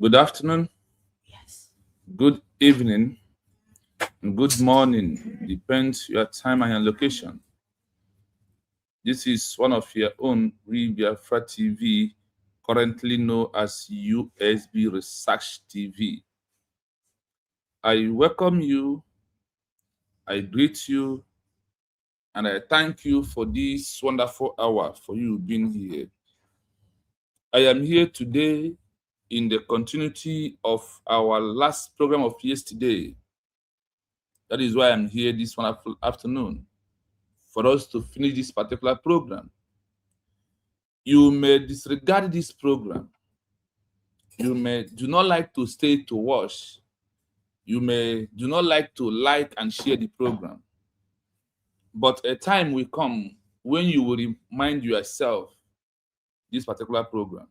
Good afternoon, Yes. good evening, and good morning. Depends your time and your location. This is one of your own Biafra TV, currently known as USB Research TV. I welcome you, I greet you, and I thank you for this wonderful hour for you being here. I am here today in the continuity of our last program of yesterday. That is why I'm here this wonderful afternoon, for us to finish this particular program. You may disregard this program. You may do not like to stay to watch. You may do not like to like and share the program. But a time will come when you will remind yourself this particular program.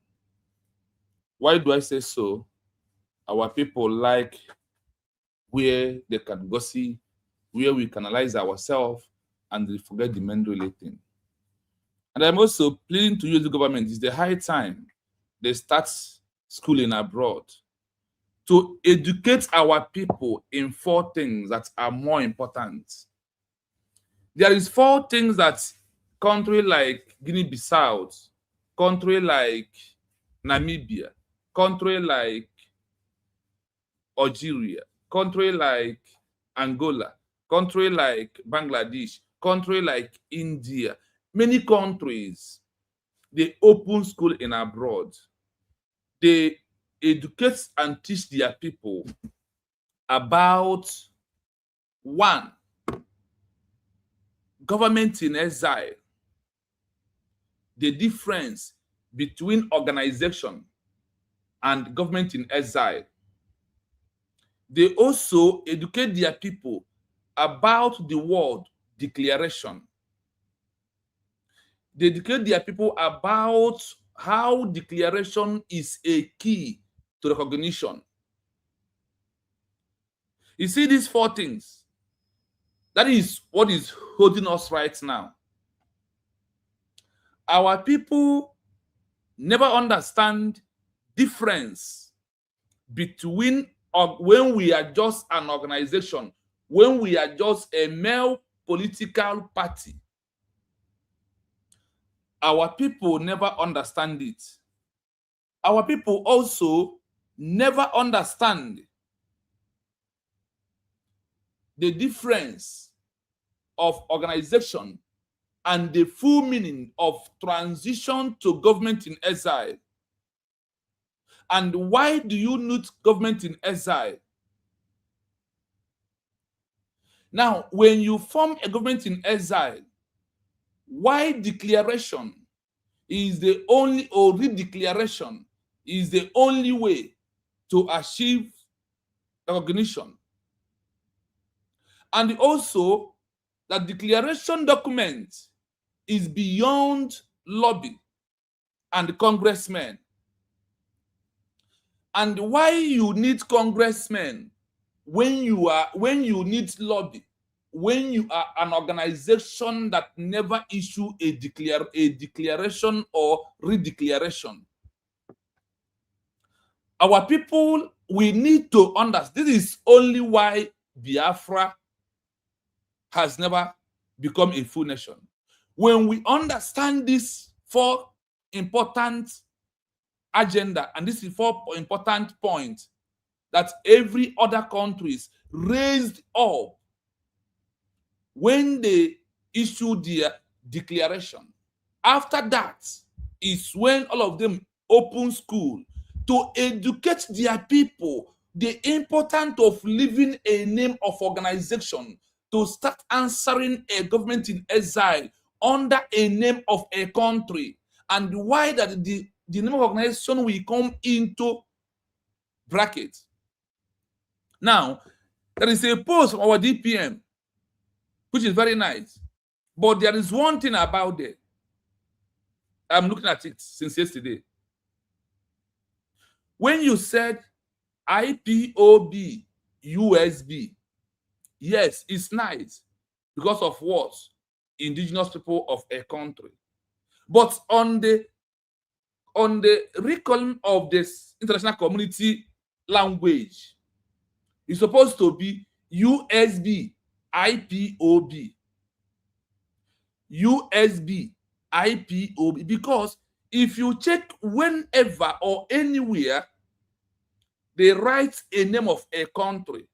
Why do I say so? Our people like where they can gossip, where we can analyze ourselves and we forget the main relating. And I'm also pleading to you, the government, it's the high time they start schooling abroad to educate our people in four things that are more important. There is four things that country like Guinea-Bissau, country like Namibia, country like Algeria, country like Angola, country like Bangladesh, country like India, many countries, they open school in abroad. They educate and teach their people about one, government in exile, the difference between organization and government in exile. They also educate their people about the word declaration. They educate their people about how declaration is a key to recognition. You see these four things. That is what is holding us right now. Our people never understand difference between when we are just an organization, when we are just a male political party. Our people never understand it. Our people also never understand the difference of organization and the full meaning of transition to government in exile. And why do you need government in exile? Now, when you form a government in exile, why declaration is the only, or redeclaration is the only way to achieve recognition? And also, that declaration document is beyond lobby and congressmen. And why you need congressmen when you need lobby, when you are an organization that never issue a declaration or redeclaration? Our people, we need to understand. This is only why Biafra has never become a full nation. When we understand these four important agenda and this is four important points that every other countries raised up when they issued their declaration. After that is when all of them open school to educate their people the importance of leaving a name of organization to start answering a government in exile under a name of a country, and why that the name of organization will come into bracket. Now, there is a post from our DPM, which is very nice, but there is one thing about it. I'm looking at it since yesterday. When you said IPOB USB, yes, it's nice because of what? Indigenous people of a country. But on the on the recalling of this international community language is supposed to be USB IPOB. USB IPOB, because if you check whenever or anywhere they write a name of a country,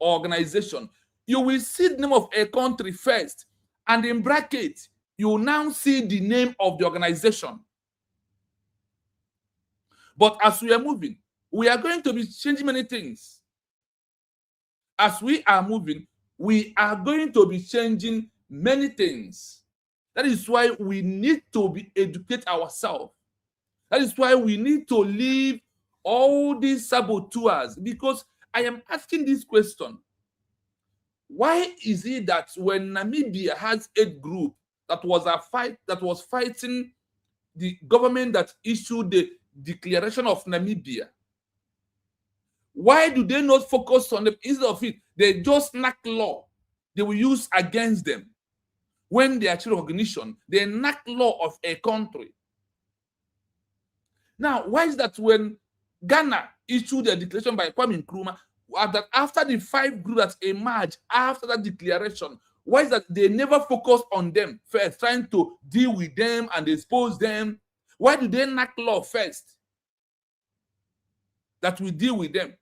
organization, you will see the name of a country first, and in brackets you now see the name of the organization. But as we are moving, we are going to be changing many things. As we are moving, we are going to be changing many things. That is why we need to be educate ourselves. That is why we need to leave all these saboteurs, because I am asking this question. Why is it that when Namibia has a group that was fighting the government that issued the Declaration of Namibia, why do they not focus on them? Instead of it, they just enact law they will use against them. When they achieve recognition, they enact law of a country. Now, why is that when Ghana issued a declaration by Kwame Nkrumah, that after the 5 groups that emerged after that declaration, why is that they never focus on them first, trying to deal with them and expose them? Why do they enact law first that we deal with them?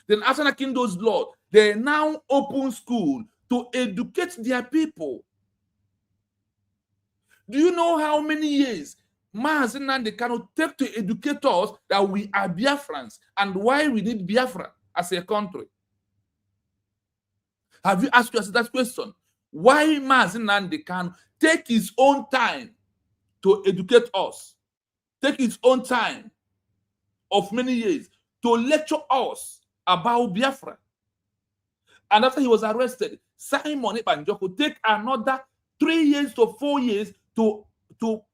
Then after enacting those laws, they now open school to educate their people. Do you know how many years Mazi Nnamdi Kanu take to educate us that we are Biafrans and why we need Biafra as a country? Have you asked yourself that question? Why Mazi Nnamdi Kanu take his own time to educate us, take his own time of many years to lecture us about Biafra? And after he was arrested, Simon Ekpanjoko take another 3 years to 4 years to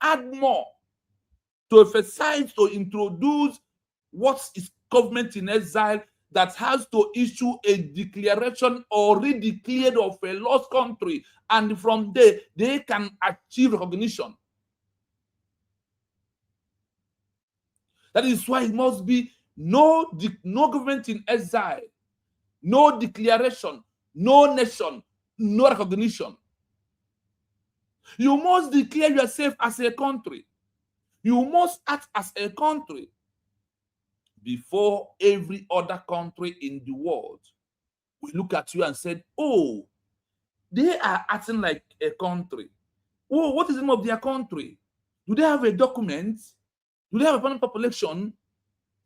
add more, to emphasize, to introduce what is government in exile that has to issue a declaration already declared of a lost country, and from there they can achieve recognition. That is why it must be no government in exile, no declaration, no nation, no recognition. You must declare yourself as a country. You must act as a country before every other country in the world will look at you and say, oh, they are acting like a country. Oh, what is the name of their country? Do they have a document? Do they have a permanent population?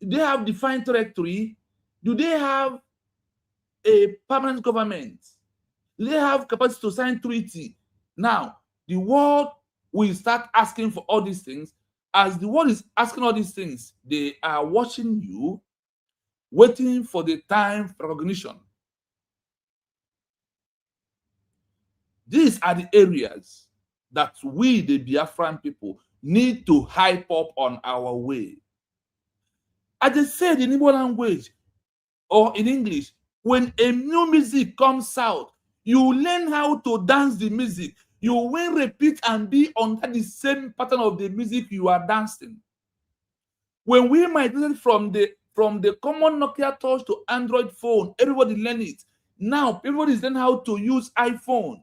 Do they have defined territory? Do they have a permanent government? Do they have capacity to sign treaty? Now, the world will start asking for all these things. As the world is asking all these things, they are watching you, waiting for the time for recognition. These are the areas that we, the Biafran people, need to hype up on our way. As they said in Igbo language or in English, when a new music comes out, you learn how to dance the music. You will repeat and be under the same pattern of the music you are dancing. When we migrated from the common Nokia touch to Android phone, everybody learn it. Now, everybody is learning how to use iPhone.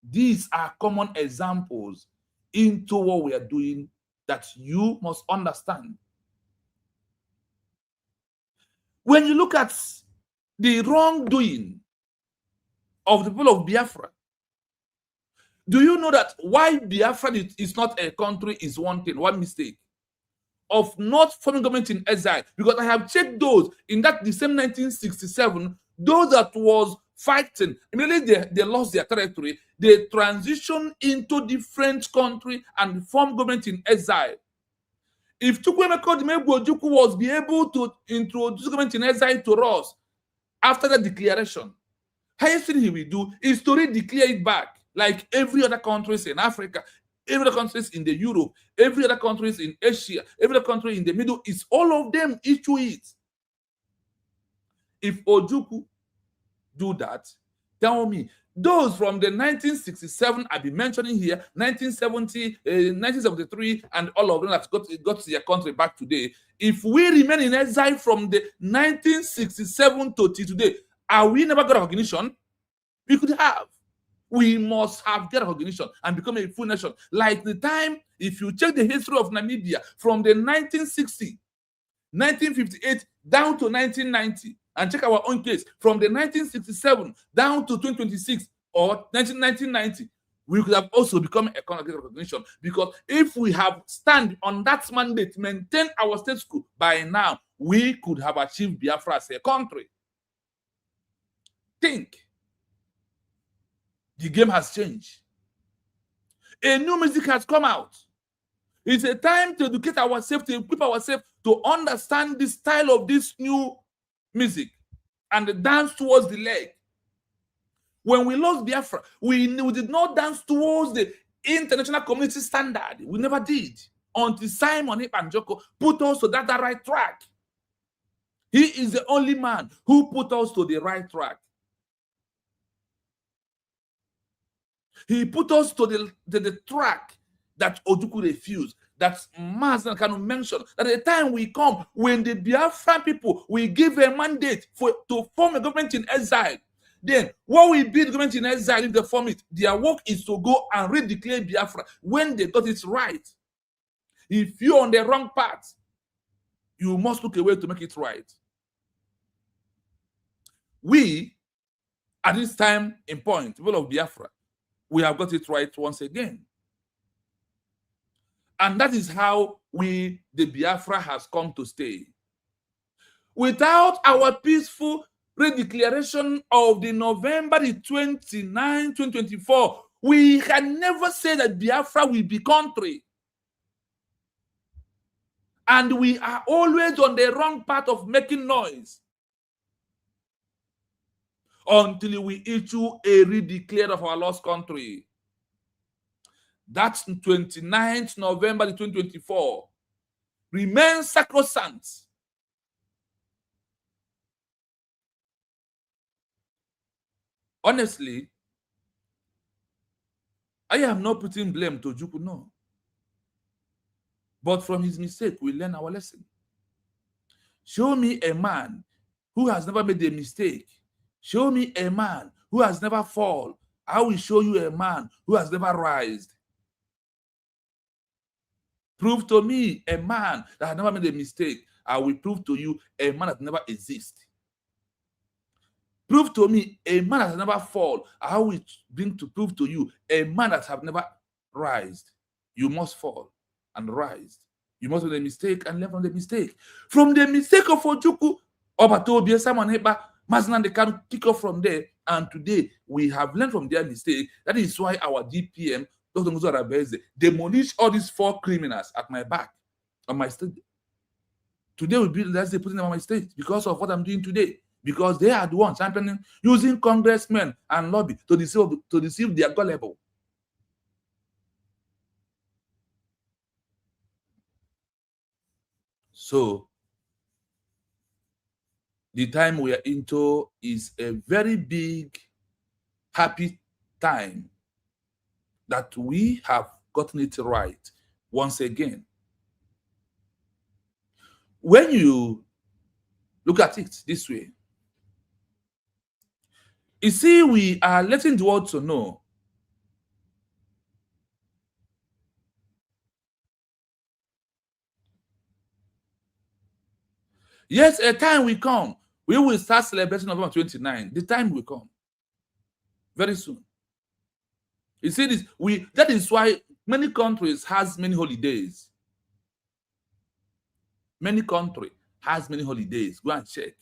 These are common examples into what we are doing that you must understand. When you look at the wrongdoing of the people of Biafra, do you know that why Biafra is not a country is one thing, one mistake of not forming government in exile? Because I have checked those in that the same 1967, those that was fighting, immediately they lost their territory, they transitioned into different country and formed government in exile. If Chukwuemeka Ojukwu was be able to introduce government in exile to us after the declaration, highest thing he will do is to redeclare it back, like every other countries in Africa, every other countries in the Europe, every other countries in Asia, every other country in the Middle East, all of them issue it. If Ojukwu do that, Tell me, those from the 1967 I've been mentioning here, 1970, 1973, and all of them that got to their country back today. If we remain in exile from the 1967 to today, are we never got recognition? We could have. We must have get recognition and become a full nation. Like the time, if you check the history of Namibia from the 1960, 1958 down to 1990, and check our own case from the 1967 down to 2026 or 1990, we could have also become economic recognition, because if we have stand on that mandate, maintain our status quo, by now we could have achieved Biafra as a country. Think. The game has changed. A new music has come out. It's a time to educate ourselves, to equip ourselves to understand the style of this new music and the dance towards the leg. When we lost Biafra, we did not dance towards the international community standard. We never did, until Simon Ipanjoko put us to that right track. He is the only man who put us to the right track. He put us to the track that Ojukwu refused, that Mazen can mention, that at the time we come, when the Biafran people will give a mandate to form a government in exile, then what will be the government in exile if they form it? Their work is to go and redeclare Biafra when they got it right. If you're on the wrong path, you must look away to make it right. We, at this time in point, people of Biafra, we have got it right once again. And that is how the Biafra has come to stay. Without our peaceful redeclaration of the November 29, 2024, we can never say that Biafra will be country. And we are always on the wrong path of making noise until we issue a redeclare of our lost country. That's 29th November 2024. Remain sacrosanct. Honestly, I am not putting blame to Ojukwu, no. But from his mistake, we learn our lesson. Show me a man who has never made a mistake. Show me a man who has never fallen. I will show you a man who has never risen. Prove to me a man that has never made a mistake. I will prove to you a man that never exists. Prove to me a man that has never fallen. I will bring to prove to you a man that has never risen. You must fall and rise. You must make a mistake and learn from the mistake. From the mistake of Ojukwu, Obatobi, Simon Heba, Maznan, they can kick off from there. And today, we have learned from their mistake. That is why our DPM, Dr. Muzo Arabeze, demolished all these 4 criminals at my back, on my stage. Today, that's they putting them on my stage because of what I'm doing today. Because they are the ones championing, using congressmen and lobby to deceive their gullible. So, the time we are into is a very big, happy time that we have gotten it right once again. When you look at it this way, you see, we are letting the world to know yes, a time will come. We will start celebrating November 29. The time will come very soon. You see this? That is why many countries has many holidays. Many countries has many holidays. Go and check.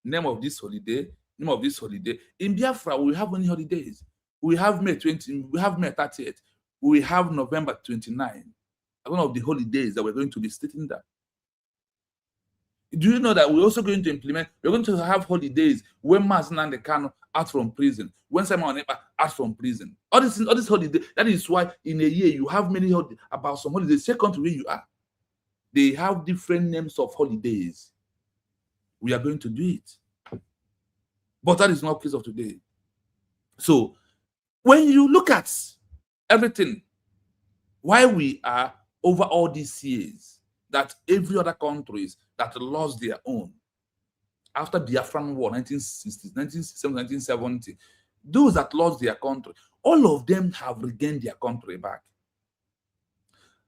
Name of this holiday, name of this holiday. In Biafra, we have many holidays. We have May 20, we have May 30th, we have November 29. One of the holidays that we're going to be stating that. Do you know that we're also going to implement, we're going to have holidays when Mazen Kano out from prison, when Simon Onepa out from prison. All this holiday, that is why in a year you have many holidays, about some holidays, check country where you are. They have different names of holidays. We are going to do it. But that is not the case of today. So when you look at everything, why we are over all these years, that every other countries that lost their own after Biafran War, 1960, 1967, 1970, those that lost their country, all of them have regained their country back.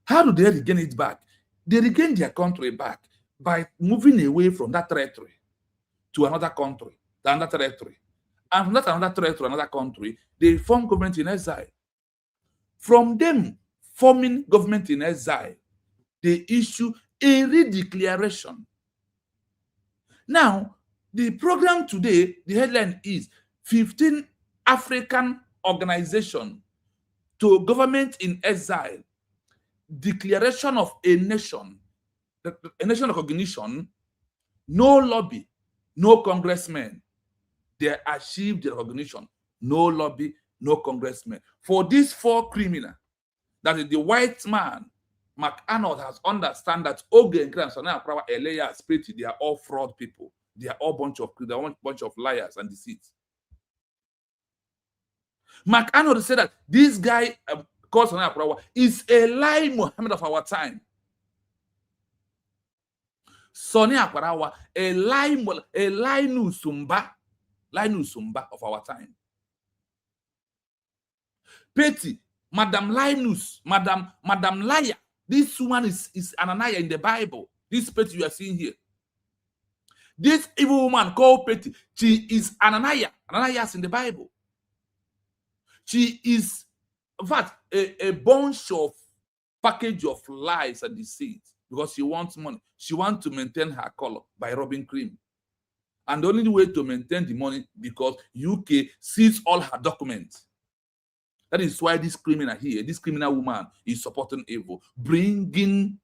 How do they regain it back? They regain their country back by moving away from that territory to another country, to another territory. And from that another territory to another country, they form government in exile. From them forming government in exile, they issue a redeclaration. Now, the program today, the headline is 15 African organizations to government in exile, declaration of a nation recognition, no lobby, no congressmen. They achieved the recognition, no lobby, no congressmen. For these four criminals, that is the white man, McArnold has understand that Oge and Elias, they are all fraud people. They are all bunch of liars and deceits. McArnold said that this guy called Sani Aprawa is a lie Muhammad of our time. Sani Aprawa, a lie Nusumba of our time. Petty, Madam Linus, Madam Liar. This woman is Ananiah in the Bible. This Petty you are seeing here. This evil woman called Petty, she is Ananias in the Bible. She is, in fact, a bunch of package of lies and deceit because she wants money. She wants to maintain her color by robbing cream. And the only way to maintain the money because UK sees all her documents. That is why this criminal here, this criminal woman is supporting evil, bringing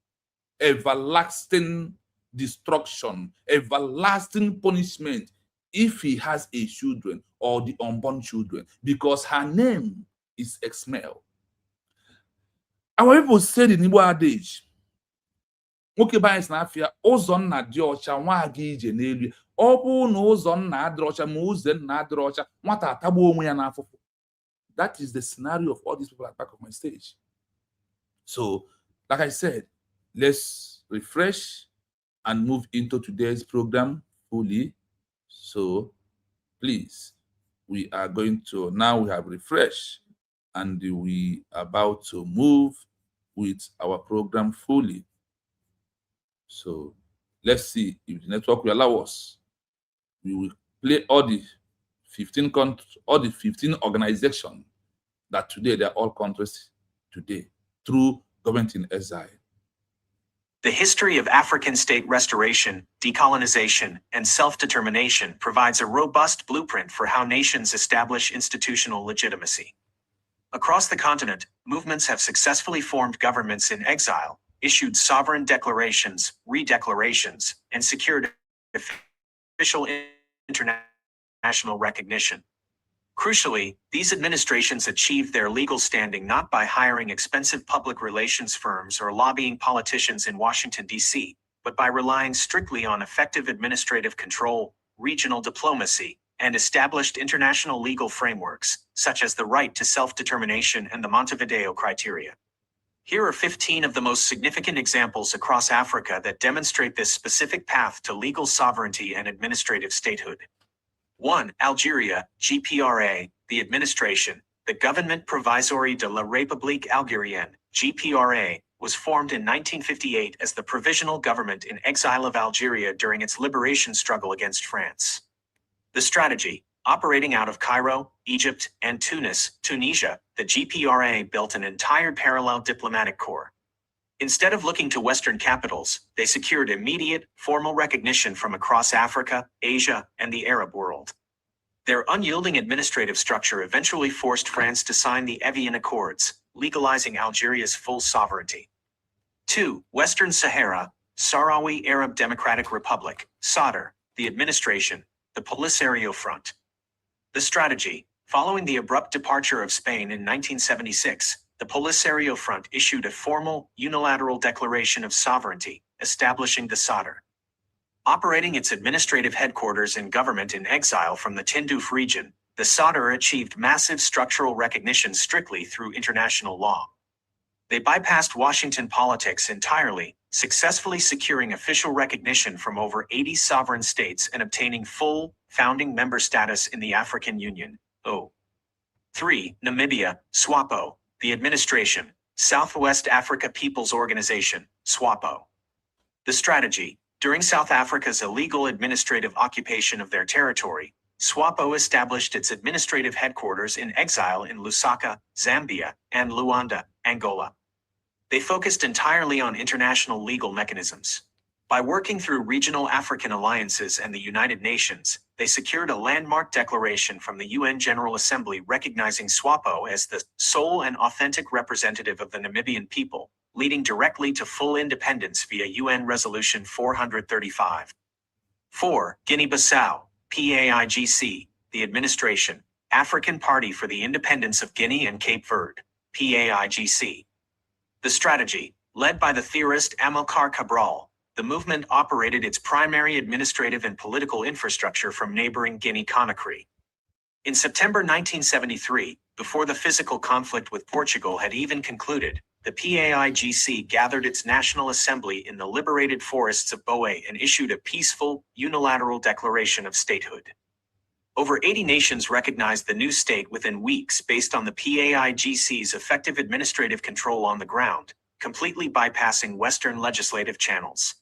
everlasting destruction, everlasting punishment if he has a children or the unborn children, because her name is Exile. Our people said in Igbo adage, nwoke banyị si n'afịa ụzọ nna dị ọcha nwa aga ije n'elu. Ọ bụ na ụzọ nna adịrị ọcha ma ụzọ nna adịrị ọcha nwata atagbuo onwe ya n'afụfụ. That is the scenario of all these people at the back of my stage. So, like I said, let's refresh and move into today's program fully. So, please, we are going to, now we have refreshed and we are about to move with our program fully. So, let's see if the network will allow us. We will play all the 15 organizations that today they are all countries today through government in exile. The history of African state restoration, decolonization, and self-determination provides a robust blueprint for how nations establish institutional legitimacy. Across the continent, movements have successfully formed governments in exile, issued sovereign declarations, redeclarations, and secured official international recognition. Crucially, these administrations achieved their legal standing not by hiring expensive public relations firms or lobbying politicians in Washington, D.C., but by relying strictly on effective administrative control, regional diplomacy, and established international legal frameworks, such as the right to self-determination and the Montevideo criteria. Here are 15 of the most significant examples across Africa that demonstrate this specific path to legal sovereignty and administrative statehood. 1. Algeria, GPRA, the administration. The Gouvernement Provisoire de la République Algérienne, GPRA, was formed in 1958 as the provisional government in exile of Algeria during its liberation struggle against France. The strategy, operating out of Cairo, Egypt, and Tunisia, the GPRA built an entire parallel diplomatic corps. Instead of looking to Western capitals, they secured immediate, formal recognition from across Africa, Asia, and the Arab world. Their unyielding administrative structure eventually forced France to sign the Evian Accords, legalizing Algeria's full sovereignty. 2. Western Sahara, Sahrawi Arab Democratic Republic, SADR, the administration, the Polisario Front. The strategy, following the abrupt departure of Spain in 1976, the Polisario Front issued a formal, unilateral declaration of sovereignty, establishing the SADR. Operating its administrative headquarters and government in exile from the Tindouf region, The SODR achieved massive structural recognition strictly through international law. They bypassed Washington politics entirely, successfully securing official recognition from over 80 sovereign states and obtaining full, founding member status in the African Union. 3. Namibia, SWAPO, the administration, Southwest Africa People's Organization, SWAPO. The strategy: during South Africa's illegal administrative occupation of their territory, SWAPO established its administrative headquarters in Exile in Lusaka, Zambia, and Luanda, Angola. They focused entirely on international legal mechanisms. By working through regional African alliances and the United Nations, they secured a landmark declaration from the UN General Assembly recognizing SWAPO as the sole and authentic representative of the Namibian people, leading directly to full independence via UN Resolution 435. 4. Guinea-Bissau, PAIGC, the administration, African Party for the Independence of Guinea and Cape Verde, PAIGC. The strategy: led by the theorist Amilcar Cabral, the movement operated its primary administrative and political infrastructure from neighboring Guinea-Conakry. In September 1973, before the physical conflict with Portugal had even concluded, the PAIGC gathered its National Assembly in the liberated forests of Boé and issued a peaceful, unilateral declaration of statehood. Over 80 nations recognized the new state within weeks based on the PAIGC's effective administrative control on the ground, completely bypassing Western legislative channels.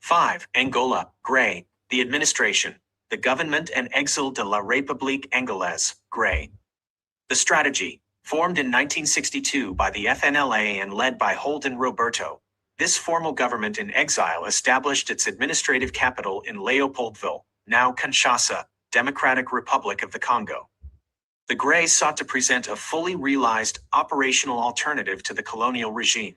5. Angola, GREY, the administration, the Government and Exile de la République Angolaise, GREY. The strategy: formed in 1962 by the FNLA and led by Holden Roberto, this formal government in exile established its administrative capital in Leopoldville, now Kinshasa, Democratic Republic of the Congo. The GREY sought to present a fully realized, operational alternative to the colonial regime.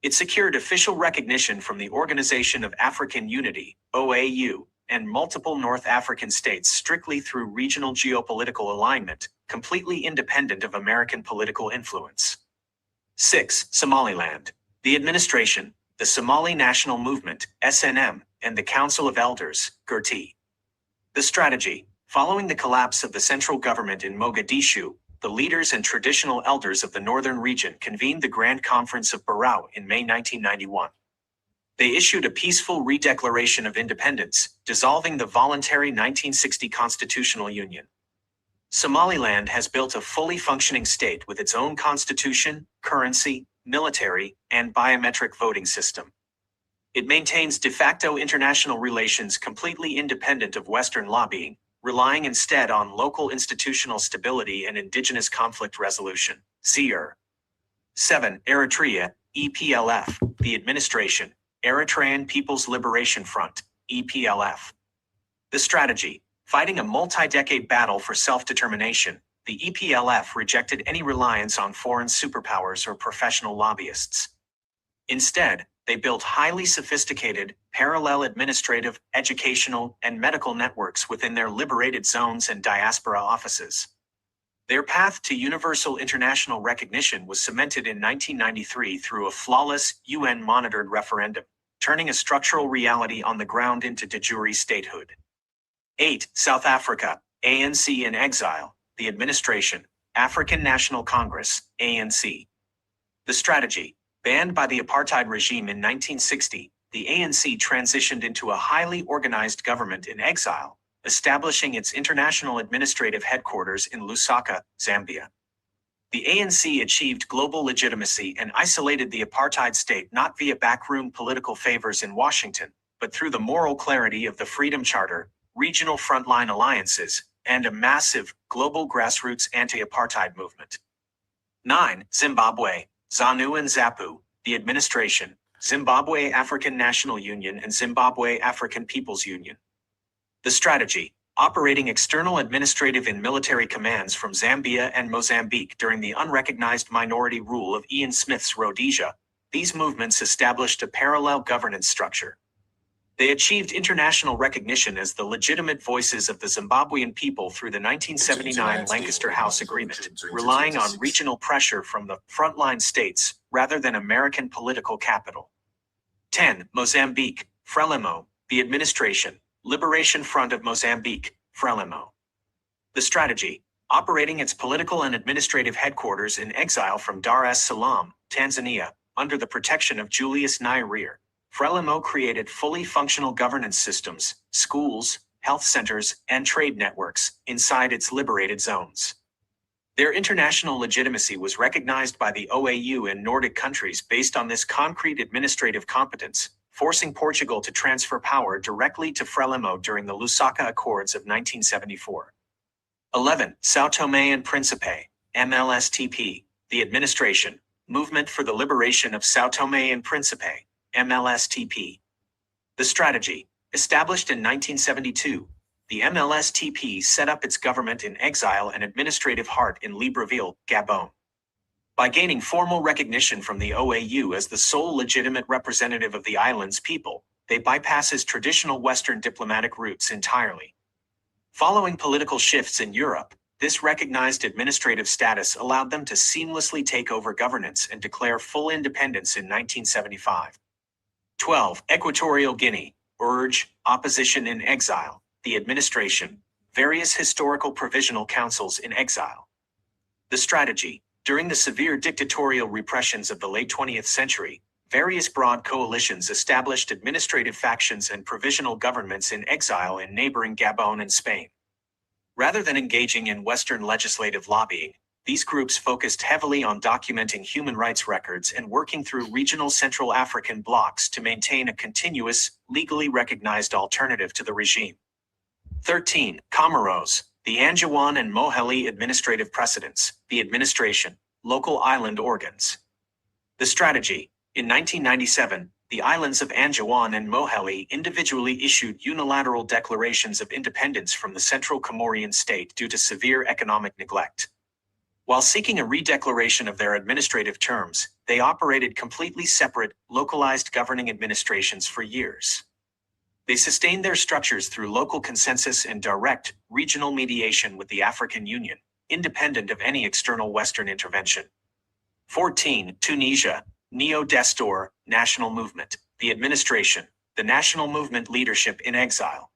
It secured official recognition from the Organization of African Unity, OAU, and multiple North African states strictly through regional geopolitical alignment, completely independent of American political influence. 6. Somaliland, the administration, the Somali National Movement, SNM, and the Council of Elders, GERT. The strategy: following the collapse of the central government in Mogadishu, the leaders and traditional elders of the northern region convened the Grand Conference of Barrow in May 1991. They issued a peaceful redeclaration of independence, dissolving the voluntary 1960 constitutional union. Somaliland has built a fully functioning state with its own constitution, currency, military, and biometric voting system. It maintains de facto international relations completely independent of Western lobbying, relying instead on local institutional stability and indigenous conflict resolution. (ZER). 7. Eritrea, EPLF, the administration, Eritrean People's Liberation Front, EPLF. The strategy: fighting a multi-decade battle for self-determination, the EPLF rejected any reliance on foreign superpowers or professional lobbyists. Instead, they built highly sophisticated, parallel administrative, educational, and medical networks within their liberated zones and diaspora offices. Their path to universal international recognition was cemented in 1993 through a flawless, UN-monitored referendum, turning a structural reality on the ground into de jure statehood. 8. South Africa, ANC in exile, the administration, African National Congress, ANC. The strategy: banned by the apartheid regime in 1960, the ANC transitioned into a highly organized government in exile, establishing its international administrative headquarters in Lusaka, Zambia. The ANC achieved global legitimacy and isolated the apartheid state not via backroom political favors in Washington, but through the moral clarity of the Freedom Charter, regional frontline alliances, and a massive, global grassroots anti-apartheid movement. 9. Zimbabwe, ZANU and ZAPU, the administration, Zimbabwe African National Union and Zimbabwe African People's Union. The strategy: operating external administrative and military commands from Zambia and Mozambique during the unrecognized minority rule of Ian Smith's Rhodesia, these movements established a parallel governance structure. They achieved international recognition as the legitimate voices of the Zimbabwean people through the 1979 Lancaster House Agreement, relying on regional pressure from the frontline states rather than American political capital. 10. Mozambique, FRELIMO, the administration, Liberation Front of Mozambique, FRELIMO. The The strategy: operating its political and administrative headquarters in exile from Dar es Salaam, Tanzania, under the protection of Julius Nyerere, Frelimo created fully functional governance systems, schools, health centers, and trade networks inside its liberated zones. Their international legitimacy was recognized by the OAU and Nordic countries based on this concrete administrative competence, forcing Portugal to transfer power directly to Frelimo during the Lusaka Accords of 1974. 11. São Tomé and Príncipe, MLSTP, the administration, Movement for the Liberation of São Tomé and Príncipe, MLSTP. The strategy: established in 1972, the MLSTP set up its government in exile and administrative heart in Libreville, Gabon. By gaining formal recognition from the OAU as the sole legitimate representative of the island's people, they bypasses traditional Western diplomatic routes entirely. Following political shifts in Europe, this recognized administrative status allowed them to seamlessly take over governance and declare full independence in 1975. 12. Equatorial Guinea, URGE, Opposition in Exile, the administration, various historical provisional councils in exile. The strategy: during the severe dictatorial repressions of the late 20th century, various broad coalitions established administrative factions and provisional governments in exile in neighboring Gabon and Spain. Rather than engaging in Western legislative lobbying, these groups focused heavily on documenting human rights records and working through regional Central African blocs to maintain a continuous, legally recognized alternative to the regime. 13. Comoros, the Anjouan and Moheli administrative precedents, the administration, local island organs. The strategy: in 1997, the islands of Anjouan and Moheli individually issued unilateral declarations of independence from the Central Comorian state due to severe economic neglect. While seeking a redeclaration of their administrative terms, they operated completely separate, localized governing administrations for years. They sustained their structures through local consensus and direct, regional mediation with the African Union, independent of any external Western intervention. 14. Tunisia, Neo Destor, National Movement, the administration, the national movement leadership in exile.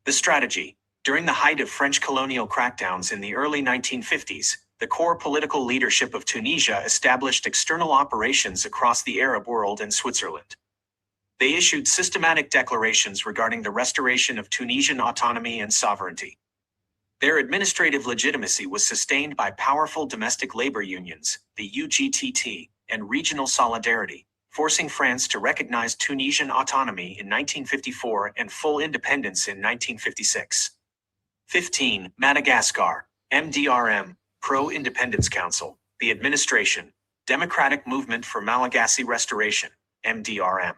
The strategy: during the height of French colonial crackdowns in the early 1950s, the core political leadership of Tunisia established external operations across the Arab world and Switzerland. They issued systematic declarations regarding the restoration of Tunisian autonomy and sovereignty. Their administrative legitimacy was sustained by powerful domestic labor unions, the UGTT, and regional solidarity, forcing France to recognize Tunisian autonomy in 1954 and full independence in 1956. 15. Madagascar, MDRM, Pro-Independence Council, the administration, Democratic Movement for Malagasy Restoration, MDRM.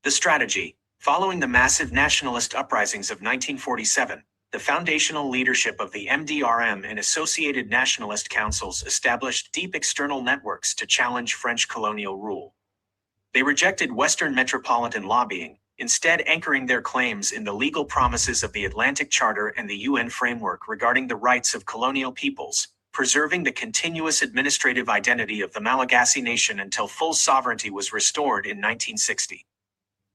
The strategy: following the massive nationalist uprisings of 1947, the foundational leadership of the MDRM and associated nationalist councils established deep external networks to challenge French colonial rule. They rejected Western metropolitan lobbying, instead anchoring their claims in the legal promises of the Atlantic Charter and the UN framework regarding the rights of colonial peoples, preserving the continuous administrative identity of the Malagasy nation until full sovereignty was restored in 1960.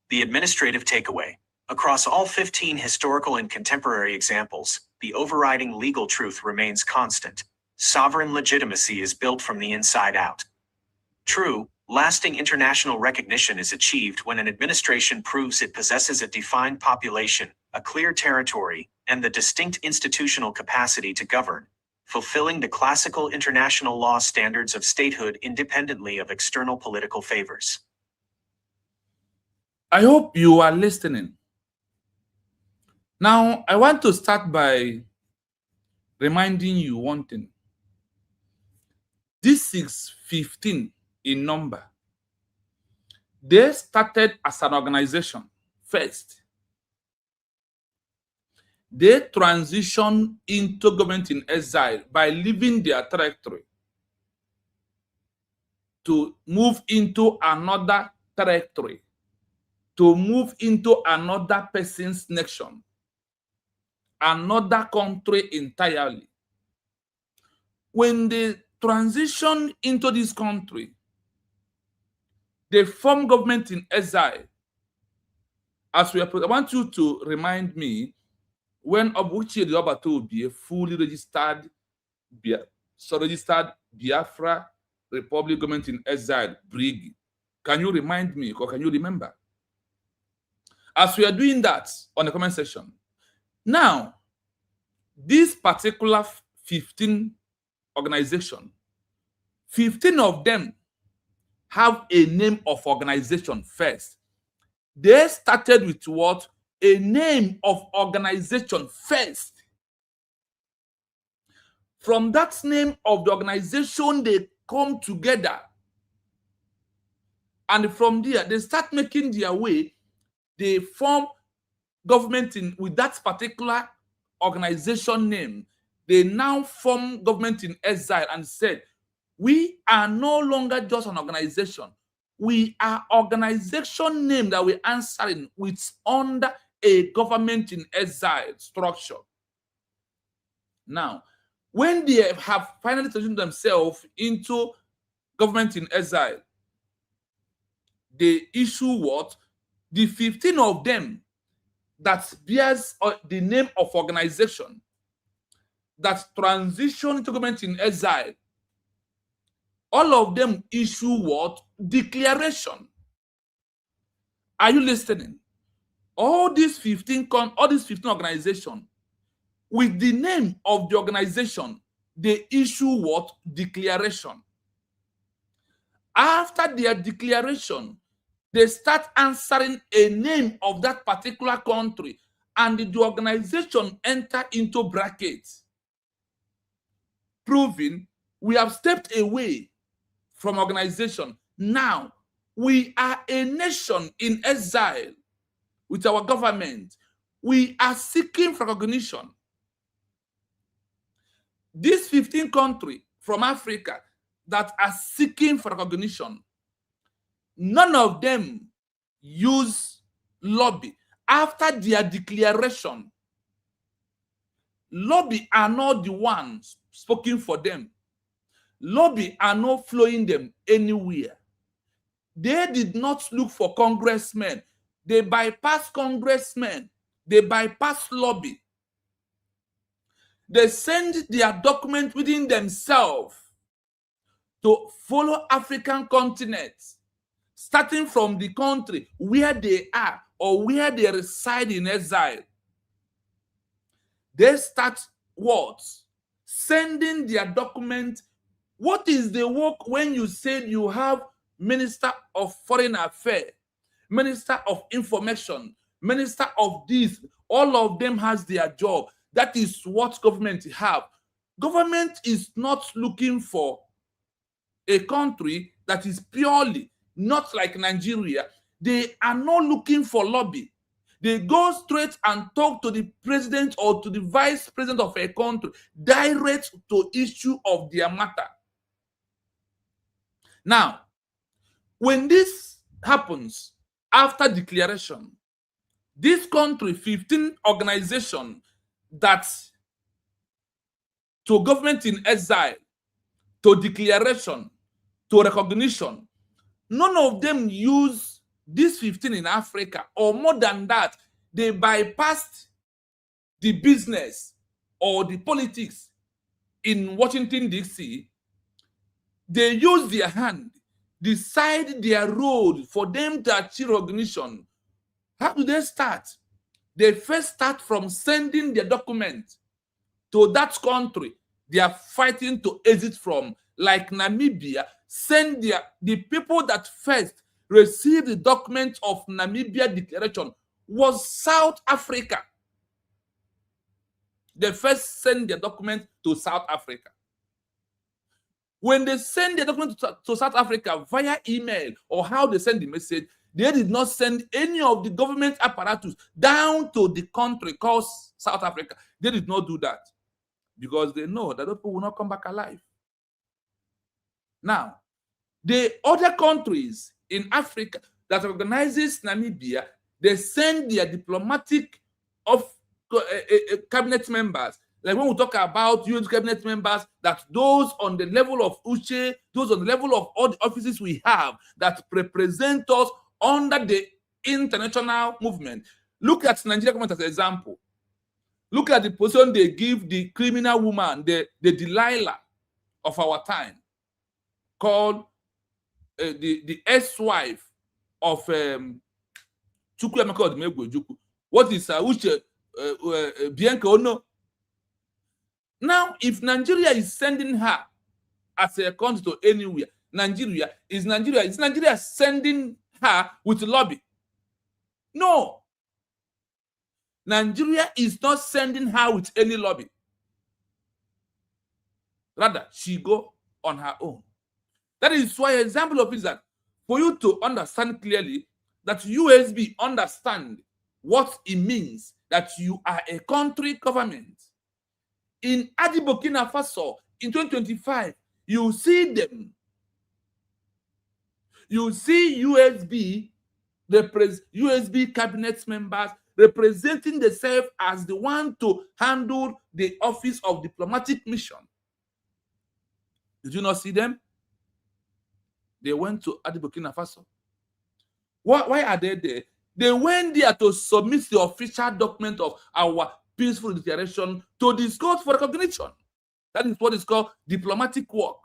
The administrative takeaway: across all 15 historical and contemporary examples, the overriding legal truth remains constant: sovereign legitimacy is built from the inside out. True, lasting international recognition is achieved when an administration proves it possesses a defined population, a clear territory, and the distinct institutional capacity to govern, fulfilling the classical international law standards of statehood independently of external political favors. I hope you are listening. Now, I want to start by reminding you one thing. This is 15 in number. They started as an organization first. They transitioned into government in exile by leaving their territory to move into another territory, to move into another person's nation, another country entirely. When they transition into this country, they form government in exile. I want you to remind me when Obuchi the Obato will be a fully registered, registered Biafra Republic Government in Exile Brig. Can you remind me or can you remember? As we are doing that on the comment section, now this particular 15 organization, 15 of them have a name of organization first. They started with what? A name of organization first. From that name of the organization, they come together. And from there, they start making their way. They form government with that particular organization name. They now form government in exile and said, we are no longer just an organization. We are organization name that we're answering with under a government in exile structure. Now, when they have finally transitioned themselves into government in exile, they issue what? The 15 of them that bears the name of organization that transition into government in exile, all of them issue what? Declaration. Are you listening? All these 15 organizations, with the name of the organization, they issue what? Declaration. After their declaration, they start answering a name of that particular country, and the organization enter into brackets, proving we have stepped away from organization. Now, we are a nation in exile with our government. We are seeking for recognition. These 15 countries from Africa that are seeking for recognition, none of them use lobby. After their declaration, lobby are not the ones speaking for them. Lobby are not flowing them anywhere. They did not look for congressmen. They bypass congressmen. They bypass lobby. They send their document within themselves to follow African continents, starting from the country where they are or where they reside in exile. They start what? Sending their document. What is the work when you said you have Minister of Foreign Affairs, Minister of Information, Minister of this? All of them has their job. That is what government have. Government is not looking for a country that is purely not like Nigeria. They are not looking for lobby. They go straight and talk to the president or to the vice president of a country, direct to issue of their matter. Now, when this happens after declaration, this country, 15 organizations that to government in exile, to declaration, to recognition, none of them use these 15 in Africa, or more than that, they bypassed the business or the politics in Washington, D.C. They use their hand, decide their road for them to achieve recognition. How do they start? They first start from sending their document to that country they are fighting to exit from, like Namibia. Send the people that first received the document of Namibia declaration was South Africa. They first send their document to South Africa. When they send their document to South Africa via email or how they send the message, they did not send any of the government apparatus down to the country called South Africa. They did not do that because they know that those people will not come back alive. Now, the other countries in Africa that recognizes Namibia, they send their diplomatic of cabinet members. Like when we talk about UN cabinet members, that those on the level of Uche, those on the level of all the offices we have that represent us under the international movement. Look at Nigeria government as an example. Look at the position they give the criminal woman, the Delilah of our time, called the ex-wife of Chukwuemeka Odumegwu. What is Uche Bianca Ono? Now, if Nigeria is sending her as a country to anywhere, is Nigeria sending her with lobby? No. Nigeria is not sending her with any lobby. Rather, she go on her own. That is why an example of it is that for you to understand clearly that USB understand what it means that you are a country government. In Adi Burkina Faso in 2025, you see them. You see USB cabinet members representing themselves as the one to handle the office of diplomatic mission. Did you not see them? They went to Adi Burkina Faso. Why are they there? They went there to submit the official document of our peaceful declaration to the court for recognition. That is what is called diplomatic work.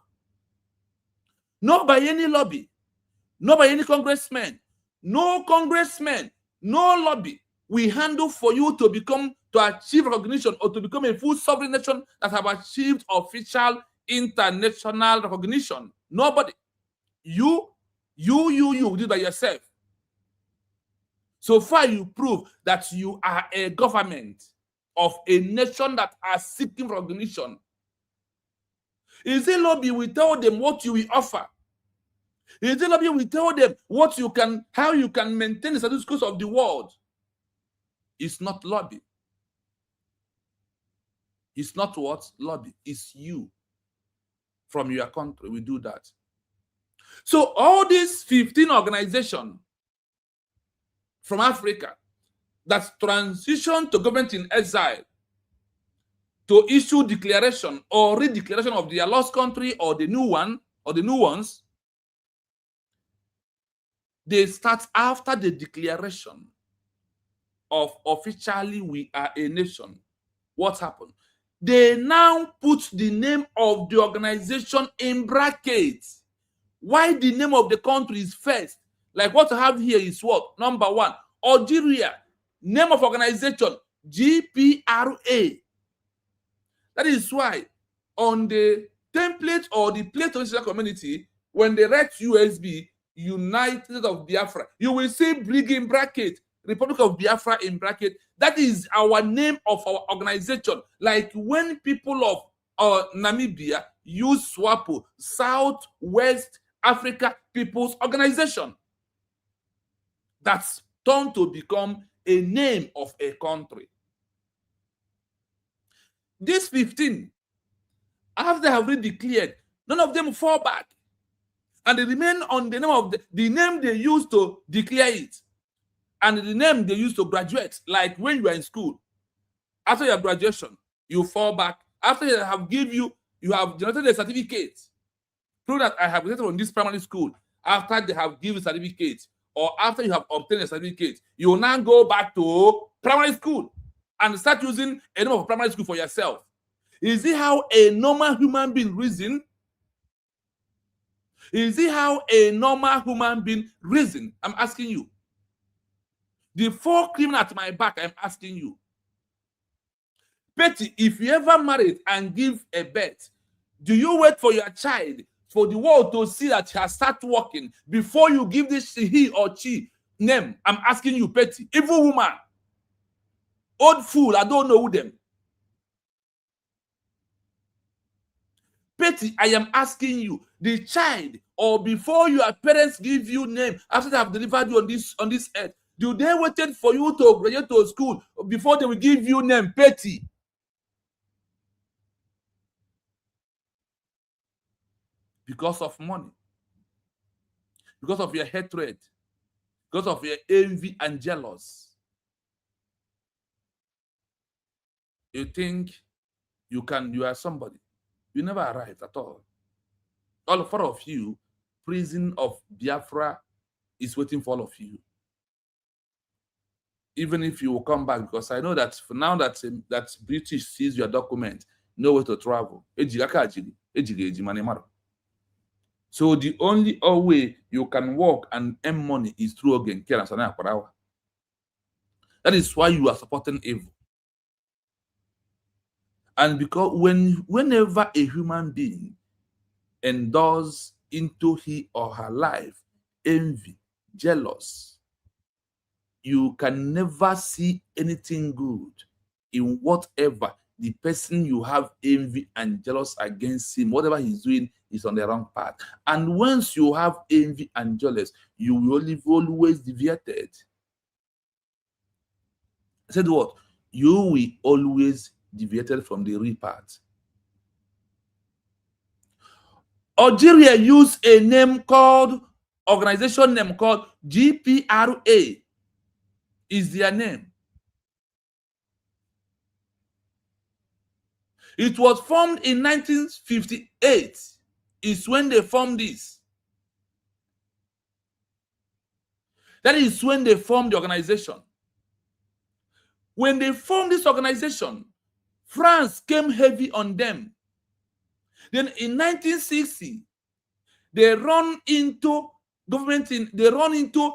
Not by any lobby, not by any congressman. No congressman, no lobby. We handle for you to achieve recognition or to become a full sovereign nation that have achieved official international recognition. Nobody. You did it by yourself. So far, you prove that you are a government of a nation that are seeking recognition. Is it lobby we tell them what you will offer? Is it lobby we tell them how you can maintain the status quo of the world? It's not lobby. It's not what? Lobby. It's you. From your country, we do that. So all these 15 organizations from Africa that transition to government in exile to issue declaration or redeclaration of their lost country or the new one or the new ones, they start after the declaration of officially we are a nation. What happened? They now put the name of the organization in brackets. Why the name of the country is first? Like what I have here is what? Number one, Algeria. Name of organization, GPRA. That is why on the template or the plate of international community, when they write USB, United States of Biafra, you will see big in bracket, Republic of Biafra in bracket. That is our name of our organization. Like when people of Namibia use SWAPO, Southwest Africa People's Organization. That's turned to become a name of a country. These 15, after they have already declared, none of them fall back. And they remain on the name of the name they used to declare it. And the name they used to graduate. Like when you are in school, after your graduation, you fall back. After they have you have generated a certificate. Prove that I have graduated from this primary school. After they have given certificates, or after you have obtained a certificate, you will now go back to primary school and start using a name of primary school for yourself. Is it how a normal human being reason? Is it how a normal human being reason? I'm asking you. The 4 criminals at my back, I'm asking you. Petty, if you ever married and give a birth, do you wait for your child for the world to see that he has started working before you give this he or she name? I'm asking you, Petty. Evil woman. Old fool, I don't know who them. Petty, I am asking you, the child, or before your parents give you name, after they have delivered you on this earth, do they wait for you to graduate to school before they will give you name? Petty. Because of money, because of your hatred, because of your envy and jealous. You think you are somebody. You never arrived at all. All 4 of you, prison of Biafra is waiting for all of you. even if you will come back, because I know that for now that that British sees your document, no way to travel. So the only way you can work and earn money is through Ogen Care and Sanaya Kwarawa. That is why you are supporting evil. And because whenever a human being endures into he or her life envy, jealous, you can never see anything good in whatever the person you have envy and jealous against him, whatever he's doing is on the wrong path. And once you have envy and jealous, you will always deviated. I said what? You will always deviated from the real path. Algeria used a name called, organization name called GPRA is their name. It was formed in 1958 is when they formed this. That is when they formed the organization. When they formed this organization, France came heavy on them. Then in 1960, they run into they run into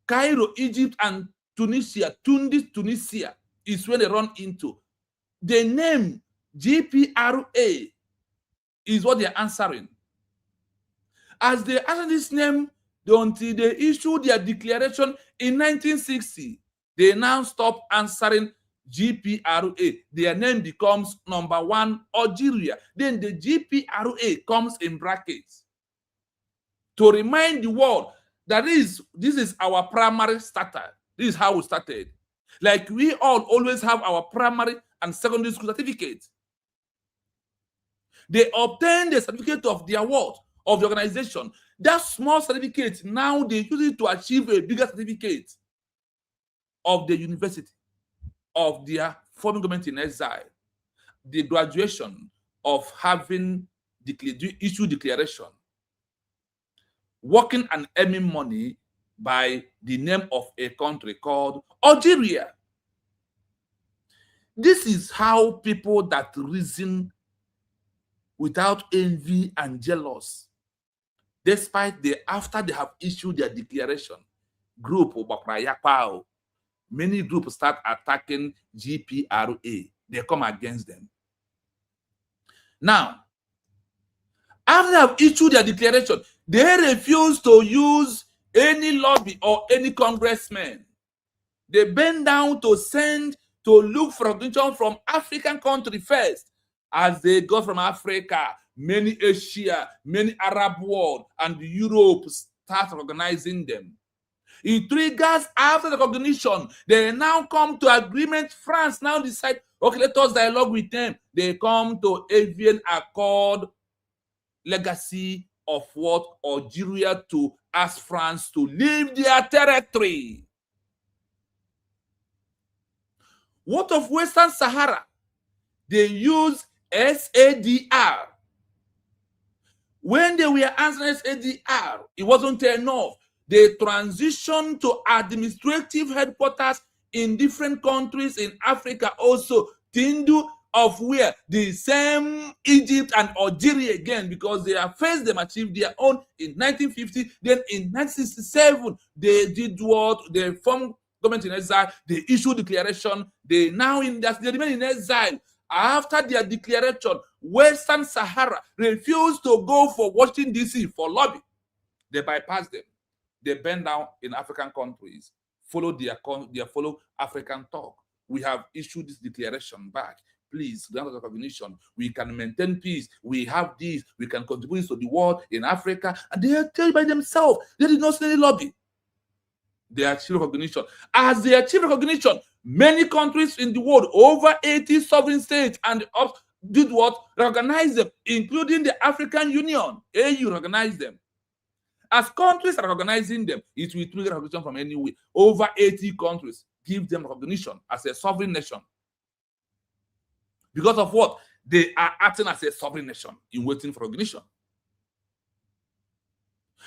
Cairo, Egypt, and Tunisia. Tunisia is when they run into. The name GPRA is what they're answering. As they answer this name, until they issued their declaration in 1960, they now stop answering GPRA. Their name becomes number 1, Algeria. Then the GPRA comes in brackets to remind the world that this is our primary starter. This is how we started. Like we all always have our primary and secondary school certificates. They obtain the certificate of their work, of the organization. That small certificate, now they use it to achieve a bigger certificate of the university, of their forming government in exile, the graduation of having issued declaration, working and earning money by the name of a country called Algeria. This is how people that reason without envy and jealous, despite after they have issued their declaration, many groups start attacking GPRA. They come against them. Now, after they have issued their declaration, they refuse to use any lobby or any congressman. They bend down to look for recognition from African countries first. As they go from Africa, many Asia, many Arab world, and Europe start recognizing them. It triggers after the recognition. They now come to agreement. France now decide, okay, let us dialogue with them. They come to avian accord legacy of what? Algeria to ask France to leave their territory. What of Western Sahara? They use SADR. When they were answering SADR, it wasn't enough. They transitioned to administrative headquarters in different countries in Africa also. Tindu, of where the same Egypt and Algeria again, because they have first them achieved their own in 1950. Then in 1967, they did what? They formed government in exile. They issued declaration. They remain in exile. After their declaration, Western Sahara refused to go for Washington, D.C. for lobby. They bypassed them. They bend down in African countries, follow follow African talk. We have issued this declaration back. Please, grant us recognition. We can maintain peace. We have this. We can contribute to the world in Africa. And they are told by themselves. They did not see any lobby. They achieve recognition. As they achieve recognition, many countries in the world, over 80 sovereign states, and did what? Recognize them, including the African Union. AU recognized them. As countries are recognizing them, it will trigger recognition from anywhere. Over 80 countries give them recognition as a sovereign nation. Because of what? They are acting as a sovereign nation in waiting for recognition.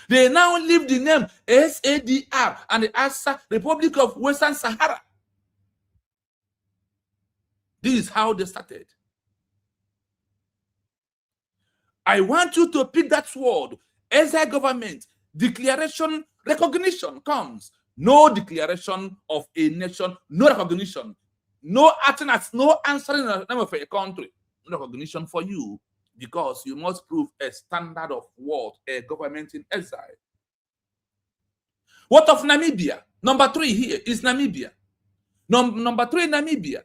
They now leave the name SADR and the answer Republic of Western Sahara. This is how they started. I want you to pick that word. Exile government, declaration, recognition comes. No declaration of a nation, no recognition. No acting as no answering the name of a country. No recognition for you, because you must prove a standard of what? A government in exile. What of Namibia? Number 3 here is Namibia. Number 3, Namibia.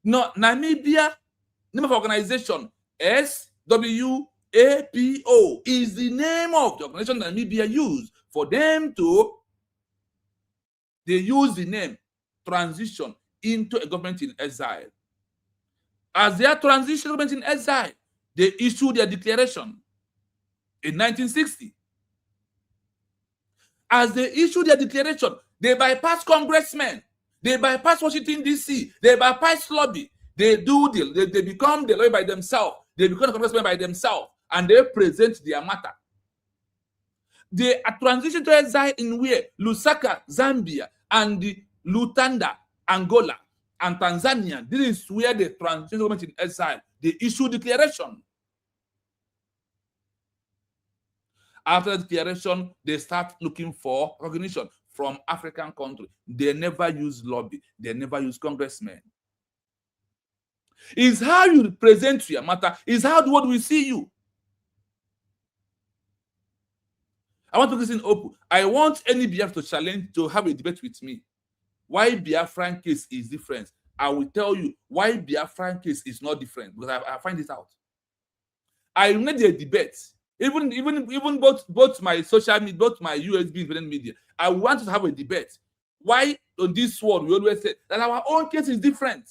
No, Namibia, name of organization, SWAPO, is the name of the organization Namibia used for them to, they use the name transition into a government in exile. As their transition government in exile, they issued their declaration in 1960. As they issued their declaration, they bypass congressmen, they bypass Washington, D.C., they bypass lobby, they become the lawyer by themselves, they become the congressmen by themselves, and they present their matter. They are transitioned to exile in where? Lusaka, Zambia, and Lutanda, Angola, and Tanzania. This is where the transition government in exile, they issue declaration. After the declaration, they start looking for recognition from African countries. They never use lobby. They never use congressmen. It's how you present your matter. It's how the world will see you. I want to listen open. I want any Biafra to challenge, to have a debate with me. Why Biafran case is different? I will tell you why Biafran case is not different, because I find it out. I made a debate. Even both my social media, both my USB independent media, I want to have a debate. Why on this world we always say that our own case is different?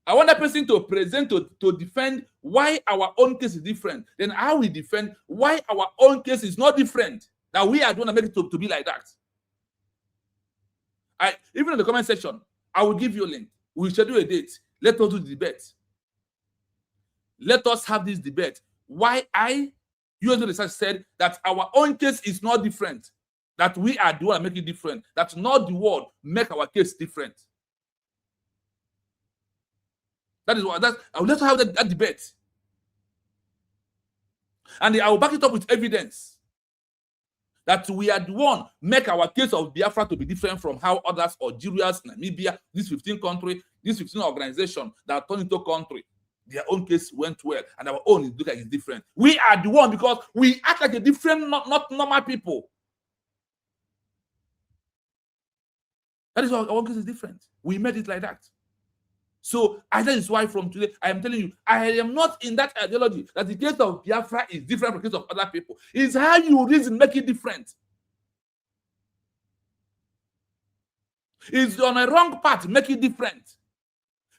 I want that person to present to defend why our own case is different. Then I will defend why our own case is not different. That we are going to make it to be like that. Even in the comment section, I will give you a link. We'll schedule a date. Let us do the debate. Let us have this debate. Why USA Research said that our own case is not different, that we are the one that make it different, that not the world make our case different. That is what I would like to have that debate. And I will back it up with evidence that we are the one make our case of Biafra to be different from how others, Algeria, Namibia, these 15 countries, these 15 organizations that turn into country, their own case went well, and our own is like it's different. We are the one because we act like a different, not normal people. That is why our own case is different. We made it like that. So that is why from today, I am telling you, I am not in that ideology that the case of Biafra is different from the case of other people. It's how you reason make it different. It's on a wrong path, make it different.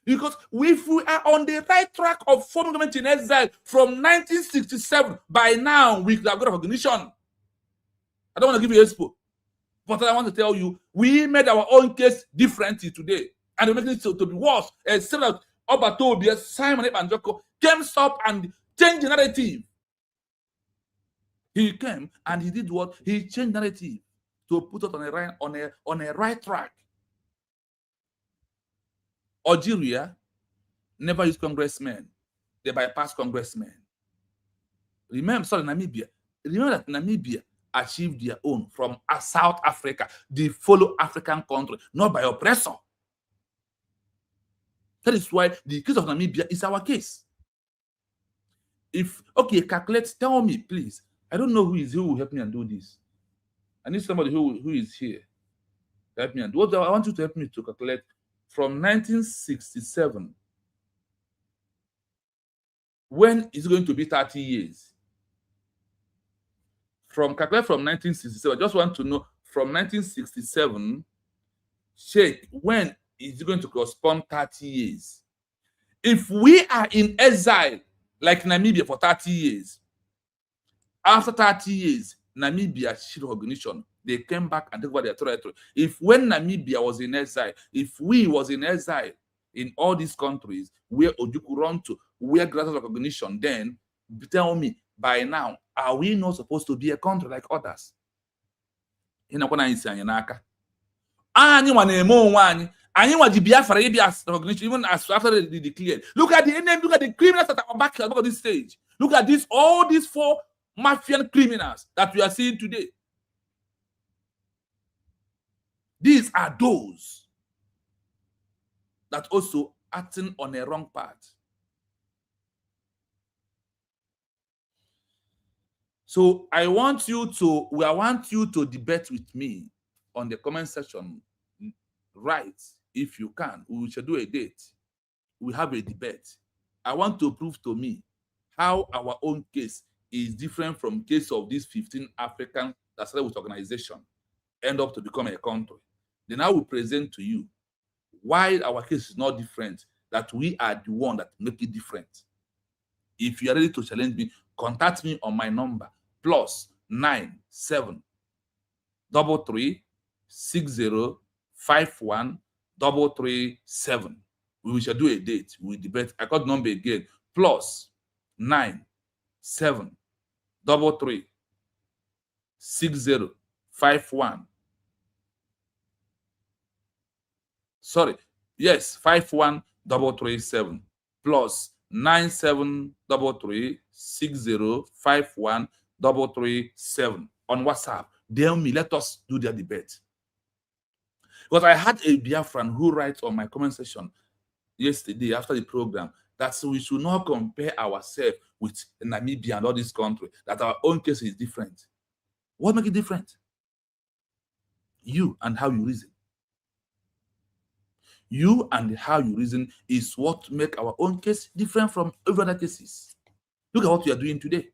Because if we are on the right track of forming government in exile from 1967, by now we have got recognition. I don't want to give you a expo, but I want to tell you, we made our own case differently today. And we're making it to be worse. Except that Obatobia, Simon and Joko came up and changed the narrative. He came and he did what? He changed the narrative to put us on a right track. Algeria never used congressmen. They bypassed congressmen. Namibia. Remember that Namibia achieved their own from South Africa, the fellow African country, not by oppressor. That is why the case of Namibia is our case. Calculate, tell me, please. I don't know who will help me and do this. I need somebody who is here to help me and do what I want you to help me to calculate from 1967. When is it going to be 30 years? Calculate from 1967. I just want to know from 1967, check when is it going to correspond 30 years. If we are in exile like Namibia for 30 years, after 30 years, Namibia achieved recognition. They came back and took over their territory. If when Namibia was in exile, if we was in exile in all these countries where Ojukwu run to, where granted recognition, then tell me by now, Are we not supposed to be a country like others? Anyị nwa na-eme onwe anyị. Anyị nwa ji Biafra ịbịa recognition even as after they declared. Look at the name, look at the criminals that are back at this stage. Look at this, all these 4 mafian criminals that we are seeing today. These are those that also acting on a wrong path. So I want you to debate with me on the comment section. Right, if you can, we should do a date. We have a debate. I want to prove to me how our own case is different from case of these 15 Africans that started with organization, end up to become a country. Then I will present to you why our case is not different, that we are the one that make it different. If you are ready to challenge me, contact me on my number, +97 33 60 51 337. We shall do a date. We debate. I got the number again. +97 33 60 51. Sorry. Yes, 51 337. +97 33 60 51 337 on WhatsApp. Tell me, let us do the debate. Because I had a Biafran who writes on my comment section yesterday after the program that we should not compare ourselves with Namibia and all these countries, that our own case is different. What makes it different? You and how you reason. You and how you reason is what make our own case different from every other cases. Look at what we are doing today.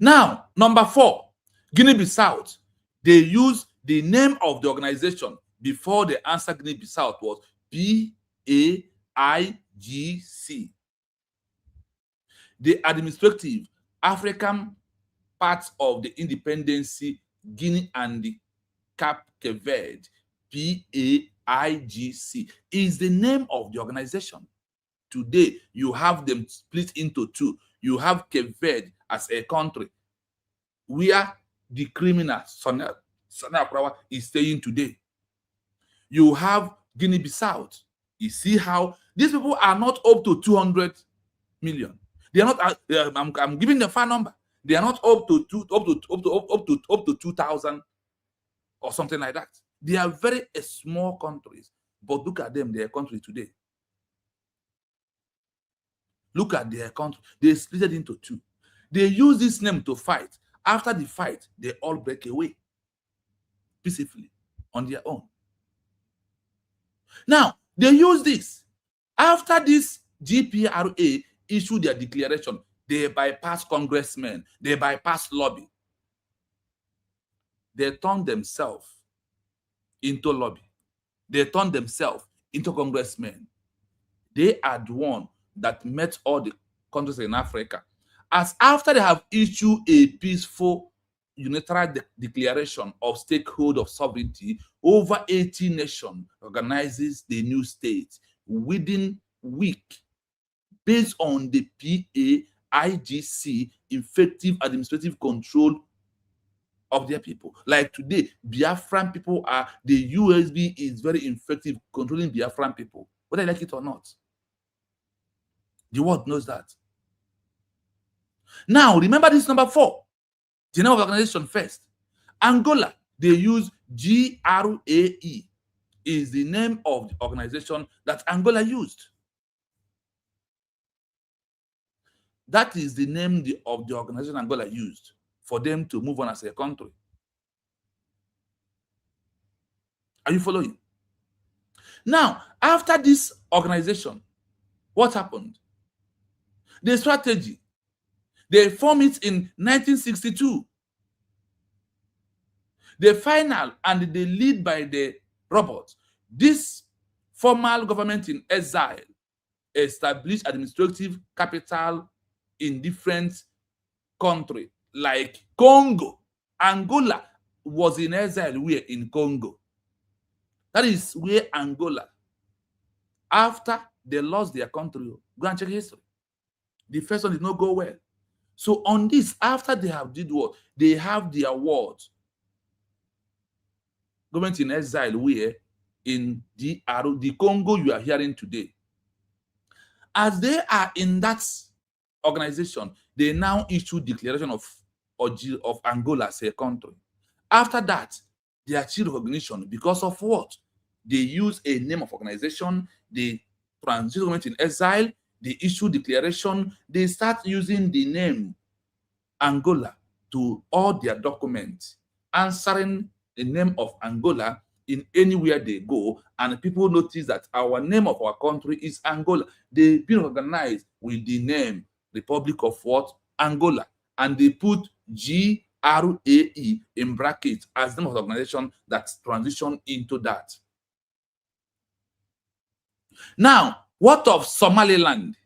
Now, number 4, Guinea-Bissau. They use the name of the organization before the answer Guinea-Bissau was PAIGC. The administrative African parts of the independency, Guinea and the Cape Verde, PAIGC, is the name of the organization. Today, you have them split into 2. You have Cape Verde as a country where the criminal Sani Akrawa is staying today. You have Guinea-Bissau. You see how these people are not up to 200 million. They are not. I'm giving the far number. They are not up to 2,000 or something like that. They are very small countries, but look at them. They are country today. Look at their country. They split it into 2. They use this name to fight. After the fight, they all break away peacefully on their own. Now, they use this. After this GPRA issued their declaration, they bypass congressmen. They bypass lobby. They turn themselves into lobby. They turn themselves into congressmen. They are the one that met all the countries in Africa. As after they have issued a peaceful unilateral declaration of stakeholder of sovereignty, over 80 nations organizes the new state within week based on the PAIGC effective administrative control of their people. Like today, Biafran people are, the USB is very effective controlling Biafran people, whether they like it or not. The world knows that. Now, remember this number 4. The name of the organization first. Angola, they use GRAE, is the name of the organization that Angola used. That is the name of the organization Angola used for them to move on as a country. Are you following? Now, after this organization, what happened? The strategy, they formed it in 1962. The final and the lead by the robots. This formal government in exile established administrative capital in different countries like Congo. Angola was in exile. We are in Congo. That is where Angola after they lost their country. Go and check history. The first one did not go well. So on this, after they have did what? They have the award. Government in exile, where in the Congo you are hearing today. As they are in that organization, they now issue declaration of Angola as a country. After that, they achieve recognition because of what? They use a name of organization, they transition government in exile, they issue declaration, they start using the name Angola to all their documents, answering the name of Angola in anywhere they go, and people notice that our name of our country is Angola. They've been organized with the name Republic of what? Angola, and they put GRAE in brackets as the name of the organization that transitioned into that. Now, what of Somaliland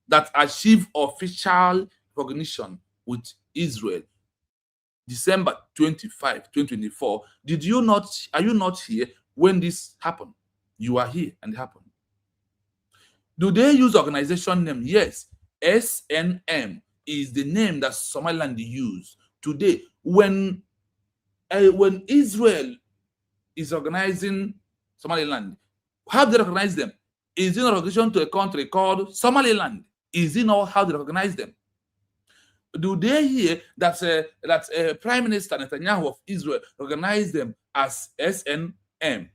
that achieved official recognition with Israel December 25, 2024? Are you not here when this happened? You are here and it happened. Do they use organization name? Yes. SNM is the name that Somaliland use today. When Israel is organizing Somaliland, how do they recognize them? Is it in relation to a country called Somaliland? Is it not how they recognize them? Do they hear that Prime Minister Netanyahu of Israel recognize them as SNM?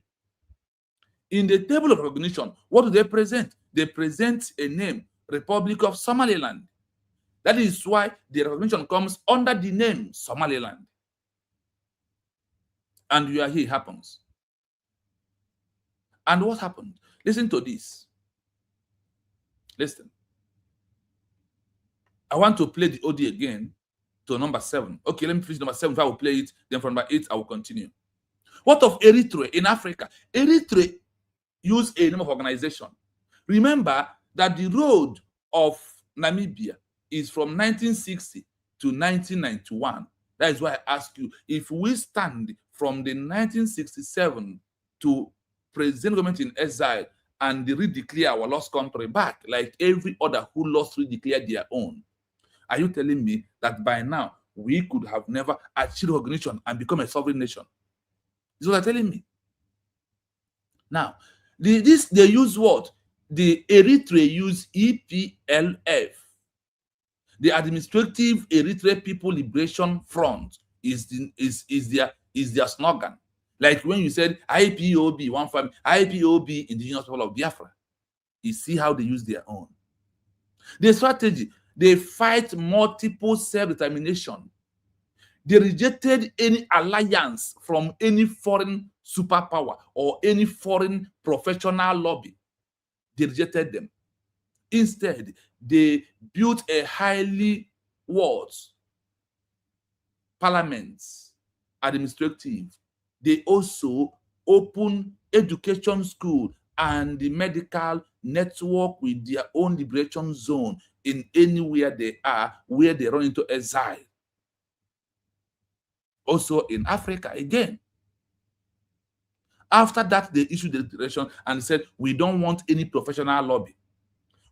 In the table of recognition, what do they present? They present a name, Republic of Somaliland. That is why the recognition comes under the name Somaliland. And you are here, it happens. And what happened? Listen to this. Listen. I want to play the audio again to number 7. Okay, let me finish number 7. If I will play it, then from number 8, I will continue. What of Eritrea in Africa? Eritrea use a name of organization. Remember that the road of Namibia is from 1960 to 1991. That is why I ask you, if we stand from the 1967 to present government in exile and redeclare our lost country back, like every other who lost redeclared their own, are you telling me that by now we could have never achieved recognition and become a sovereign nation? This is what they're telling me. Now, they use what? The Eritrea use EPLF. The Administrative Eritrea People Liberation Front is their slogan. Like when you said IPOB, one family, IPOB, Indigenous People of Biafra. You see how they use their own. The strategy, they fight multiple self-determination. They rejected any alliance from any foreign superpower or any foreign professional lobby. They rejected them. Instead, they built a highly wards, parliaments, administrative. They also open education school and the medical network with their own liberation zone in anywhere they are, where they run into exile. Also in Africa, again. After that, they issued the declaration and said, we don't want any professional lobby.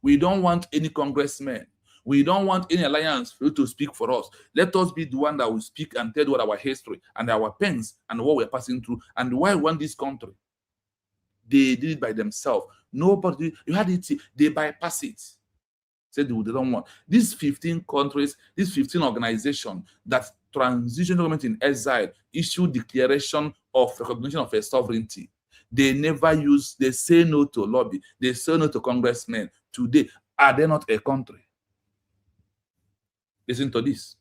We don't want any congressmen. We don't want any alliance for you to speak for us. Let us be the one that will speak and tell what our history and our pains and what we're passing through and why we want this country. They did it by themselves. Nobody, you had it, they bypass it. Said they don't want. These 15 countries, these 15 organizations that transition government in exile issued declaration of recognition of a sovereignty. They never use, they say no to lobby, they say no to congressmen. Today, are they not a country? Listen to this,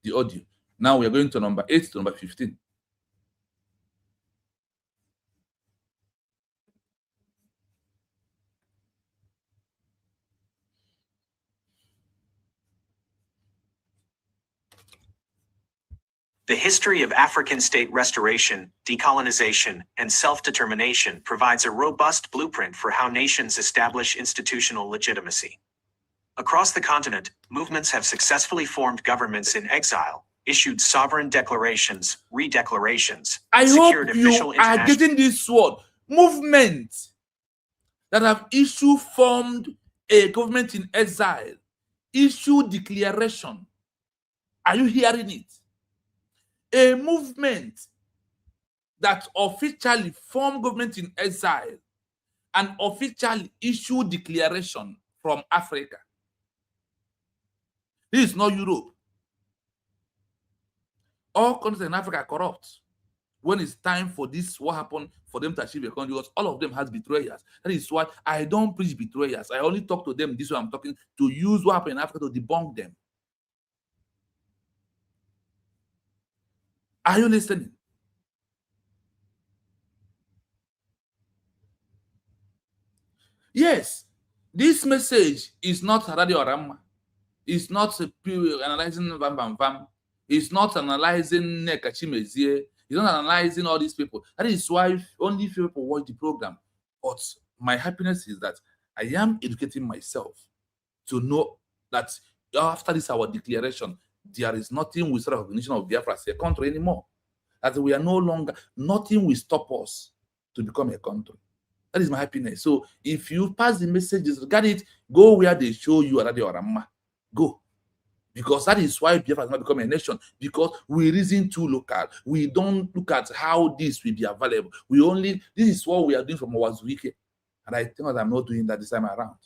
the audio. Now we are going to number 8 to number 15. The history of African state restoration, decolonization, and self-determination provides a robust blueprint for how nations establish institutional legitimacy. Across the continent, movements have successfully formed governments in exile, issued sovereign declarations, redeclarations, I secured hope you official are getting this word. Movement. that have formed a government in exile, issue declaration. Are you hearing it? A movement that officially formed government in exile and officially issue declaration from Africa. This is not Europe. All countries in Africa are corrupt. When it's time for this, what happened for them to achieve a country, because all of them has betrayers. That is why I don't preach betrayers. I only talk to them this way I'm talking, to use what happened in Africa to debunk them. Are you listening? Yes, this message is not Radio Rama. It's not analyzing Bam Bam Bam. It's not analyzing Nekachimezie. It's not analyzing all these people. That is why only few people watch the program. But my happiness is that I am educating myself to know that after this our declaration, there is nothing with recognition of Biafra as a country anymore. That we are no longer, nothing will stop us to become a country. That is my happiness. So if you pass the messages, regard it, go where they show you already or Rama. Go. Because that is why Biafra has not become a nation. Because we reason too local. We don't look at how this will be available. This is what we are doing from our Zuike. And I think that I'm not doing that this time around.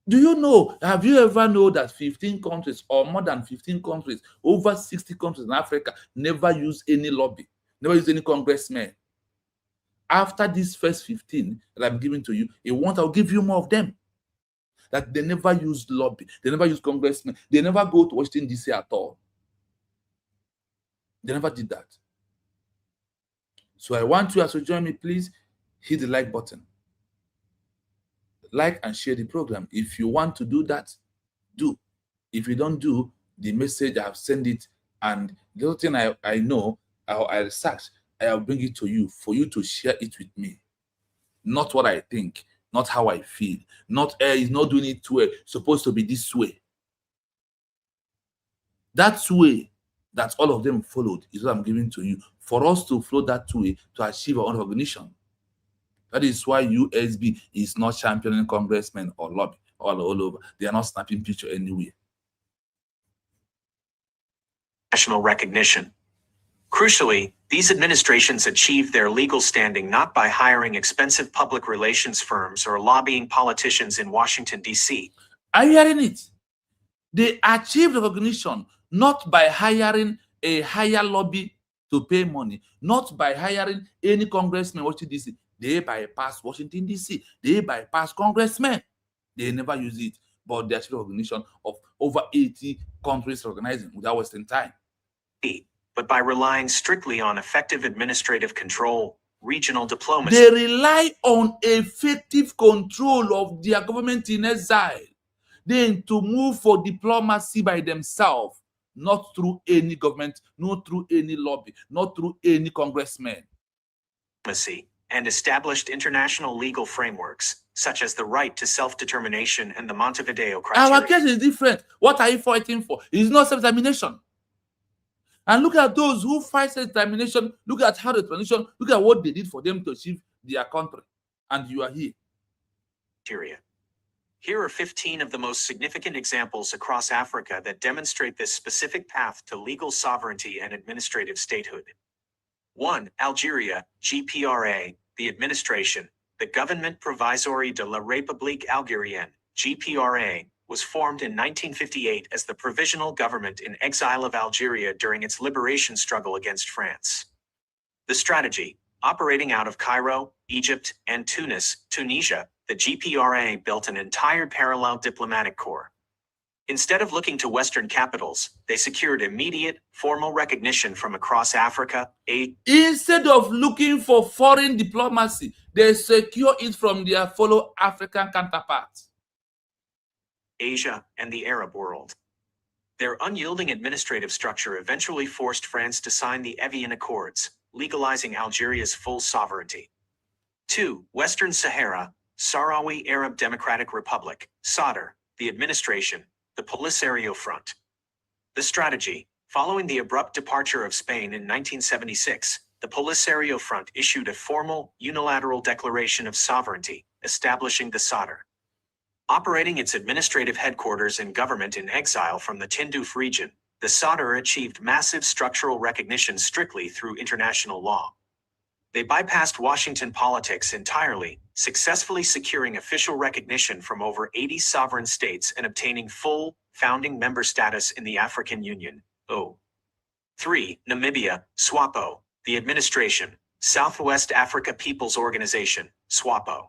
Do you know, have you ever known that 15 countries or more than 15 countries, over 60 countries in Africa never use any lobby, never use any congressmen? After these first 15 that I'm giving to you, I'll give you more of them. That they never use lobby, they never use congressmen, they never go to Washington DC at all. They never did that. So I want you as you join me, please hit the like button. Like and share the program. If you want to do that, do. If you don't do the message, I've sent it, and the other thing I know, I research, I'll bring it to you for you to share it with me. Not what I think, not how I feel, not he's not doing it too way, supposed to be this way. That's way that all of them followed is what I'm giving to you. For us to follow that way to achieve our own recognition. That is why USB is not championing congressmen or lobby all over. They are not snapping picture anywhere. National recognition. Crucially, these administrations achieved their legal standing not by hiring expensive public relations firms or lobbying politicians in Washington, D.C. Are you hearing it? They achieved recognition not by hiring a higher lobby to pay money, not by hiring any congressman in Washington, D.C. They bypass Washington, D.C. They bypass congressmen. They never use it, but they achieved recognition of over 80 countries organizing without wasting time. But by relying strictly on effective administrative control, regional diplomacy. They rely on effective control of their government in exile, then to move for diplomacy by themselves, not through any government, not through any lobby, not through any congressman. And established international legal frameworks, such as the right to self-determination and the Montevideo criteria. Our case is different. What are you fighting for? It's not self-determination. And look at those who fight self-determination. Look at how the transition, look at what they did for them to achieve their country. And you are here. Here are 15 of the most significant examples across Africa that demonstrate this specific path to legal sovereignty and administrative statehood. 1. Algeria, GPRA, the administration, the Gouvernement Provisoire de la République Algérienne, GPRA, was formed in 1958 as the provisional government in exile of Algeria during its liberation struggle against France. The strategy, operating out of Cairo, Egypt, and Tunisia, the GPRA built an entire parallel diplomatic corps. Instead of looking to Western capitals, they secured immediate, formal recognition from across Africa. Instead of looking for foreign diplomacy, they secure it from their fellow African counterparts. Asia, and the Arab world. Their unyielding administrative structure eventually forced France to sign the Evian Accords, legalizing Algeria's full sovereignty. 2. Western Sahara, Sahrawi Arab Democratic Republic, SADR, the administration, the Polisario Front. The strategy, following the abrupt departure of Spain in 1976, the Polisario Front issued a formal, unilateral declaration of sovereignty, establishing the SADR. Operating its administrative headquarters and government in exile from the Tindouf region, the SADR achieved massive structural recognition strictly through international law. They bypassed Washington politics entirely, successfully securing official recognition from over 80 sovereign states and obtaining full, founding member status in the African Union. 3. Namibia, SWAPO, the administration, Southwest Africa People's Organization, SWAPO.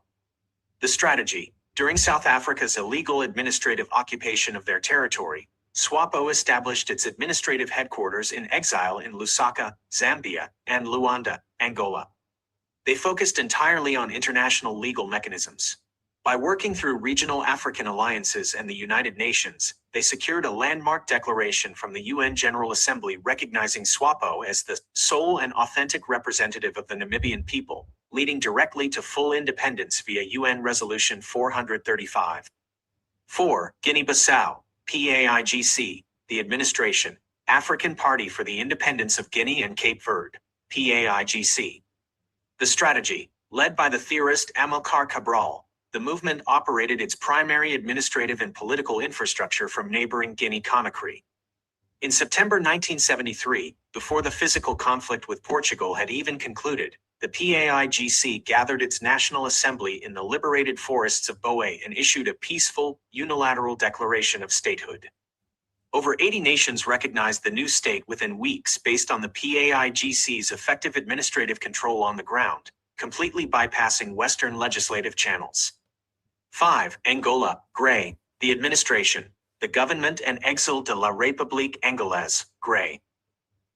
The strategy: during South Africa's illegal administrative occupation of their territory, SWAPO established its administrative headquarters in exile in Lusaka, Zambia, and Luanda, Angola. They focused entirely on international legal mechanisms. By working through regional African alliances and the United Nations, they secured a landmark declaration from the UN General Assembly recognizing SWAPO as the sole and authentic representative of the Namibian people, leading directly to full independence via UN Resolution 435. 4. Guinea-Bissau, PAIGC, the administration, African Party for the Independence of Guinea and Cape Verde, PAIGC. The strategy: led by the theorist Amilcar Cabral, the movement operated its primary administrative and political infrastructure from neighboring Guinea-Conakry. In September 1973, before the physical conflict with Portugal had even concluded, the PAIGC gathered its National Assembly in the liberated forests of Boe and issued a peaceful, unilateral declaration of statehood. Over 80 nations recognized the new state within weeks based on the PAIGC's effective administrative control on the ground, completely bypassing Western legislative channels. 5. Angola, GREY, the administration, the Government and Exile de la République Angolaise, GREY.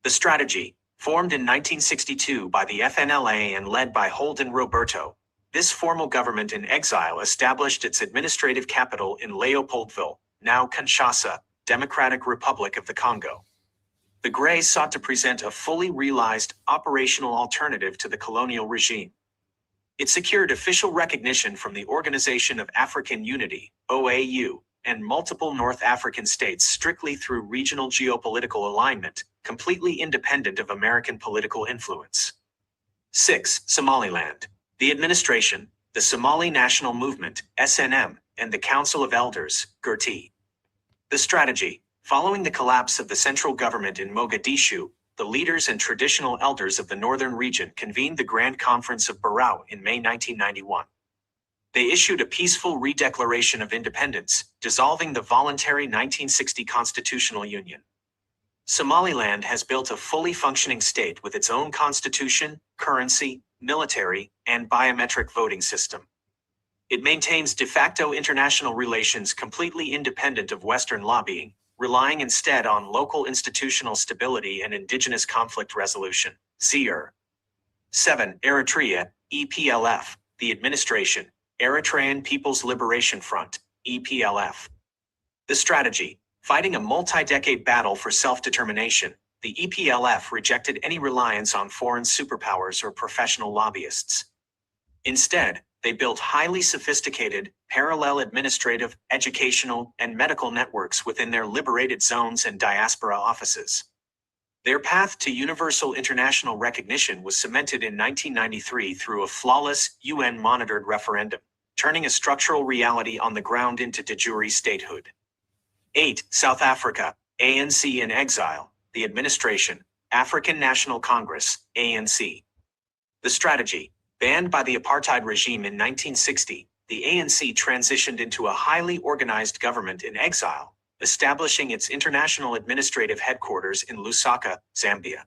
The strategy: formed in 1962 by the FNLA and led by Holden Roberto, this formal government in exile established its administrative capital in Leopoldville, now Kinshasa, Democratic Republic of the Congo. The GREY sought to present a fully realized, operational alternative to the colonial regime. It secured official recognition from the Organization of African Unity, OAU, and multiple North African states strictly through regional geopolitical alignment, completely independent of American political influence. 6. Somaliland, the administration, the Somali National Movement, SNM, and the Council of Elders, GERT. The strategy: following the collapse of the central government in Mogadishu, the leaders and traditional elders of the northern region convened the Grand Conference of Barrow in May 1991. They issued a peaceful redeclaration of independence, dissolving the voluntary 1960 constitutional union. Somaliland has built a fully functioning state with its own constitution, currency, military, and biometric voting system. It maintains de facto international relations completely independent of Western lobbying, relying instead on local institutional stability and indigenous conflict resolution, ZIR. 7. Eritrea, EPLF, the administration, Eritrean People's Liberation Front, EPLF. The strategy: fighting a multi-decade battle for self-determination, the EPLF rejected any reliance on foreign superpowers or professional lobbyists. Instead, they built highly sophisticated, parallel administrative, educational, and medical networks within their liberated zones and diaspora offices. Their path to universal international recognition was cemented in 1993 through a flawless, UN-monitored referendum, turning a structural reality on the ground into de jure statehood. 8. South Africa, ANC in exile, the administration, African National Congress, ANC. The strategy: banned by the apartheid regime in 1960, the ANC transitioned into a highly organized government in exile, establishing its international administrative headquarters in Lusaka, Zambia.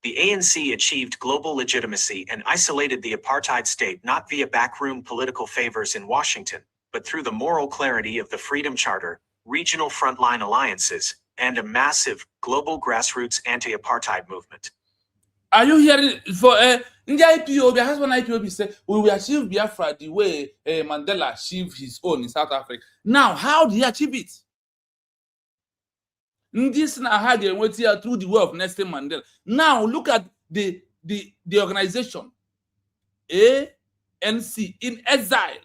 The ANC achieved global legitimacy and isolated the apartheid state not via backroom political favors in Washington, but through the moral clarity of the Freedom Charter, regional frontline alliances, and a massive, global grassroots anti-apartheid movement. Are you hearing? For in the IPOB, has one IPOB said, we will achieve Biafra the way Mandela achieved his own in South Africa. Now, how did he achieve it? This now had they went here through the way of Nelson Mandela. Now, look at the organization, ANC in exile.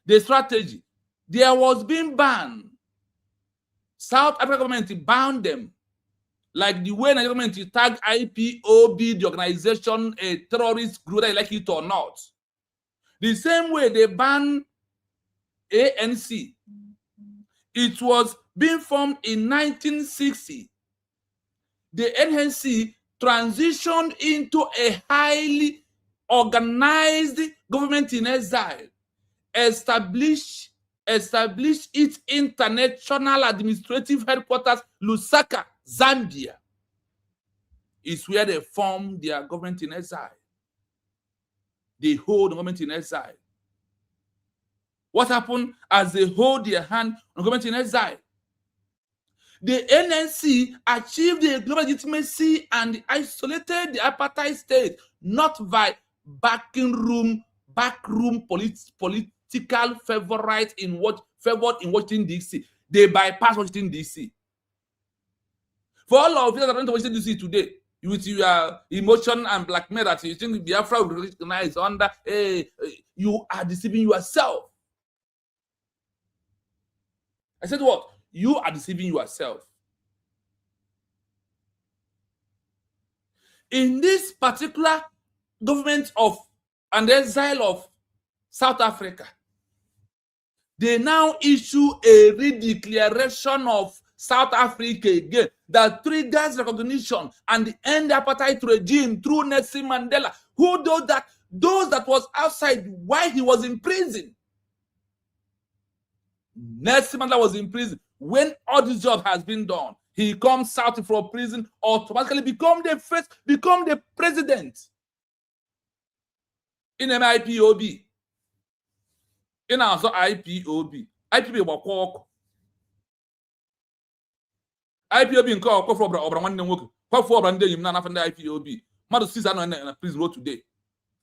The strategy, there was being banned. South Africa government banned them. Like the way the government tag IPOB, the organization, a terrorist group, whether you like it or not. The same way they ban ANC. It was being formed in 1960. The NNC transitioned into a highly organized government in exile, established its international administrative headquarters, Lusaka, Zambia. Is where they formed their government in exile. They hold the government in exile. What happened as they hold their hand on government in exile? The NNC achieved the global legitimacy and isolated the apartheid state, not by backroom political favorites favored in Washington DC. They bypassed Washington DC. For all of you that are in Washington DC today, with your emotion and blackmail that you think Biafra will recognize under, you are deceiving yourself. I said what? You are deceiving yourself. In this particular government of and exile of South Africa, they now issue a redeclaration of South Africa again that triggers recognition and the end apartheid regime through Nelson Mandela. Who does that? Those that was outside while he was in prison. Nelson Mandela was in prison. When all this job has been done, he comes out from prison, automatically become the president in an IPOB. In our IPOB. IPOB wakwa IPOB in call for Obra one nwoke. Kwa for Obra nde yim na na fanda IPOB. Madu 6 ano na prison road today.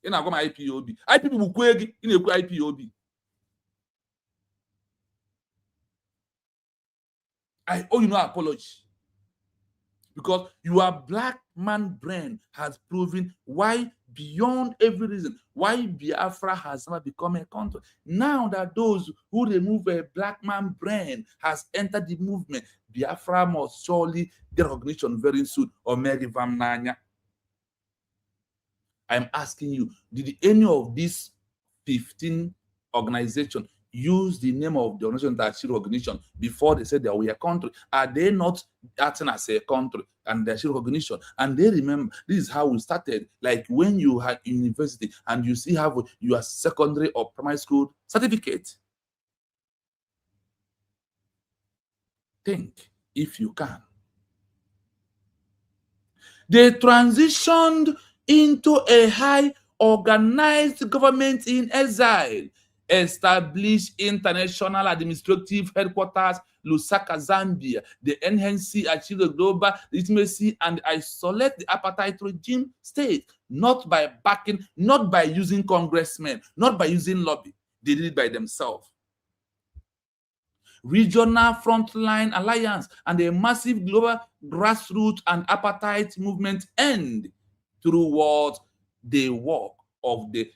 In our IPOB. IPOB bu kwegi in ekwu IPOB. I owe you no apology. Because your black man brain has proven why, beyond every reason, why Biafra has never become a country. Now that those who remove a black man brain has entered the movement, Biafra must surely get recognition very soon. Or Mary Van Nanya. I'm asking you, did any of these 15 organizations use the name of the organization that achieved recognition before they said they were a country? Are they not acting as a country and they achieved recognition? And they remember, this is how we started. Like when you had university and you still have your secondary or primary school certificate. Think if you can. They transitioned into a high organized government in exile, established international administrative headquarters, Lusaka, Zambia. The NNC achieved the global legitimacy and isolate the apartheid regime state, not by backing, not by using congressmen, not by using lobby. They did it by themselves. Regional frontline alliance and a massive global grassroots and apartheid movement end through what they work of the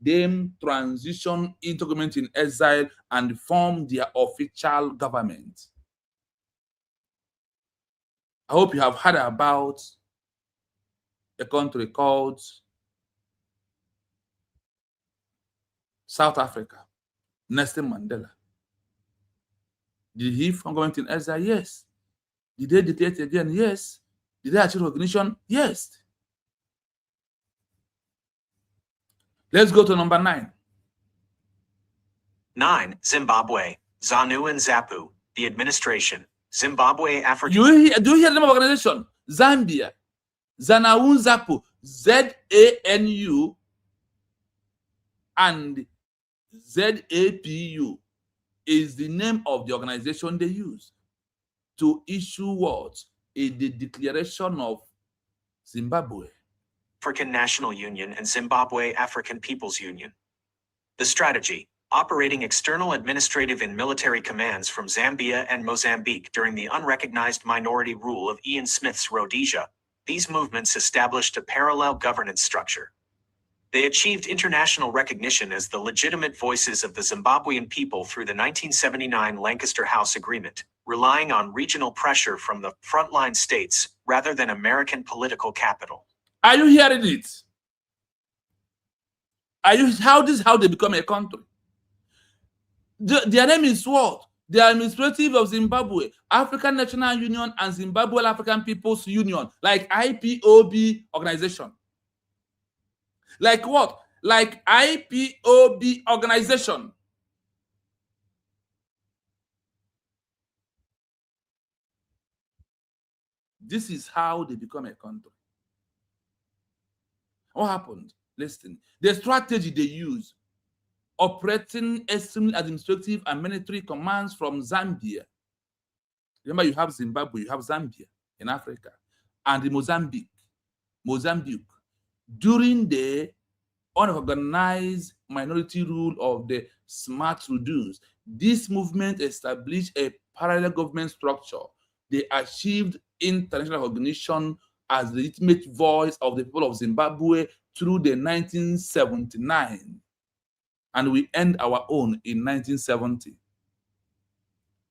them transition into government in exile and form their official government. I hope you have heard about a country called South Africa, Nelson Mandela. Did he form government in exile? Yes. Did they dictate again? Yes. Did they achieve recognition? Yes. Let's go to number 9. 9. Zimbabwe, ZANU and ZAPU, the administration, Zimbabwe African... Do you hear the name of organization? Zambia, ZANU, ZAPU, ZANU and ZAPU is the name of the organization they use to issue what? The declaration of Zimbabwe. African National Union and Zimbabwe African People's Union. The strategy, operating external administrative and military commands from Zambia and Mozambique during the unrecognized minority rule of Ian Smith's Rhodesia, these movements established a parallel governance structure. They achieved international recognition as the legitimate voices of the Zimbabwean people through the 1979 Lancaster House Agreement, relying on regional pressure from the frontline states rather than American political capital. Are you hearing it? This is how they become a country. Their name is what? The administrative of Zimbabwe, African National Union, and Zimbabwe African People's Union, like IPOB organization. Like what? Like IPOB organization. This is how they become a country. What happened? Listen, the strategy they use, operating extremely administrative and military commands from Zambia. Remember, you have Zimbabwe, you have Zambia in Africa, and Mozambique. During the unorganized minority rule of the smart reduce, this movement established a parallel government structure. They achieved international recognition as the legitimate voice of the people of Zimbabwe through the 1979, and we end our own in 1970.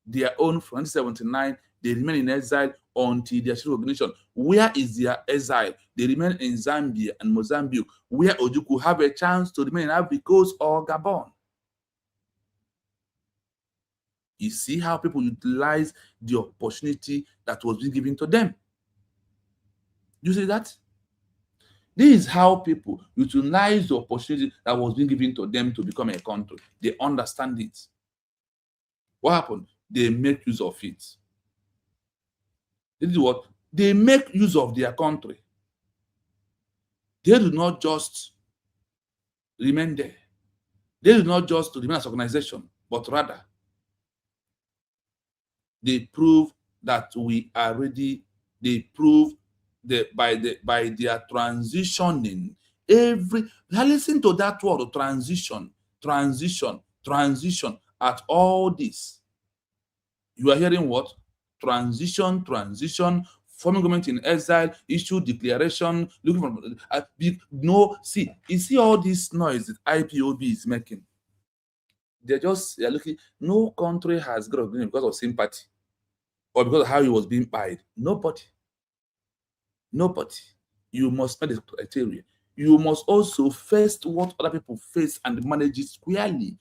Their own from 1979, they remain in exile until their recognition. Where is their exile? They remain in Zambia and Mozambique, where Ojukwu have a chance to remain in Ivory Coast or Gabon. You see how people utilize the opportunity that was being given to them. You see that? This is how people utilize the opportunity that was being given to them to become a country. They understand it. What happened? They make use of it. This is what? They make use of their country. They do not just remain there. They do not just remain as an organization, but rather they prove that we are ready. They prove that by their transitioning, listen to that word, transition at all this. You are hearing what? Transition, forming government in exile, issue declaration, looking for no. See, you see all this noise that IPOB is making. They're looking. No country has got recognition because of sympathy or because of how he was being paid. Nobody. You must meet the criteria. You must also face what other people face and manage it squarely.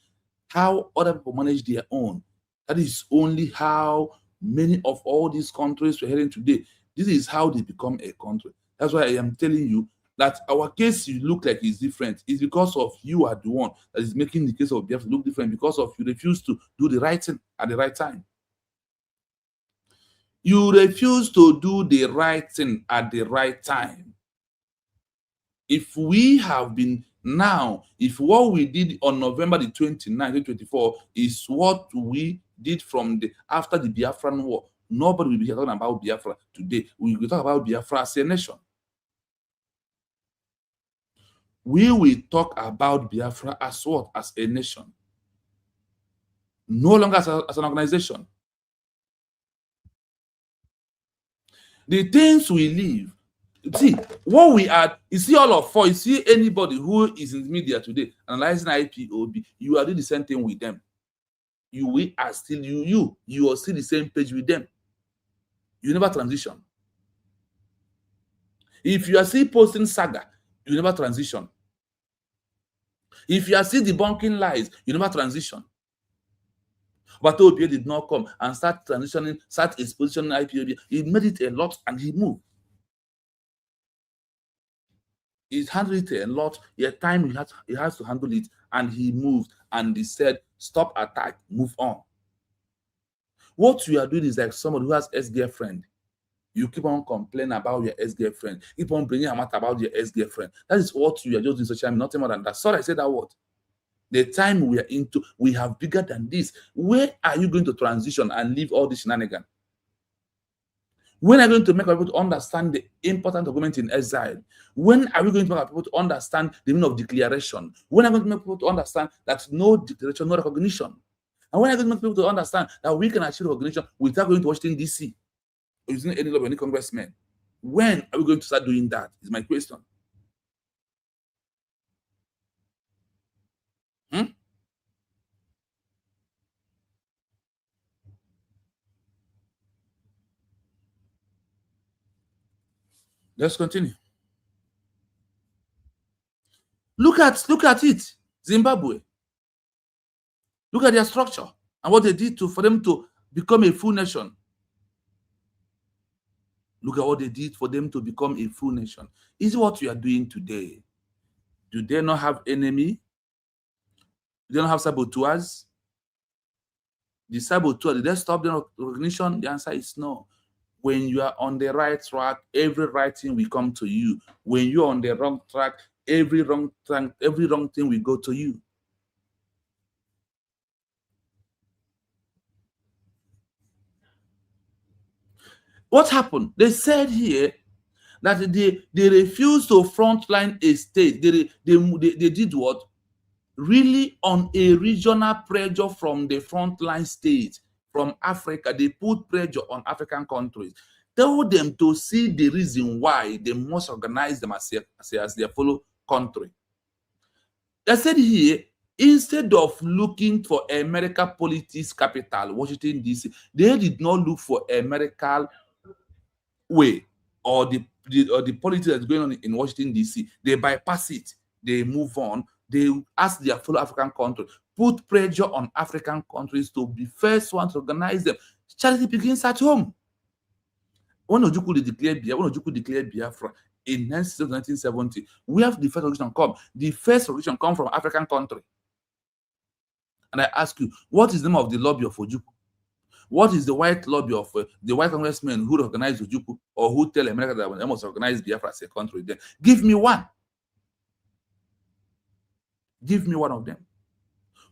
How other people manage their own. That is only how many of all these countries we're hearing today. This is how they become a country. That's why I am telling you that our case you look like is different. It's because of you are the one that is making the case of Biafra look different, because of you refuse to do the right thing at the right time. You refuse to do the right thing at the right time. If we have been now, if what we did on November the 29th, 2024 is what we did from after the Biafran War, nobody will be talking about Biafra today. We will talk about Biafra as a nation. We will talk about Biafra as what? As a nation. No longer as an organization. The things we live. See, what we are, you see all of us, you see anybody who is in the media today analyzing IPOB, you are doing the same thing with them. You are still the same page with them. You never transition. If you are still posting saga, you never transition. If you are still debunking lies, you never transition. But OBA did not come and start transitioning, start expositioning IPOB. He made it a lot and he moved. He handled it a lot. At time he has to handle it, and he moved and he said, "Stop attack, move on." What you are doing is like somebody who has ex-girlfriend. You keep on complaining about your ex-girlfriend. Keep on bringing a matter about your ex-girlfriend. That is what you are just doing social media, nothing more than that. Sorry, I said that word. The time we are into, we have bigger than this. Where are you going to transition and leave all this shenanigans? When are you going to make people to understand the importance of government in exile? When are we going to make people to understand the meaning of declaration? When are we going to make people to understand that no declaration, no recognition? And when are we going to make people to understand that we can achieve recognition without going to Washington, D.C. or using any of any congressmen? When are we going to start doing that? Is my question. Let's continue. Look at it, Zimbabwe. Look at their structure and what they did for them to become a full nation. Look at what they did for them to become a full nation. Is what we are doing today. Do they not have enemy? Do they not have saboteurs? The saboteur, did they stop their recognition? The answer is no. When you are on the right track, every right thing will come to you. When you're on the wrong track, every wrong thing will go to you. What happened? They said here that they refused to frontline a state. They did what? Really on a regional pressure from the frontline states from Africa. They put pressure on African countries. Tell them to see the reason why they must organize them as their fellow country. They said here, instead of looking for American politics capital, Washington, D.C., they did not look for American way or the politics that's going on in Washington, D.C. They bypass it. They move on. They ask their fellow African countries, put pressure on African countries to be first one to organize them. Charity begins at home. When Ojukwu declared Biafra in 1970, we have the first resolution come. The first resolution come from African country. And I ask you, what is the name of the lobby of Ojukwu? What is the white lobby of the white congressmen who organize Ojukwu or who tell America that they must organize Biafra as a country? Then give me one. Give me one of them.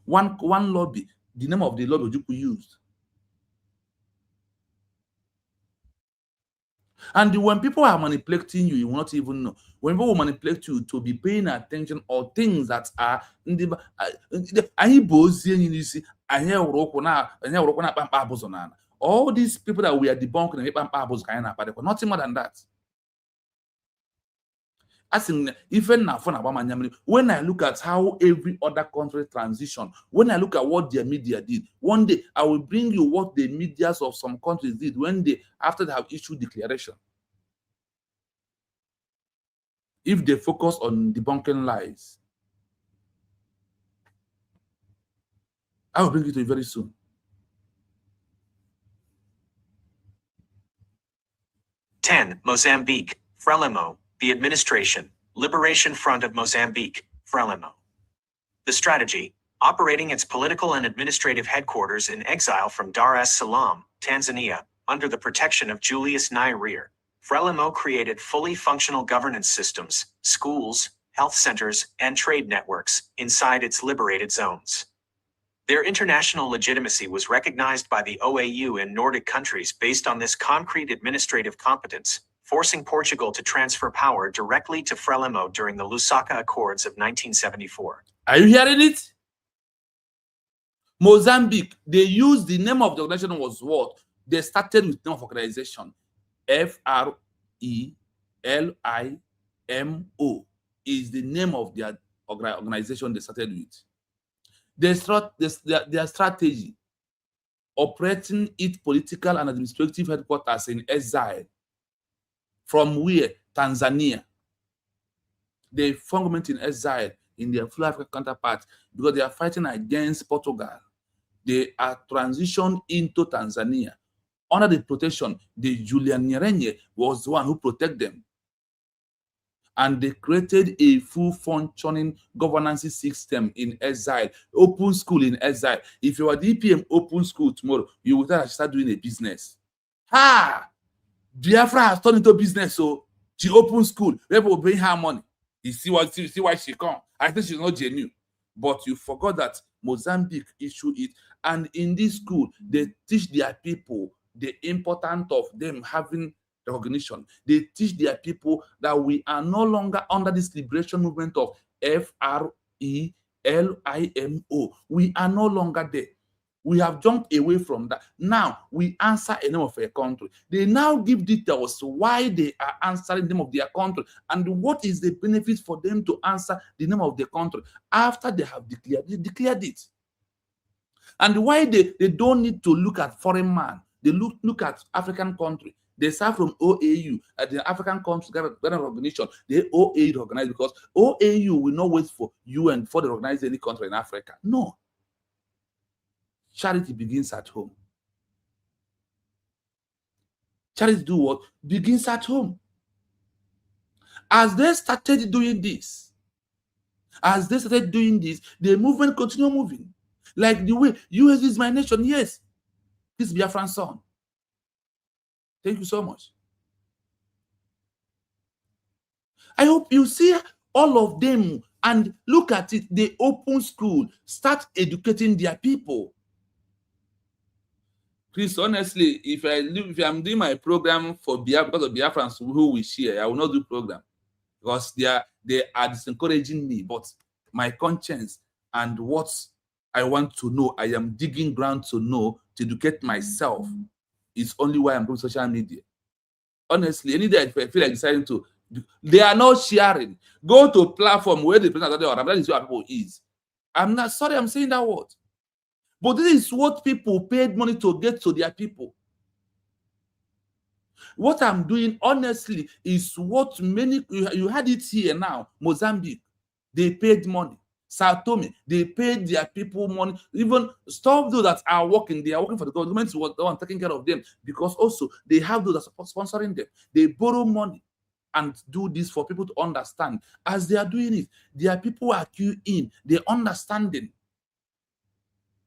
One lobby. The name of the lobby Ojukwu used. And when people are manipulating you, you will not even know. When people manipulate you to be paying attention or things that are all these people that we are debunking, nothing more than that. When I look at how every other country transitioned, when I look at what their media did, one day I will bring you what the medias of some countries did after they have issued declaration. If they focus on debunking lies, I will bring it to you very soon. Mozambique, Frelimo, the Administration, Liberation Front of Mozambique, Frelimo. The strategy, operating its political and administrative headquarters in exile from Dar es Salaam, Tanzania, under the protection of Julius Nyerere, Frelimo created fully functional governance systems, schools, health centers, and trade networks inside its liberated zones. Their international legitimacy was recognized by the OAU and Nordic countries based on this concrete administrative competence, forcing Portugal to transfer power directly to Frelimo during the Lusaka Accords of 1974. Are you hearing it? Mozambique, they used the name of the organization was what? They started with the name of organization. Frelimo is the name of their organization they started with. Their strategy, operating its political and administrative headquarters in Exile. From where? Tanzania. They formed in Exile in their full African counterpart because they are fighting against Portugal. They are transitioned into Tanzania. Under the protection, the Julian Nyerere was the one who protected them. And they created a full functioning governance system in Exile, open school in Exile. If you are DPM open school tomorrow, you will start doing a business. Biafra has turned into business, so she opened school. People will bring her money. You see why she come. I think she's not genuine. But you forgot that Mozambique issued it. And in this school, they teach their people the importance of them having recognition. They teach their people that we are no longer under this liberation movement of Frelimo. We are no longer there. We have jumped away from that. Now we answer a name of a country. They now give details why they are answering the name of their country and what is the benefit for them to answer the name of the country after they have declared it. And why they don't need to look at foreign man. They look at African country. They start from OAU, the African Countries Gather Recognition. They OAU organize because OAU will not wait for UN before they organize any country in Africa. No. Charity begins at home. Charity do what? Begins at home. As they started doing this, the movement continue moving. Like the way US is my nation. Yes. This Biafran son. Thank you so much. I hope you see all of them and look at it. They open school, start educating their people. Please, honestly, if I'm doing my program for Biafra because of Biafrans who we share, I will not do program because they are disencouraging me. But my conscience and what I want to know, I am digging ground to know, to educate myself, is only why I'm doing social media. Honestly, any day I feel like deciding to, they are not sharing. Go to a platform where the president that is where people is. I'm not sorry, I'm saying that word. But this is what people paid money to get to their people. What I'm doing, honestly, is what many, you had it here now, Mozambique, they paid money. Sao Tome, they paid their people money. Even stop those that are working, they are working for the government, the one taking care of them, because also they have those that are sponsoring them. They borrow money and do this for people to understand. As they are doing it, their people are queuing, they're understanding.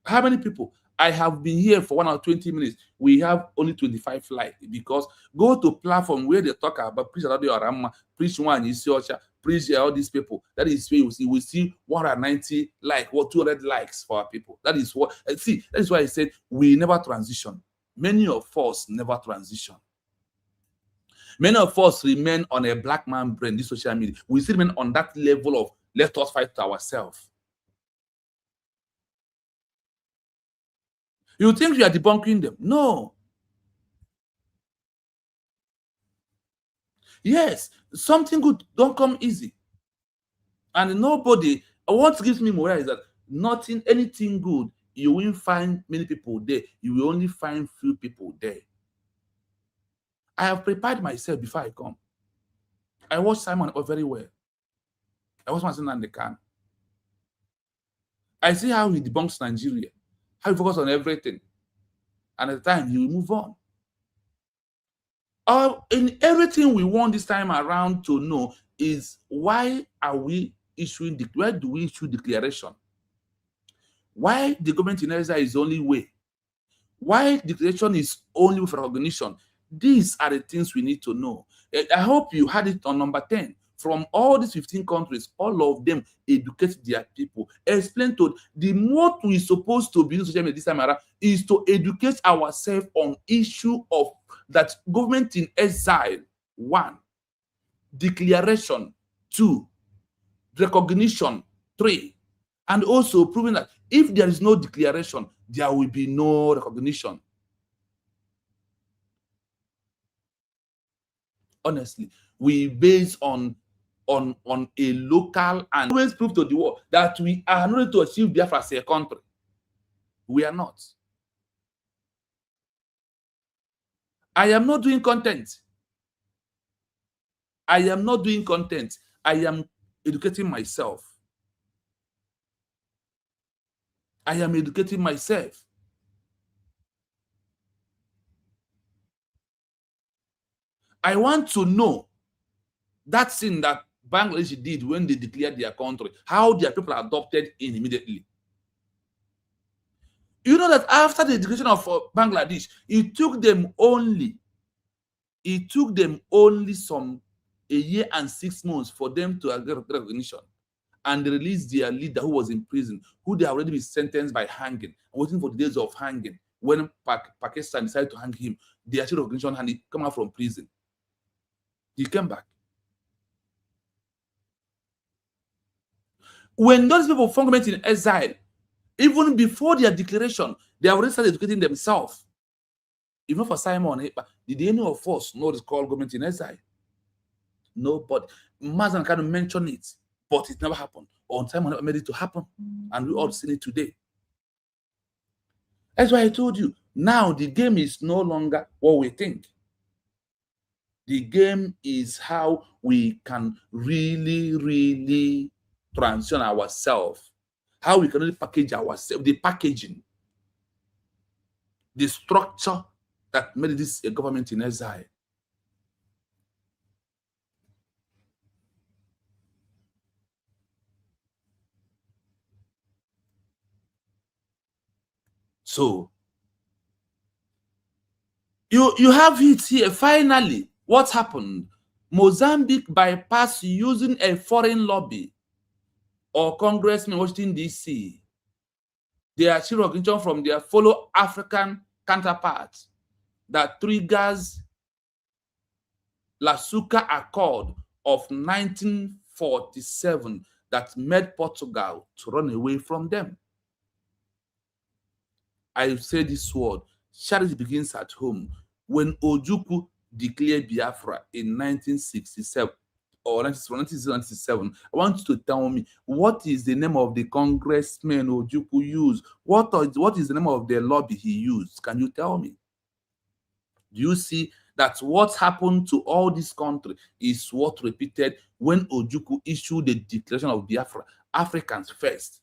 How many people? I have been here for 1 hour 20 minutes. We have only 25 likes because go to platform where they talk about preach preach one, preach all these people. That is where we see 190 like what 200 likes for our people. That is what see. That is why I said we never transition. Many of us never transition. Many of us remain on a black man brain, this social media. We still remain on that level of let us fight ourselves. You think you are debunking them? No. Yes, something good don't come easy. And nobody, what gives me morale is that anything good, you won't find many people there. You will only find few people there. I have prepared myself before I come. I watched Simon very well. I watched Martin and the can. I see how he debunks Nigeria, how he focuses on everything. And at the time, he will move on. In everything we want this time around to know is why are we issuing, why do we issue declaration? Why the government in Exile is the only way? Why declaration is only for recognition? These are the things we need to know. I hope you had it on number 10. From all these 15 countries, all of them educate their people. Explain to the what we're supposed to be social media this time around is to educate ourselves on issue of that government in exile. 1, declaration. 2, recognition. 3, and also proving that if there is no declaration, there will be no recognition. Honestly, we base on a local and always prove to the world that we are not to achieve Biafra as a country. We are not. I am not doing content. I am not doing content. I am educating myself. I am educating myself. I want to know that thing that Bangladesh did when they declared their country, how their people adopted in immediately. You know that after the declaration of Bangladesh, it took them only a year and 6 months for them to get recognition. And they released their leader who was in prison, who they already been sentenced by hanging, waiting for the days of hanging. When Pakistan decided to hang him, they achieved recognition and he came out from prison. He came back. When those people formed government in exile, even before their declaration, they already started educating themselves. Even for Simon, did any of us know this called government in exile? Nobody. Mazan kind of mentioned it, but it never happened. On Simon never made it to happen, and we all see it today. That's why I told you, now the game is no longer what we think. The game is how we can really transition ourselves, how we can really package ourselves, the packaging, the structure that made this a government in exile. So you have it here. Finally, what happened? Mozambique bypassed using a foreign lobby or congressmen in Washington, D.C. They achieved recognition from their fellow African counterparts that triggers Lasuka Accord of 1947 that made Portugal to run away from them. I say this word, charity begins at home. When Ojukwu declared Biafra in 1967 or 1997, I want you to tell me, what is the name of the congressman Ojukwu used? What is the name of the lobby he used? Can you tell me? Do you see that what happened to all this country is what repeated when Ojukwu issued the declaration of Biafra, Africans first?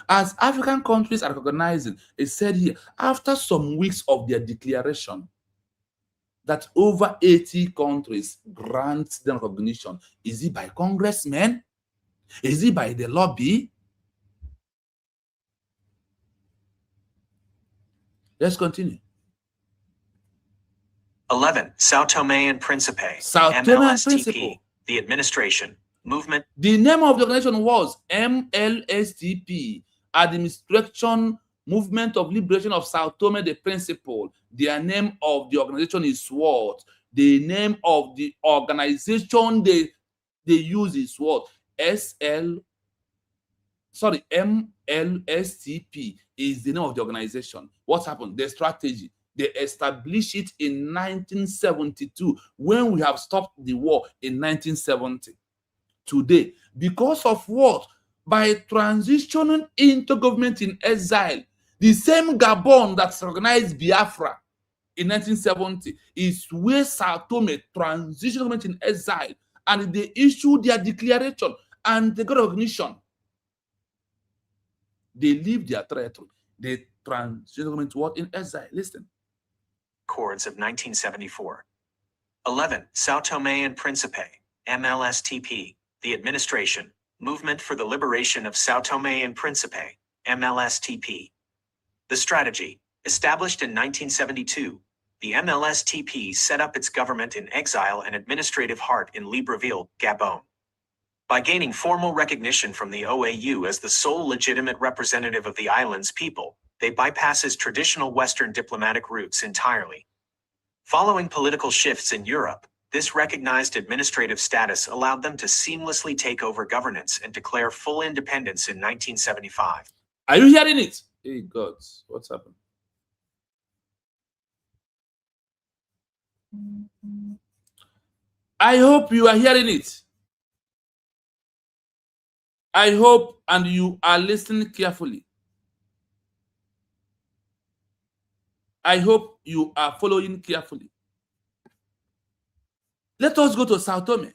As African countries are recognizing, it said here, after some weeks of their declaration, that over 80 countries grant them recognition. Is it by congressmen? Is it by the lobby? Let's continue. 11. Sao Tome and Principe, Sao Tome and MLSTP, Principe. the administration, movement. The name of the organization was MLSTP, Administration Movement of Liberation of Sao Tome the Principe. The name of the organization is what? The name of the organization they use is what? MLSTP is the name of the organization. What happened? The strategy. They established it in 1972 when we have stopped the war in 1970. Today, because of what? By transitioning into government in exile, the same Gabon that recognized Biafra in 1970 is where Sao Tome transitioned government in exile, and they issued their declaration and they got recognition. They leave their territory. They transition government to what? In exile. Listen. Accords of 1974. 11. Sao Tome and Principe, MLSTP, the administration, movement for the liberation of Sao Tome and Principe, MLSTP. The strategy, established in 1972, the MLSTP set up its government in exile and administrative heart in Libreville, Gabon. By gaining formal recognition from the OAU as the sole legitimate representative of the island's people, they bypasses traditional Western diplomatic routes entirely. Following political shifts in Europe, this recognized administrative status allowed them to seamlessly take over governance and declare full independence in 1975. Are you hearing it? Hey God, what's happened? I hope you are hearing it. I hope and you are listening carefully. I hope you are following carefully. Let us go to Sao Tome.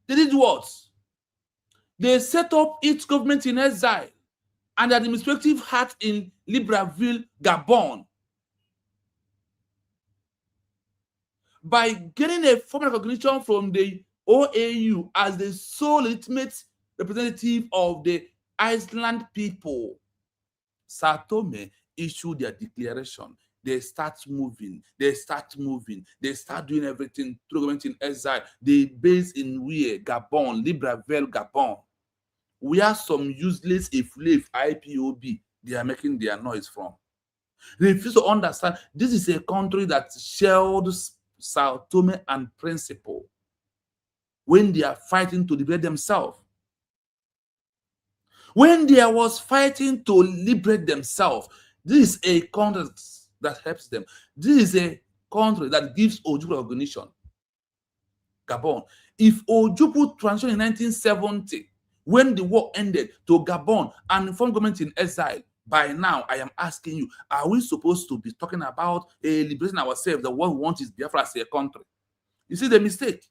They did what? They set up its government in exile and administrative heart in Libreville, Gabon. By getting a formal recognition from the OAU as the sole legitimate representative of the Iceland people, Sao Tome issued their declaration. They start moving. They start doing everything through government in exile. They base in where? Gabon, Libreville, Gabon. Where some useless IPOB, they are making their noise from. They refuse to understand this is a country that shelled Sao Tome and Principe when they are fighting to liberate themselves. When they was fighting to liberate themselves, this is a country that helps them. This is a country that gives Ojukwu recognition. Gabon. If Ojukwu transitioned in 1970, when the war ended, to Gabon and formed government in exile, By now, I am asking you, are we supposed to be talking about liberating ourselves? The what we want is Biafra as a country. You see the mistake?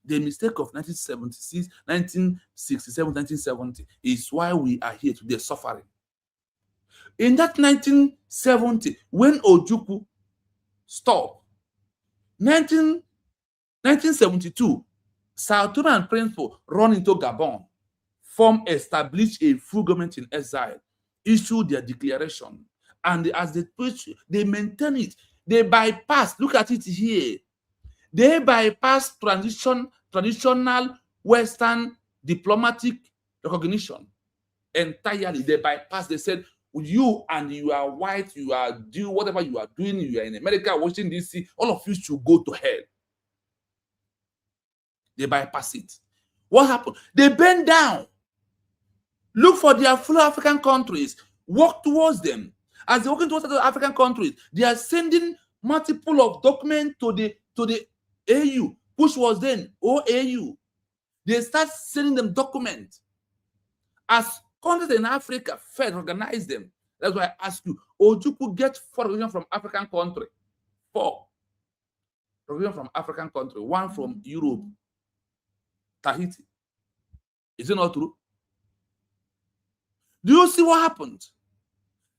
The mistake of 1976, 1967, 1970 is why we are here today suffering. In that 1970, when Ojukwu stopped, 1972, South African principle run into Gabon, establish a full government in exile, issue their declaration, and as they preach, they maintain it. They bypass, look at it here, they bypass traditional Western diplomatic recognition entirely. They bypass, they said, you and you are white, you are do whatever you are doing, you are in America, Washington, D.C., all of you should go to hell. They bypass it. What happened? They bend down, look for their fellow African countries, work towards them. As they're working towards other African countries, they are sending multiple of documents to the AU, which was then OAU. They start sending them documents. As countries in Africa Fed organize them. That's why I ask you, Ojukwu get 4 recognition from African country. 4 recognition from African country, 1 from Europe, Tahiti. Is it not true? Do you see what happened?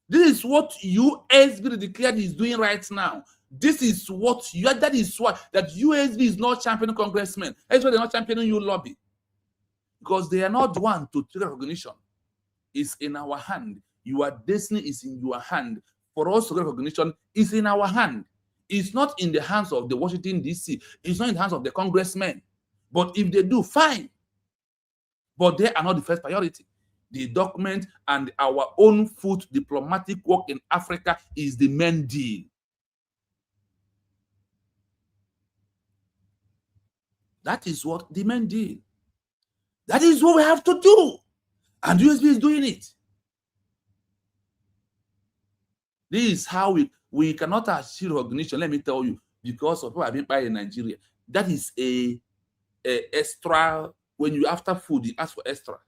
This is what USB declared is doing right now. This is what that is why that USB is not championing congressmen. That's why they're not championing you lobby. Because they are not the one to take recognition. It's in our hand. Your destiny is in your hand. For us to get recognition, it's in our hand. It's not in the hands of the Washington, D.C. It's not in the hands of the congressmen. But if they do, fine. But they are not the first priority. The document and our own foot diplomatic work in Africa is the main deal. That is what the main deal. That is what we have to do. And USB is doing it. This is how we cannot achieve recognition, let me tell you, because of what I've been buying in Nigeria. That is a extra. When you after food, you ask for extra.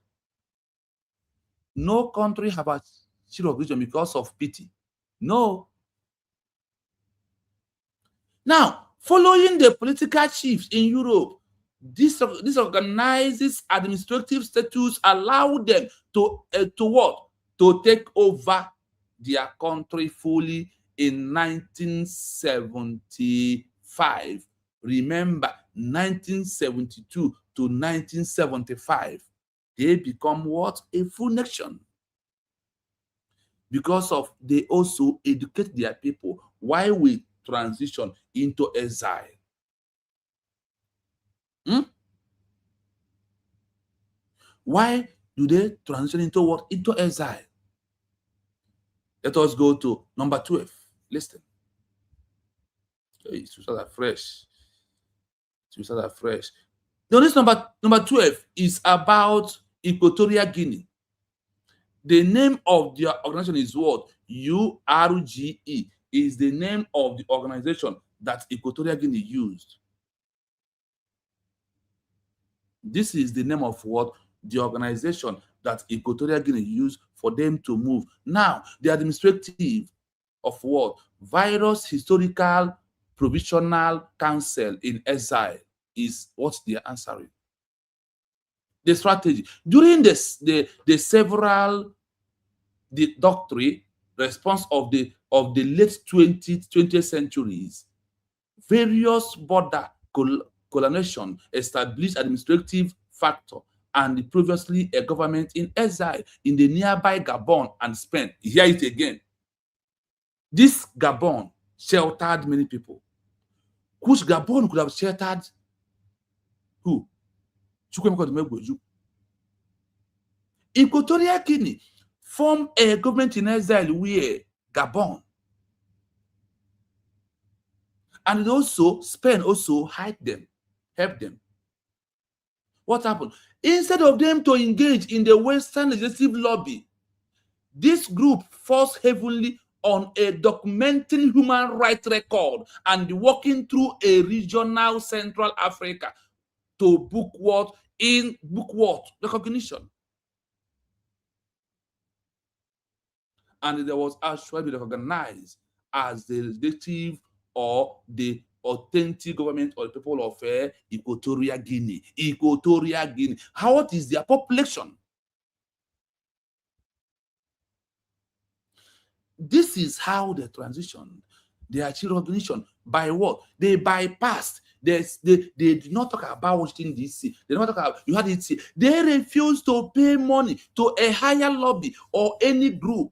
No country have achieved recognition because of pity. No. Now, following the political shifts in Europe, this organizes administrative status allow them to what? To take over their country fully in 1975. Remember, 1972 to 1975, they become what? A full nation. Because of they also educate their people while we transition into exile. Why do they transition into what? Into exile. Let us go to number 12. Listen. To start afresh. Now, this number 12 is about Equatorial Guinea. The name of their organization is what? URGE is the name of the organization that Equatorial Guinea used. This is the name of what? The organization that Equatorial Guinea used for them to move. Now, the administrative of what? Virus Historical Provisional Council in Exile is what they are answering. The strategy. During the doctrine response of the late 20th centuries, various border colonization established administrative factor and previously a government in exile in the nearby Gabon and Spain. Hear it again. This Gabon sheltered many people. Which Gabon could have sheltered who? Equatorial Guinea formed a government in exile where Gabon. And also, Spain also helped them. What happened? Instead of them to engage in the Western legislative lobby, this group focused heavily on a documenting human rights record and working through a regional Central Africa to book what? Recognition. and there was actually recognized as the legislative or the authentic government of the people of Equatorial Guinea. Equatorial Guinea. What is their population? This is how they transitioned. They achieved recognition by what? They bypassed. They did not talk about Washington, D.C. They did not talk about, you had it. They refused to pay money to a higher lobby or any group.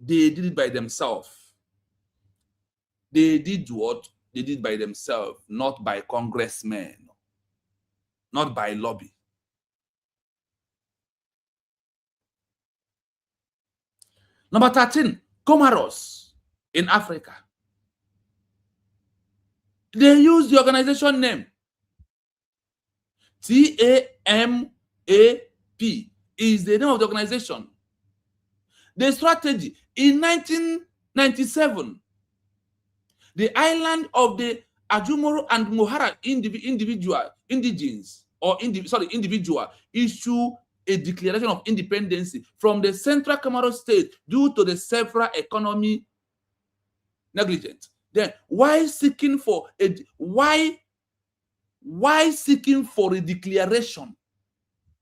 They did it by themselves. They did what? They did by themselves, not by congressmen, not by lobby. Number 13, Comoros in Africa. They use the organization name. TAMAP is the name of the organization. The strategy in 1997, the island of the Ajumoro and Mohara individual issue a declaration of independence from the Central Comoros state due to the several economy negligence. Then why seeking for a declaration?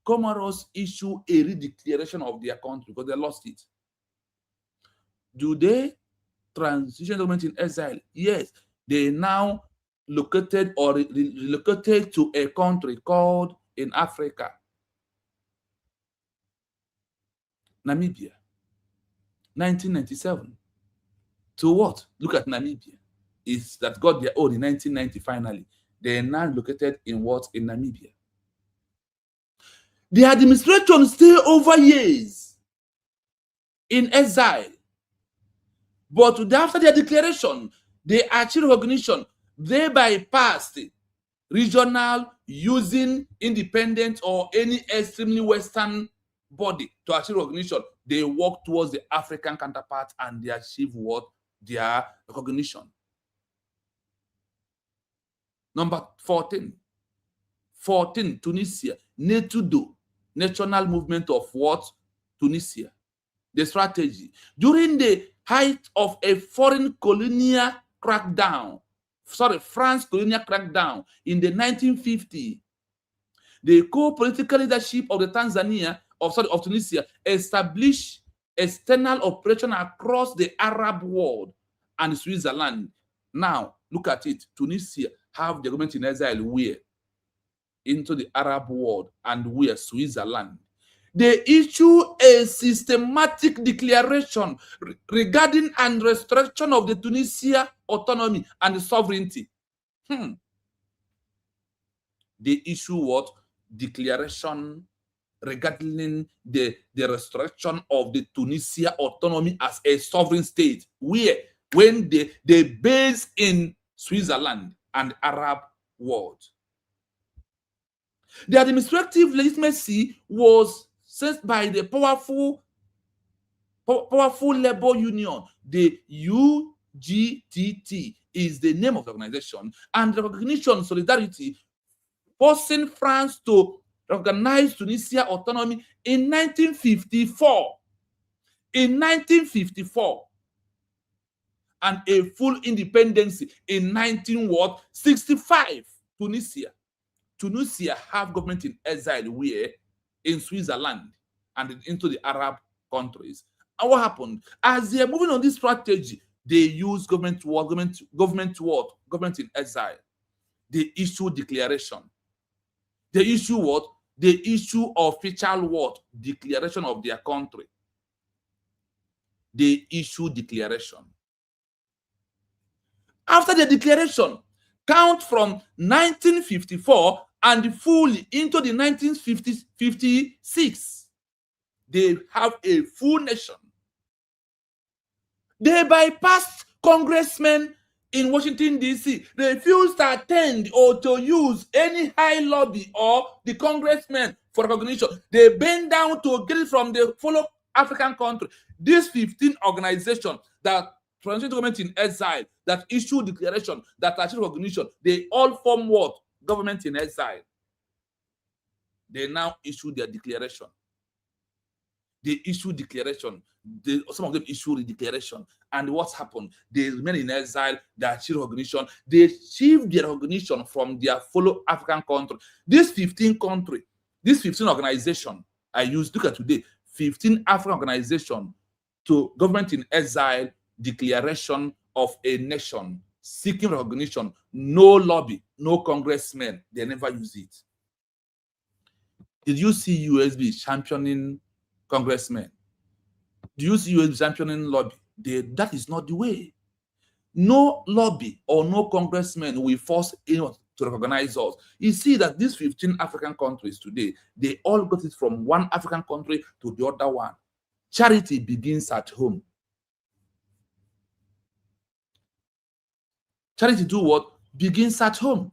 Comoros issue a redeclaration of their country because they lost it. Do they transition government in exile? Yes, they now located or relocated to a country called in Africa, Namibia, 1997. To what? Look at Namibia. It's that got their own in 1990 finally. They are now located in what? In Namibia. The administration stay over years in exile. But after their declaration, they achieved recognition. They bypassed regional using independent or any extremely Western body to achieve recognition. They work towards the African counterpart and they achieve what? Their recognition. Number 14. 14, Tunisia. NETUDO, National Movement of what? Tunisia. The strategy. During the height of a foreign colonial crackdown, France colonial crackdown in the 1950s, the co-political leadership of the of Tunisia established external operation across the Arab world and Switzerland. Now, look at it. Tunisia have the government in exile where? Into the Arab world and where? Switzerland. They issue a systematic declaration regarding and restriction of the Tunisia autonomy and sovereignty. They issue what? Declaration regarding the restriction of the Tunisia autonomy as a sovereign state, where when they base in Switzerland and Arab world. The administrative legitimacy was set by the powerful labor union. The UGTT is the name of the organization, and the recognition solidarity forcing France to recognize Tunisia autonomy in 1954. In 1954. And a full independence in 1965. Tunisia have government in exile where? In Switzerland and into the Arab countries. And what happened? As they are moving on this strategy, they use government in exile. They issue declaration. They issue what? They issue official what? Declaration of their country. They issue declaration. After the declaration, count from 1954 and fully into the 1956, they have a full nation. They bypassed congressmen in Washington, D.C. They refused to attend or to use any high lobby or the congressmen for recognition. They bend down to get it from the fellow African country. These 15 organizations that transition government in exile, that issue declaration, that achieve recognition, they all form what? Government in exile. They now issue their declaration. They issue declaration. Some of them issue the declaration. And what's happened? They remain in exile. They achieve recognition. They achieve their recognition from their fellow African country. These 15 countries, these 15 organizations I use, look at today, 15 African organizations to government in exile declaration of a nation seeking recognition. No lobby, no congressmen. They never use it. Did you see USB championing congressmen? Do you see USB championing lobby? That is not the way. No lobby or no congressman will force anyone to recognize us. You see that these 15 African countries today, they all got it from one African country to the other one. Charity begins at home. Charity do what? Begins at home.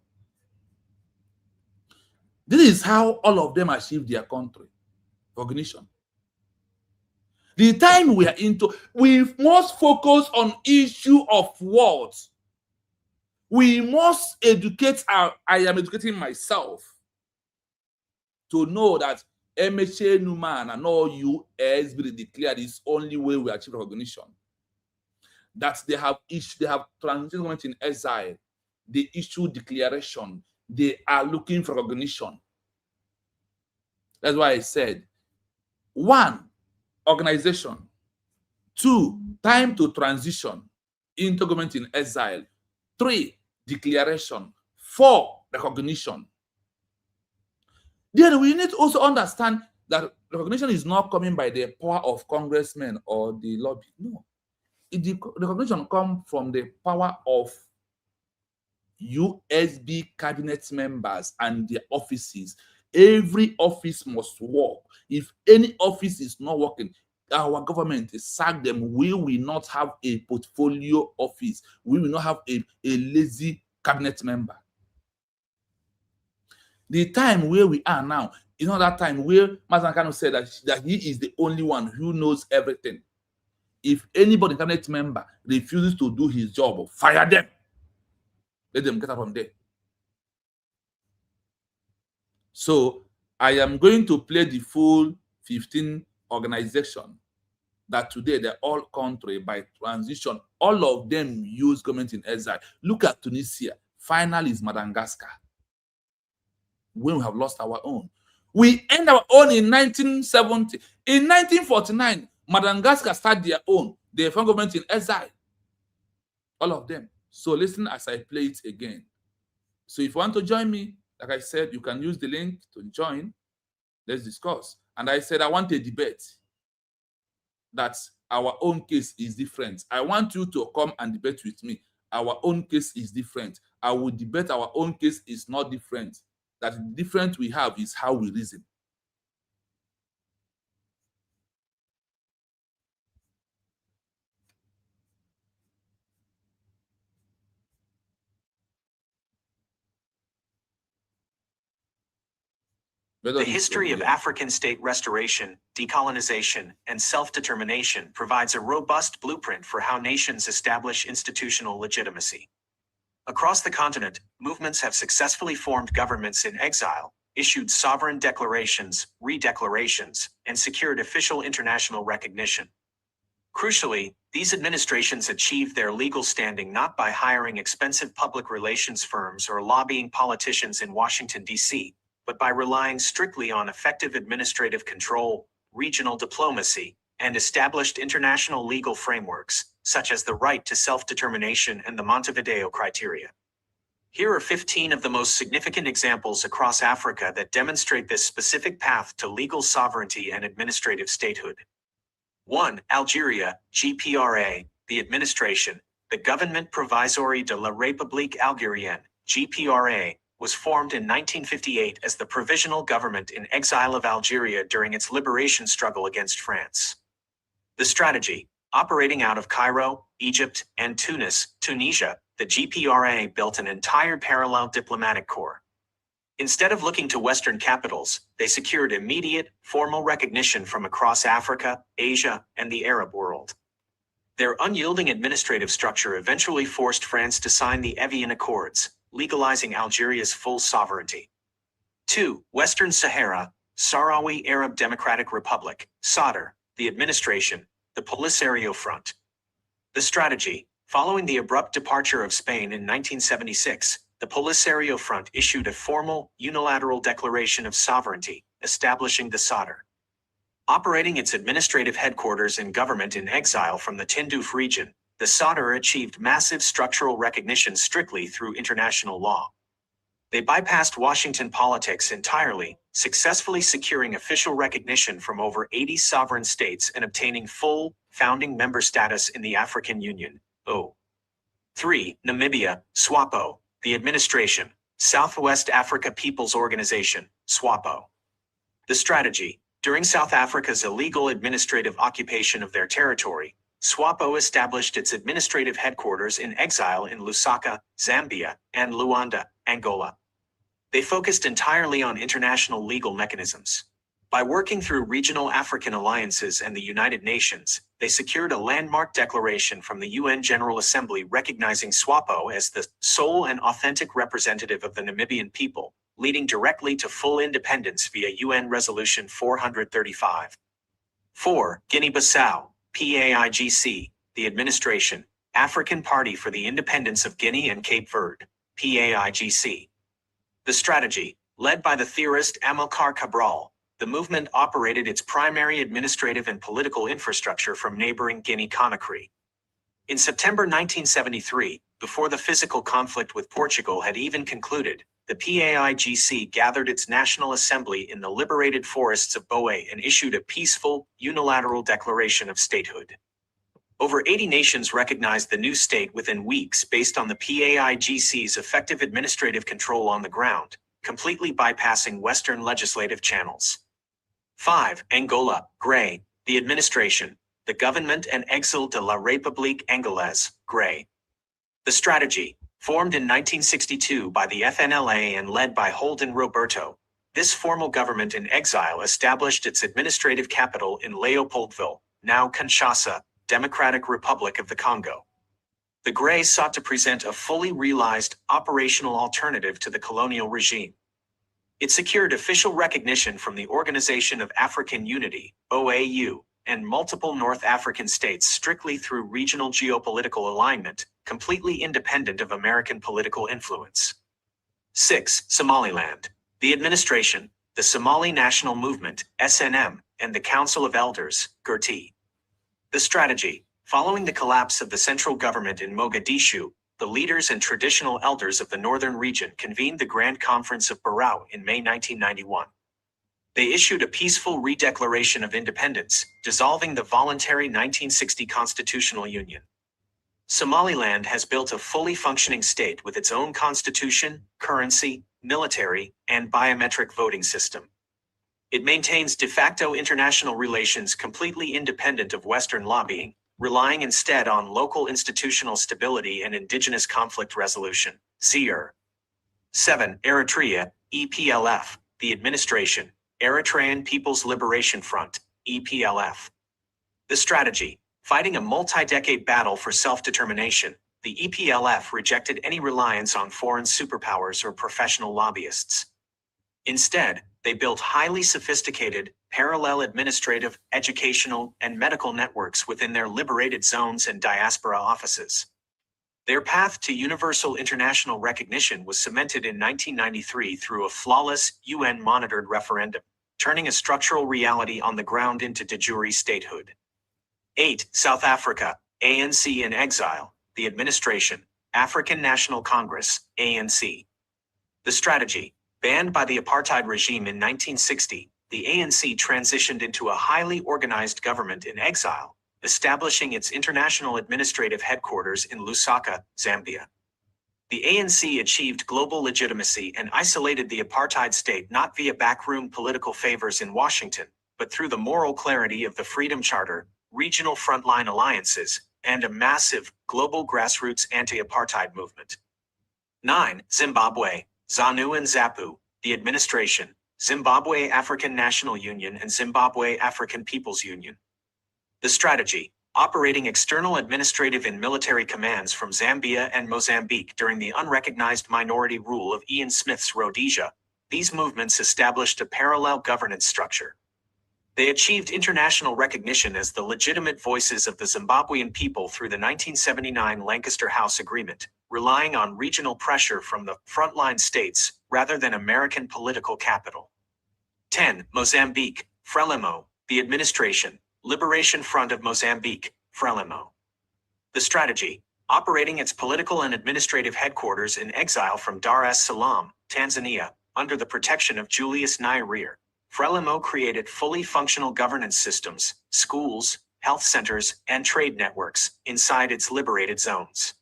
This is how all of them achieve their country recognition. The time we are into, we must focus on issue of words. We must educate I am educating myself to know that MHA Numan and all US be declared is only way we achieve recognition. That they have transition government in exile, they issue declaration, they are looking for recognition. That's why I said 1, organization. 2, time to transition into government in exile. 3, declaration. 4, recognition. Then we need to also understand that recognition is not coming by the power of congressmen or the lobby. No. The recognition comes from the power of USB cabinet members and their offices. Every office must work. If any office is not working, our government sack them. We will not have a portfolio office. We will not have a lazy cabinet member. The time where we are now is not that time where Mazen Kanu said that he is the only one who knows everything. If anybody, cabinet member, refuses to do his job, fire them. Let them get out from there. So I am going to play the full 15 organization that today they're all country by transition. All of them use government in exile. Look at Tunisia. Final is Madagascar. When we have lost our own. We end our own in 1970. In 1949, Madagascar started their own. They found government in exile. All of them. So listen as I play it again. So if you want to join me, like I said, you can use the link to join. Let's discuss. And I said, I want a debate. That our own case is different. I want you to come and debate with me. Our own case is different. I will debate our own case is not different. That the difference we have is how we reason. The history of African state restoration, decolonization, and self-determination provides a robust blueprint for how nations establish institutional legitimacy. Across the continent, movements have successfully formed governments in exile, issued sovereign declarations, redeclarations, and secured official international recognition. Crucially, these administrations achieved their legal standing not by hiring expensive public relations firms or lobbying politicians in Washington, D.C., but by relying strictly on effective administrative control, regional diplomacy, and established international legal frameworks, such as the right to self-determination and the Montevideo criteria. Here are 15 of the most significant examples across Africa that demonstrate this specific path to legal sovereignty and administrative statehood. 1. Algeria, GPRA, the administration, the Gouvernement Provisoire de la République Algérienne, GPRA, was formed in 1958 as the provisional government in exile of Algeria during its liberation struggle against France. The strategy, operating out of Cairo, Egypt, and Tunisia, the GPRA built an entire parallel diplomatic corps. Instead of looking to Western capitals, they secured immediate, formal recognition from across Africa, Asia, and the Arab world. Their unyielding administrative structure eventually forced France to sign the Evian Accords, legalizing Algeria's full sovereignty. 2. Western Sahara, Sahrawi Arab Democratic Republic, SADR, The administration, the Polisario Front. The strategy. Following the abrupt departure of Spain in 1976, the Polisario Front issued a formal, unilateral declaration of sovereignty, establishing the SADR. Operating its administrative headquarters and government in exile from the Tindouf region, the SADR achieved massive structural recognition strictly through international law. They bypassed Washington politics entirely, successfully securing official recognition from over 80 sovereign states and obtaining full, founding member status in the African Union. 3. Namibia, SWAPO, the administration, Southwest Africa People's Organization, SWAPO. The strategy. During South Africa's illegal administrative occupation of their territory, SWAPO established its administrative headquarters in exile in Lusaka, Zambia, and Luanda, Angola. They focused entirely on international legal mechanisms. By working through regional African alliances and the United Nations, they secured a landmark declaration from the UN General Assembly recognizing SWAPO as the sole and authentic representative of the Namibian people, leading directly to full independence via UN Resolution 435. 4. Guinea-Bissau, PAIGC, the administration, African Party for the Independence of Guinea and Cape Verde, PAIGC. The strategy. Led by the theorist Amilcar Cabral, the movement operated its primary administrative and political infrastructure from neighboring Guinea-Conakry. In September 1973, before the physical conflict with Portugal had even concluded, the PAIGC gathered its National Assembly in the liberated forests of Boe and issued a peaceful, unilateral declaration of statehood. Over 80 nations recognized the new state within weeks based on the PAIGC's effective administrative control on the ground, completely bypassing Western legislative channels. 5. Angola, GREY, the administration, the Government and Exile de la République Angolaise, GREY. The strategy. Formed in 1962 by the FNLA and led by Holden Roberto, this formal government in exile established its administrative capital in Leopoldville, now Kinshasa, Democratic Republic of the Congo. The GREY sought to present a fully realized, operational alternative to the colonial regime. It secured official recognition from the Organization of African Unity, OAU, and multiple North African states strictly through regional geopolitical alignment, completely independent of American political influence. 6. Somaliland. The administration, the Somali National Movement, SNM, and the Council of Elders, GERT. The strategy. Following the collapse of the central government in Mogadishu, the leaders and traditional elders of the northern region convened the Grand Conference of Barrow in May 1991. They issued a peaceful redeclaration of independence, dissolving the voluntary 1960 constitutional union. Somaliland has built a fully functioning state with its own constitution, currency, military, and biometric voting system. It maintains de facto international relations completely independent of Western lobbying, relying instead on local institutional stability and indigenous conflict resolution, ZIR. 7. Eritrea, EPLF, the administration, Eritrean People's Liberation Front, EPLF. The strategy. Fighting a multi-decade battle for self-determination, the EPLF rejected any reliance on foreign superpowers or professional lobbyists. Instead, they built highly sophisticated, parallel administrative, educational, and medical networks within their liberated zones and diaspora offices. Their path to universal international recognition was cemented in 1993 through a flawless, UN-monitored referendum, turning a structural reality on the ground into de jure statehood. 8. South Africa, ANC in exile, the administration, African National Congress, ANC. The strategy. Banned by the apartheid regime in 1960, the ANC transitioned into a highly organized government in exile, establishing its international administrative headquarters in Lusaka, Zambia. The ANC achieved global legitimacy and isolated the apartheid state not via backroom political favors in Washington, but through the moral clarity of the Freedom Charter, regional frontline alliances, and a massive, global grassroots anti-apartheid movement. 9. Zimbabwe, ZANU and ZAPU, the administration, Zimbabwe African National Union and Zimbabwe African People's Union. The strategy. Operating external administrative and military commands from Zambia and Mozambique during the unrecognized minority rule of Ian Smith's Rhodesia, these movements established a parallel governance structure. They achieved international recognition as the legitimate voices of the Zimbabwean people through the 1979 Lancaster House Agreement, relying on regional pressure from the frontline states rather than American political capital. 10. Mozambique, Frelimo, the administration, Liberation Front of Mozambique, Frelimo. The strategy, operating its political and administrative headquarters in exile from Dar es Salaam, Tanzania, under the protection of Julius Nyerere. Frelimo created fully functional governance systems, schools, health centers, and trade networks inside its liberated zones.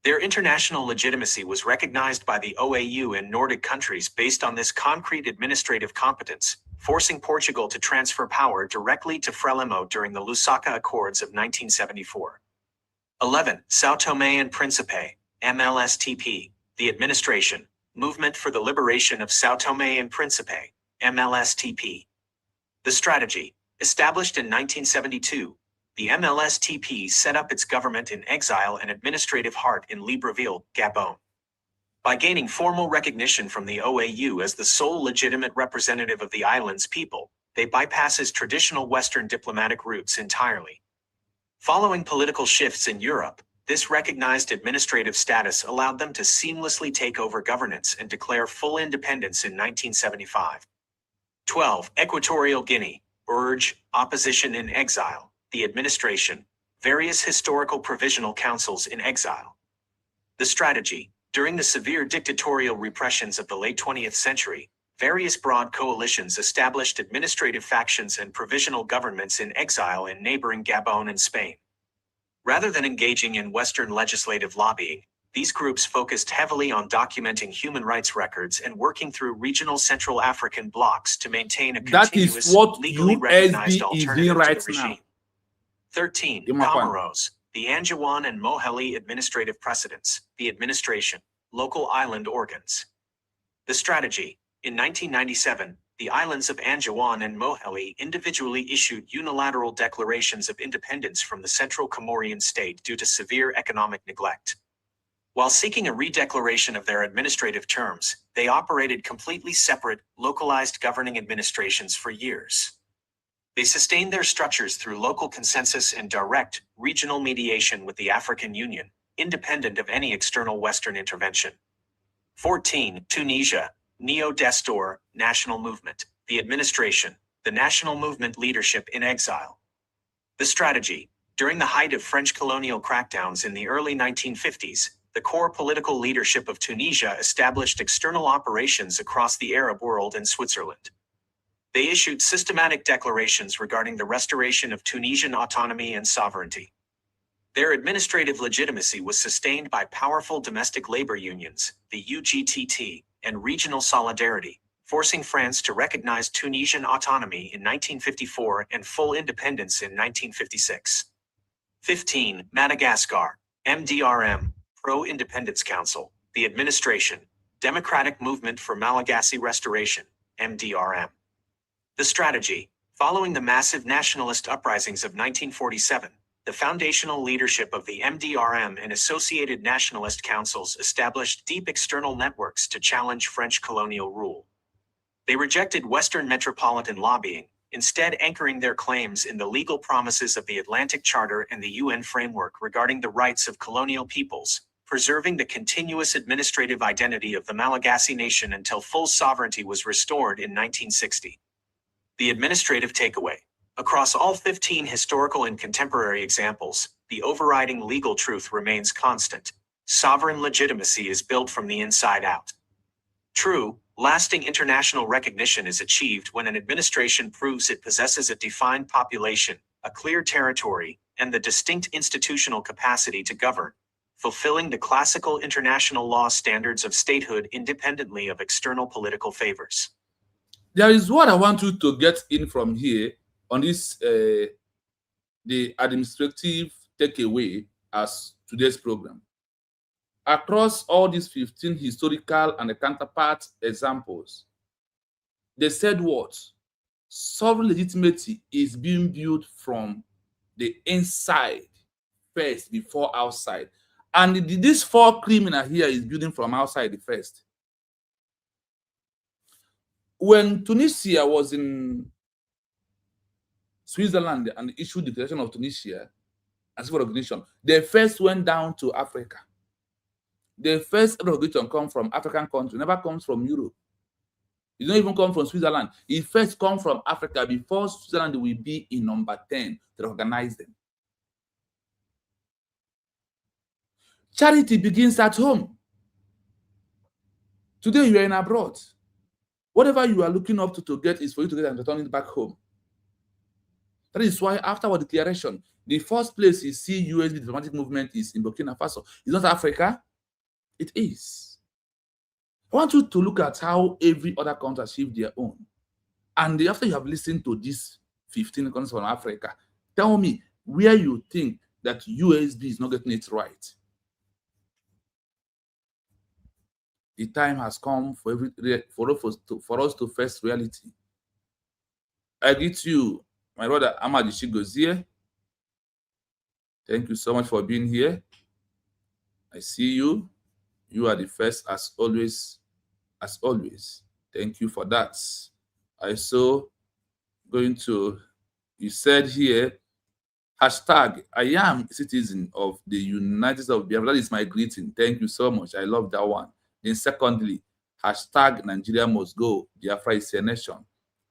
Their international legitimacy was recognized by the OAU and Nordic countries based on this concrete administrative competence, forcing Portugal to transfer power directly to Frelimo during the Lusaka Accords of 1974. 11. São Tomé and Príncipe, MLSTP, the administration, Movement for the Liberation of São Tomé and Príncipe, MLSTP. The strategy, established in 1972, the MLSTP set up its government in exile and administrative heart in Libreville, Gabon. By gaining formal recognition from the OAU as the sole legitimate representative of the island's people, they bypasses traditional Western diplomatic routes entirely. Following political shifts in Europe, this recognized administrative status allowed them to seamlessly take over governance and declare full independence in 1975. 12. Equatorial Guinea, URG, Opposition in Exile, the administration, various historical provisional councils in exile. The strategy, during the severe dictatorial repressions of the late 20th century, various broad coalitions established administrative factions and provisional governments in exile in neighboring Gabon and Spain. Rather than engaging in Western legislative lobbying, these groups focused heavily on documenting human rights records and working through regional Central African blocs to maintain a That is continuous, what legally recognized USB is doing alternative right to the now. regime. 13. Give me a point. Comoros, the Anjouan and Moheli administrative precedents, the administration, local island organs. The strategy, in 1997, the islands of Anjouan and Moheli individually issued unilateral declarations of independence from the Central Comorian state due to severe economic neglect. While seeking a redeclaration of their administrative terms, they operated completely separate, localized governing administrations for years. They sustained their structures through local consensus and direct, regional mediation with the African Union, independent of any external Western intervention. 14. Tunisia, Neo Destor, National Movement, the administration, the national movement leadership in exile. The strategy, during the height of French colonial crackdowns in the early 1950s, the core political leadership of Tunisia established external operations across the Arab world and Switzerland. They issued systematic declarations regarding the restoration of Tunisian autonomy and sovereignty. Their administrative legitimacy was sustained by powerful domestic labor unions, the UGTT, and regional solidarity, forcing France to recognize Tunisian autonomy in 1954 and full independence in 1956. 15. Madagascar, MDRM, Pro-Independence Council, the administration, Democratic Movement for Malagasy Restoration, MDRM. The strategy, following the massive nationalist uprisings of 1947, the foundational leadership of the MDRM and associated nationalist councils established deep external networks to challenge French colonial rule. They rejected Western metropolitan lobbying, instead anchoring their claims in the legal promises of the Atlantic Charter and the UN framework regarding the rights of colonial peoples, preserving the continuous administrative identity of the Malagasy nation until full sovereignty was restored in 1960. The administrative takeaway. Across all 15 historical and contemporary examples, the overriding legal truth remains constant. Sovereign legitimacy is built from the inside out. True, lasting international recognition is achieved when an administration proves it possesses a defined population, a clear territory, and the distinct institutional capacity to govern, fulfilling the classical international law standards of statehood independently of external political favors. There is what I want you to get in from here on this, the administrative takeaway as today's program. Across all these 15 historical and counterpart examples, they said what? Sovereign legitimacy is being built from the inside first before outside. And this four criminal here is building from outside first. When Tunisia was in Switzerland and issued the Declaration of Tunisia as for recognition. They first went down to Africa. The first recognition comes from African country, never comes from Europe. It don't even come from Switzerland. It first comes from Africa before Switzerland will be in number 10 to recognize them. Charity begins at home. Today you are in abroad. Whatever you are looking up to get is for you to get and return it back home. That is why after our declaration, the first place you see USB diplomatic movement is in Burkina Faso. It's not Africa. It is. I want you to look at how every other country achieved their own. And after you have listened to these 15 countries from Africa, tell me where you think that USB is not getting it right. The time has come for us to face reality. I greet you, my brother Ahmad Ishigozie. Thank you so much for being here. I see you. You are the first as always. As always. Thank you for that. I saw you said here, hashtag, I am a citizen of the United States of Biafra. That is my greeting. Thank you so much. I love that one. Then secondly, hashtag Nigeria must go. Biafra is a nation.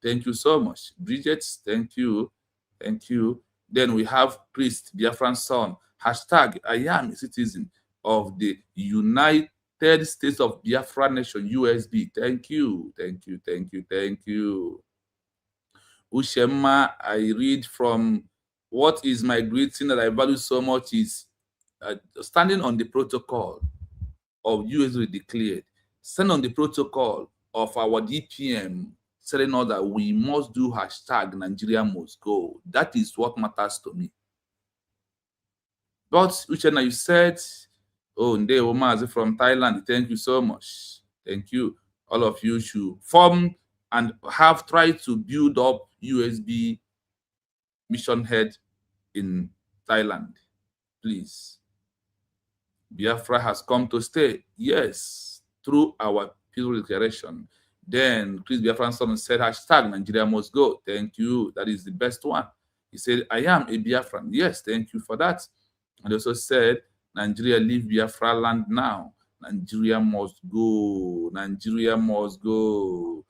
Thank you so much. Bridget, thank you. Thank you. Then we have Priest, Biafran son. Hashtag, I am a citizen of the United States of Biafra nation, USB. Thank you. Thank you. Thank you. Thank you. Ushema, I read from what is my greeting that I value so much is standing on the protocol of USB declared, stand on the protocol of our DPM, telling us that we must do hashtag Nigeria must go. That is what matters to me. But Uchenna, you said, oh, Nde Omazi from Thailand, thank you so much. Thank you. All of you should form and have tried to build up USB mission head in Thailand. Please. Biafra has come to stay. Yes, through our peaceful declaration. Then Chris Biafran son said, hashtag Nigeria must go. Thank you. That is the best one. He said, I am a Biafran. Yes, thank you for that. And also said, Nigeria leave Biafra land now. Nigeria must go. Nigeria must go.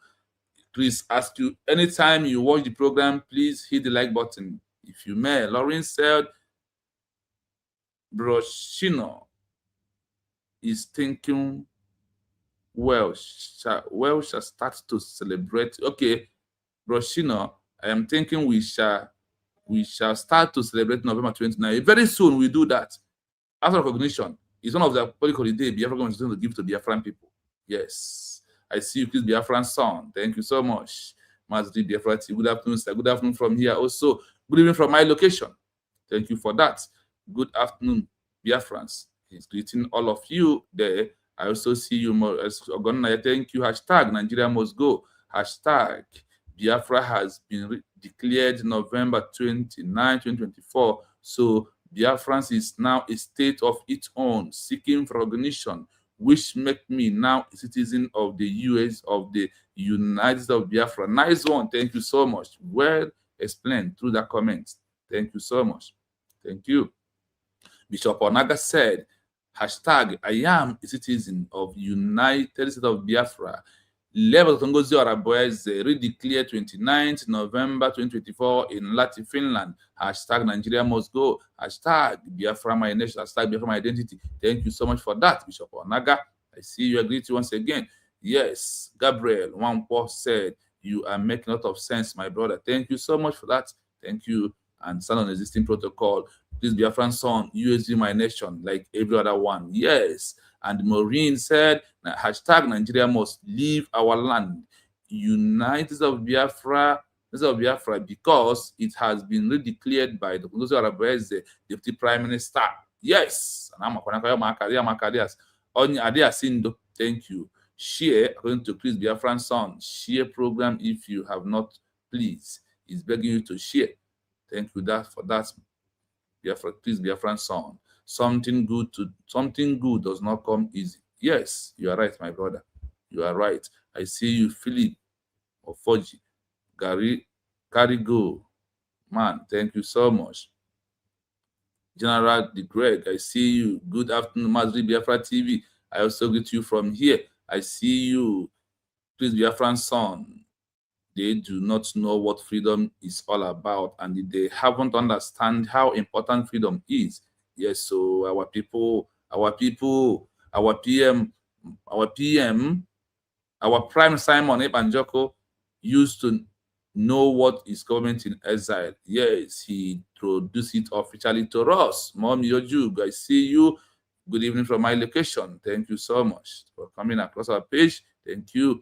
Please ask you, anytime you watch the program, please hit the like button. If you may. Lauren said, Broshino is thinking shall start to celebrate. Okay, Broshino, I am thinking we shall start to celebrate November 29. Very soon we do that. After recognition, it's one of the public holiday Biafra government is going to give to Biafran people. Yes. I see you, Chris Biafran son. Thank you so much. Mazdi Biafra. Good afternoon, sir. Good afternoon from here. Also, good evening from my location. Thank you for that. Good afternoon, Biafrans. He's greeting all of you there. I also see you more. Thank you. Hashtag Nigeria must go. Hashtag Biafra has been declared November 29, 2024. So Biafrans is now a state of its own, seeking for recognition, which make me now a citizen of the US of the United States of Biafra. Nice one. Thank you so much. Well explained through that comment. Thank you so much. Thank you. Bishop Onaga said, hashtag I am a citizen of United States of Biafra. Level Tongozi Araboez redeclared 29th November 2024 in Lati, Finland. Hashtag Nigeria must go. Hashtag Biafra my nation. Hashtag Biafra my identity. Thank you so much for that, Bishop Onaga. I see you agree to once again. Yes, Gabriel Wampo said, you are making a lot of sense, my brother. Thank you so much for that. Thank you. And stand on existing protocol. Please, Biafran son, USB my nation, like every other one. Yes. And Maureen said, hashtag Nigeria must leave our land. United States of Biafra, because it has been redeclared by the Deputy Prime Minister. Yes. Thank you. Share, according to Chris Biafran son, share program if you have not, please. He's begging you to share. Thank you for that. Please, Biafran son. Something good does not come easy. Yes, you are right, my brother. You are right. I see you, Philip Ofoji, Gary, Carigo, Man, thank you so much. General De Greg, I see you. Good afternoon, Mazri Biafra TV. I also greet you from here. I see you. Please, Biafran son. They do not know what freedom is all about, and they haven't understand how important freedom is. Yes, so our people, our PM, our PM, our Prime Simon Ebanjoko used to know what is government in exile. Yes, he introduced it officially to us. Mom Yojug, I see you. Good evening from my location. Thank you so much for coming across our page. Thank you.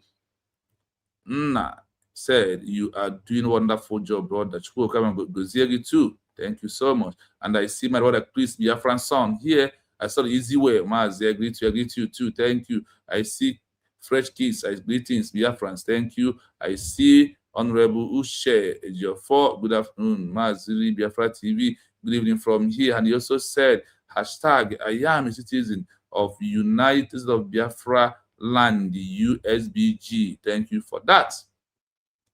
Nna said, you are doing a wonderful job, brother. Chukwu come and go too. Thank you so much. And I see my brother Chris Biafran son here. I saw the easy way. Maz, I greet you too. Thank you. I see fresh kids. I greetings, Biafrans. Thank you. I see Honorable Ushe Ejiofor. Good afternoon, Maziri Biafra TV. Good evening from here. And he also said, hashtag I am a citizen of United States of Biafra land, the USBG. Thank you for that.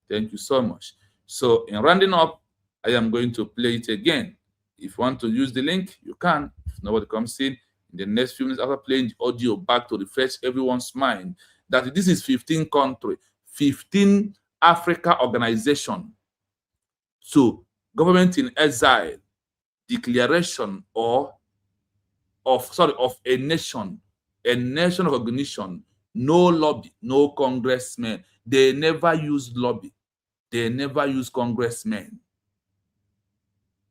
Thank you so much. So in rounding up, I am going to play it again. If you want to use the link, you can. If nobody comes in the next few minutes after playing the audio back to refresh everyone's mind that this is 15 country, 15 Africa organization. So government in exile, declaration of a nation recognition. No lobby, no congressmen. They never use lobby. They never use congressmen.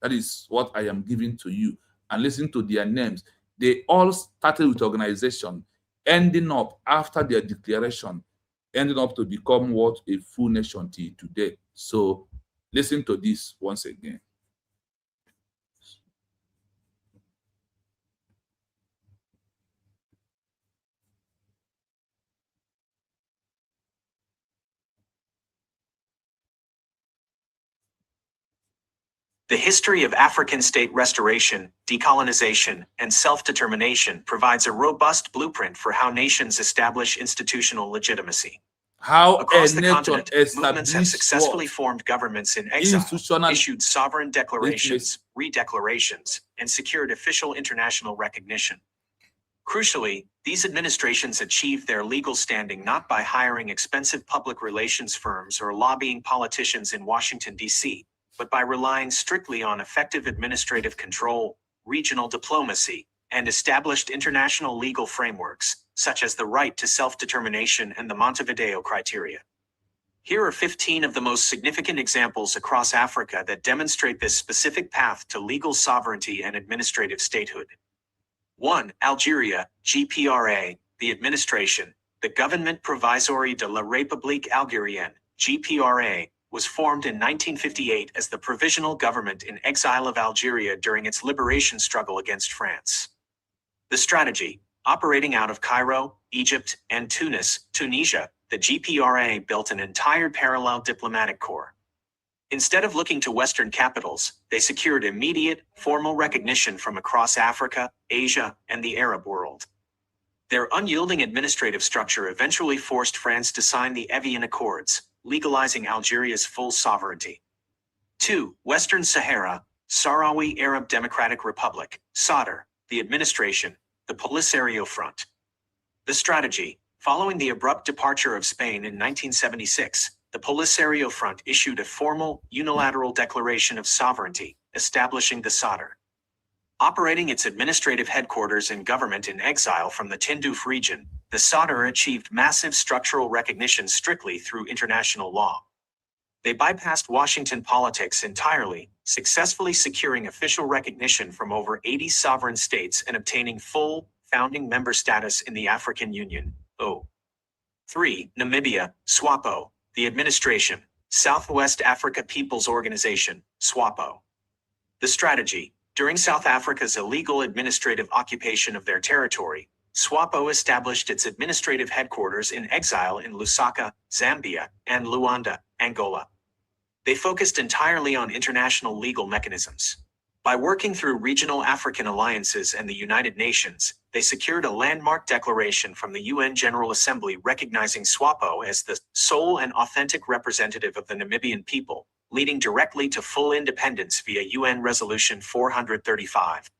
That is what I am giving to you. And listen to their names. They all started with organization, ending up after their declaration, ending up to become what a full nation till today. So listen to this once again. The history of African state restoration, decolonization, and self-determination provides a robust blueprint for how nations establish institutional legitimacy. How across the continent, movements have successfully formed governments in exile, issued sovereign declarations, redeclarations, and secured official international recognition. Crucially, these administrations achieved their legal standing not by hiring expensive public relations firms or lobbying politicians in Washington, D.C., but by relying strictly on effective administrative control, regional diplomacy, and established international legal frameworks, such as the right to self-determination and the Montevideo criteria. Here are 15 of the most significant examples across Africa that demonstrate this specific path to legal sovereignty and administrative statehood. 1. Algeria, GPRA, the administration, the Gouvernement Provisoire de la République Algérienne, GPRA, was formed in 1958 as the provisional government in exile of Algeria during its liberation struggle against France. The strategy, operating out of Cairo, Egypt, and Tunisia, the GPRA built an entire parallel diplomatic corps. Instead of looking to Western capitals, they secured immediate, formal recognition from across Africa, Asia, and the Arab world. Their unyielding administrative structure eventually forced France to sign the Evian Accords, legalizing Algeria's full sovereignty. 2. Western Sahara, Sahrawi Arab Democratic Republic, SADR, the administration, the Polisario Front. The strategy, following the abrupt departure of Spain in 1976, the Polisario Front issued a formal, unilateral declaration of sovereignty, establishing the SADR. Operating its administrative headquarters and government in exile from the Tindouf region, the SADR achieved massive structural recognition strictly through international law. They bypassed Washington politics entirely, successfully securing official recognition from over 80 sovereign states and obtaining full, founding member status in the African Union. 3. Namibia, SWAPO, the administration, Southwest Africa People's Organization, SWAPO. The strategy, during South Africa's illegal administrative occupation of their territory, SWAPO established its administrative headquarters in exile in Lusaka, Zambia, and Luanda, Angola. They focused entirely on international legal mechanisms. By working through regional African alliances and the United Nations, they secured a landmark declaration from the UN General Assembly recognizing SWAPO as the sole and authentic representative of the Namibian people, leading directly to full independence via UN Resolution 435.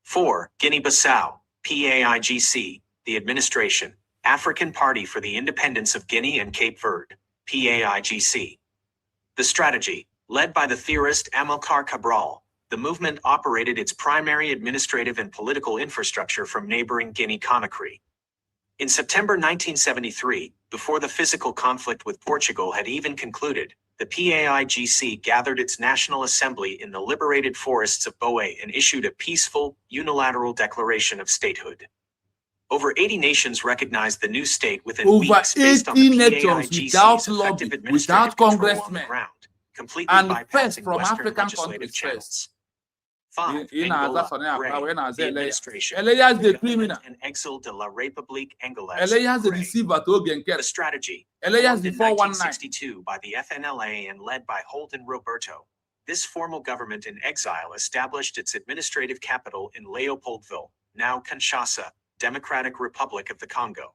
4. Guinea-Bissau, PAIGC, the administration, African Party for the Independence of Guinea and Cape Verde, PAIGC. The strategy, led by the theorist Amilcar Cabral, the movement operated its primary administrative and political infrastructure from neighboring Guinea-Conakry. In September 1973, before the physical conflict with Portugal had even concluded, the PAIGC gathered its National Assembly in the liberated forests of Boe and issued a peaceful, unilateral declaration of statehood. Over 80 nations recognized the new state within Over weeks based on the 80 nations PAIGC's without effective lobby, administrative without control on the congressmen, ground, completely and first bypassing from Western African legislative countries channels. first. 5. In Angola, Azazone Gray, Akra, when the Azele, administration, Elias the Government criminal, and Exile de la République Angolaise, Elias the Gray. deceiver to The Genker, strategy, Elias formed the in 419. 1962 by the FNLA and led by Holden Roberto, this formal government in exile established its administrative capital in Leopoldville, now Kinshasa, Democratic Republic of the Congo.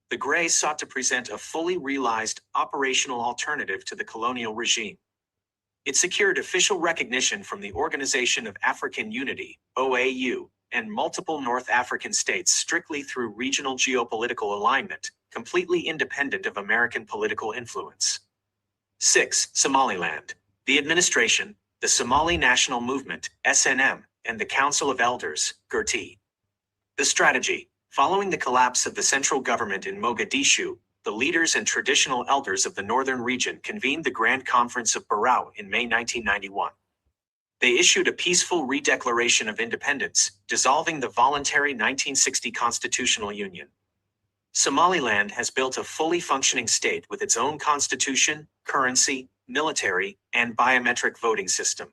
The Gray sought to present a fully realized, operational alternative to the colonial regime. It secured official recognition from the Organization of African Unity, OAU, and multiple North African states strictly through regional geopolitical alignment, completely independent of American political influence. 6. Somaliland. The administration, the Somali National Movement, SNM, and the Council of Elders, Govt. The strategy, following the collapse of the central government in Mogadishu, the leaders and traditional elders of the northern region convened the Grand Conference of Barrow in May 1991. They issued a peaceful redeclaration of independence, dissolving the voluntary 1960 constitutional union. Somaliland has built a fully functioning state with its own constitution, currency, military, and biometric voting system.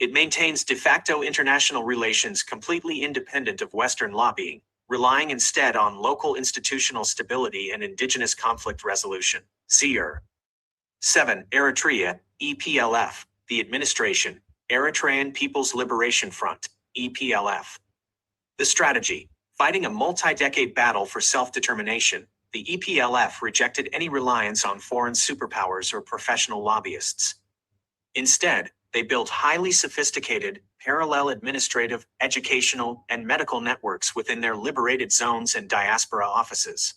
It maintains de facto international relations completely independent of Western lobbying, relying instead on local institutional stability and indigenous conflict resolution. (SEER). 7. Eritrea, EPLF, the administration, Eritrean People's Liberation Front, EPLF. The strategy, fighting a multi-decade battle for self-determination, the EPLF rejected any reliance on foreign superpowers or professional lobbyists. Instead, they built highly sophisticated, parallel administrative, educational, and medical networks within their liberated zones and diaspora offices.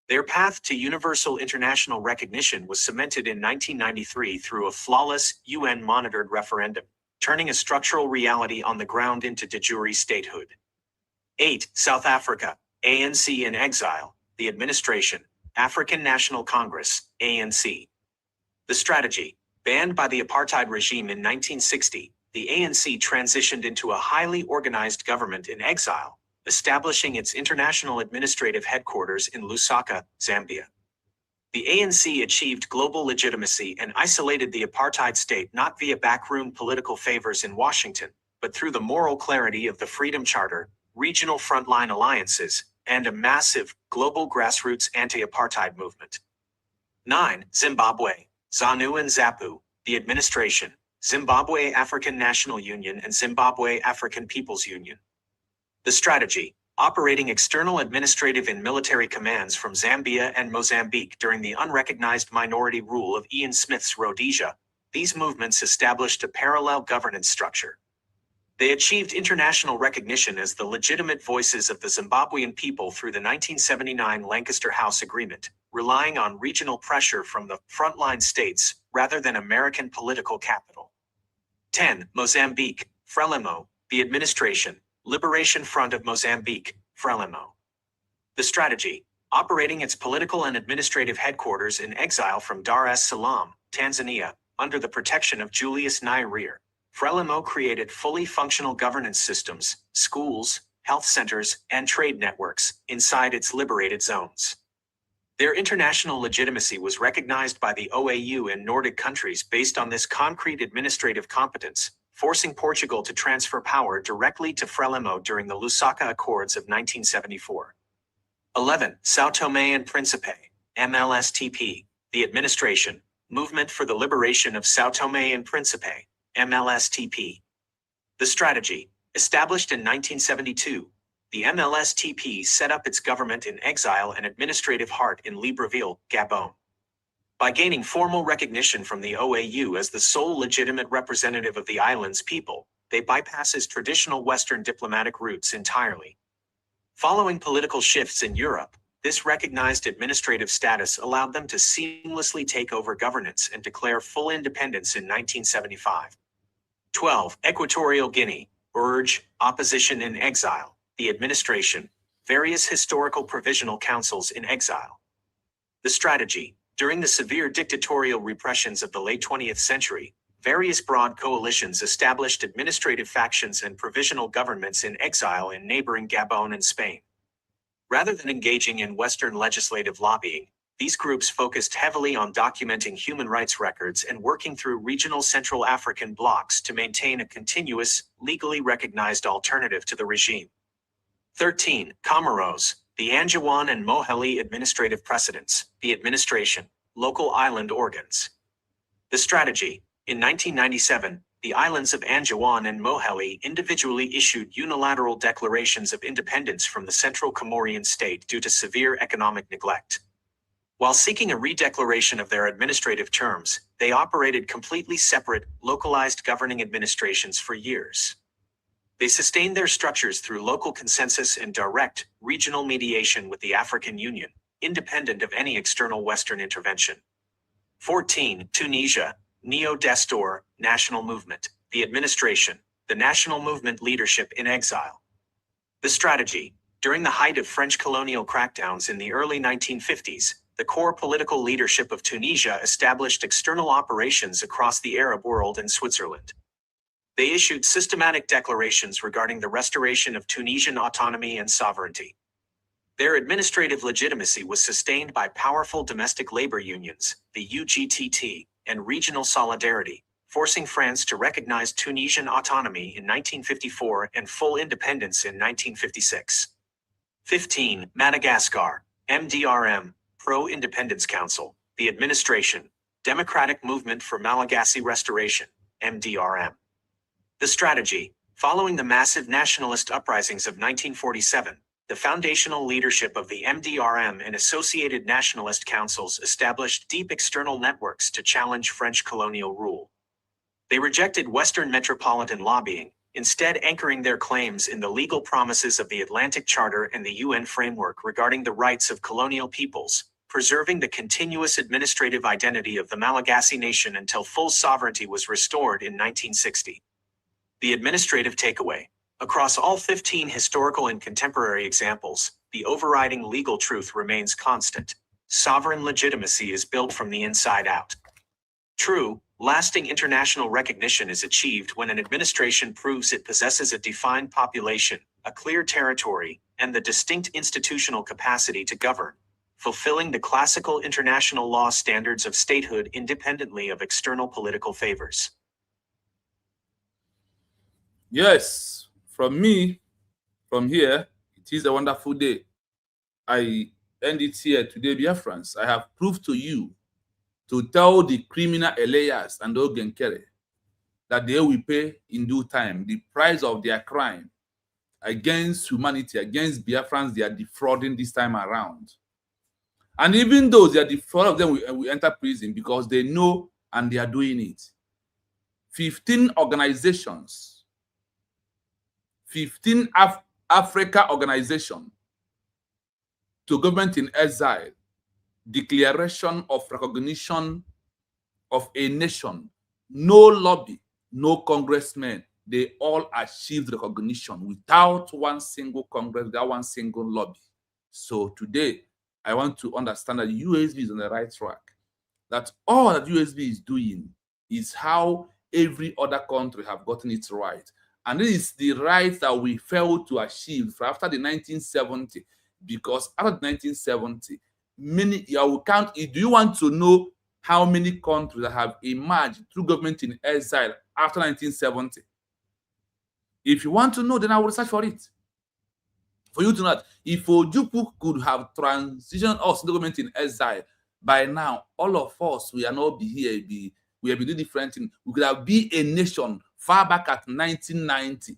Their path to universal international recognition was cemented in 1993 through a flawless, UN-monitored referendum, turning a structural reality on the ground into de jure statehood. 8. South Africa, ANC in exile, the administration, African National Congress, ANC. The strategy, banned by the apartheid regime in 1960, the ANC transitioned into a highly organized government in exile, establishing its international administrative headquarters in Lusaka, Zambia. The ANC achieved global legitimacy and isolated the apartheid state not via backroom political favors in Washington, but through the moral clarity of the Freedom Charter, regional frontline alliances, and a massive, global grassroots anti-apartheid movement. 9. Zimbabwe, ZANU and ZAPU, the administration, Zimbabwe African National Union and Zimbabwe African People's Union. The strategy, operating external administrative and military commands from Zambia and Mozambique during the unrecognized minority rule of Ian Smith's Rhodesia, these movements established a parallel governance structure. They achieved international recognition as the legitimate voices of the Zimbabwean people through the 1979 Lancaster House Agreement, relying on regional pressure from the frontline states rather than American political capital. 10. Mozambique, Frelimo, the administration, Liberation Front of Mozambique, Frelimo. The strategy, operating its political and administrative headquarters in exile from Dar es Salaam, Tanzania, under the protection of Julius Nyerere, Frelimo created fully functional governance systems, schools, health centers, and trade networks inside its liberated zones. Their international legitimacy was recognized by the OAU and Nordic countries based on this concrete administrative competence, forcing Portugal to transfer power directly to Frelimo during the Lusaka Accords of 1974. 11. São Tomé and Príncipe, MLSTP, the administration, Movement for the Liberation of São Tomé and Príncipe, MLSTP. The strategy, established in 1972, the MLSTP set up its government in exile and administrative heart in Libreville, Gabon. By gaining formal recognition from the OAU as the sole legitimate representative of the island's people, they bypasses traditional Western diplomatic routes entirely. Following political shifts in Europe, this recognized administrative status allowed them to seamlessly take over governance and declare full independence in 1975. 12. Equatorial Guinea. Urge, opposition in exile, the administration, various historical provisional councils in exile. The strategy. During the severe dictatorial repressions of the late 20th century, various broad coalitions established administrative factions and provisional governments in exile in neighboring Gabon and Spain. Rather than engaging in Western legislative lobbying, these groups focused heavily on documenting human rights records and working through regional Central African blocs to maintain a continuous, legally recognized alternative to the regime. 13. Comoros, the Anjouan and Moheli administrative precedents, the administration, local island organs. The strategy. In 1997, the islands of Anjouan and Moheli individually issued unilateral declarations of independence from the Central Comorian state due to severe economic neglect. While seeking a redeclaration of their administrative terms, they operated completely separate, localized governing administrations for years. They sustained their structures through local consensus and direct, regional mediation with the African Union, independent of any external Western intervention. 14. Tunisia, Neo-Destor, National Movement, the administration, the national movement leadership in exile. The strategy. During the height of French colonial crackdowns in the early 1950s, the core political leadership of Tunisia established external operations across the Arab world and Switzerland. They issued systematic declarations regarding the restoration of Tunisian autonomy and sovereignty. Their administrative legitimacy was sustained by powerful domestic labor unions, the UGTT, and regional solidarity, forcing France to recognize Tunisian autonomy in 1954 and full independence in 1956. 15. Madagascar, MDRM, Pro-Independence Council, the administration, Democratic Movement for Malagasy Restoration, MDRM. The strategy. Following the massive nationalist uprisings of 1947, the foundational leadership of the MDRM and associated nationalist councils established deep external networks to challenge French colonial rule. They rejected Western metropolitan lobbying, instead anchoring their claims in the legal promises of the Atlantic Charter and the UN framework regarding the rights of colonial peoples, preserving the continuous administrative identity of the Malagasy nation until full sovereignty was restored in 1960. The administrative takeaway. Across all 15 historical and contemporary examples, the overriding legal truth remains constant. Sovereign legitimacy is built from the inside out. True, lasting international recognition is achieved when an administration proves it possesses a defined population, a clear territory, and the distinct institutional capacity to govern, fulfilling the classical international law standards of statehood independently of external political favors. Yes, from me, from here, it is a wonderful day. I end it here today, dear friends. I have proved to you to tell the criminal Elias and Ogenkere that they will pay in due time the price of their crime against humanity, against Biafrans they are defrauding this time around. And even though they are defrauding, them will enter prison because they know and they are doing it. 15 organizations, 15 Africa organization to government in exile, declaration of recognition of a nation, no lobby, no congressmen, they all achieved recognition without one single congress, without one single lobby. So today, I want to understand that USB is on the right track. That all that USB is doing is how every other country have gotten it right. And this is the right that we failed to achieve after the 1970, because after the 1970, many, I will count, do you want to know how many countries that have emerged through government in exile after 1970? If you want to know, then I will search for it. For you to know that if Ojukwu could have transitioned us to government in exile, by now, all of us, we are not be here, we have been doing different things. We could have been a nation far back at 1990.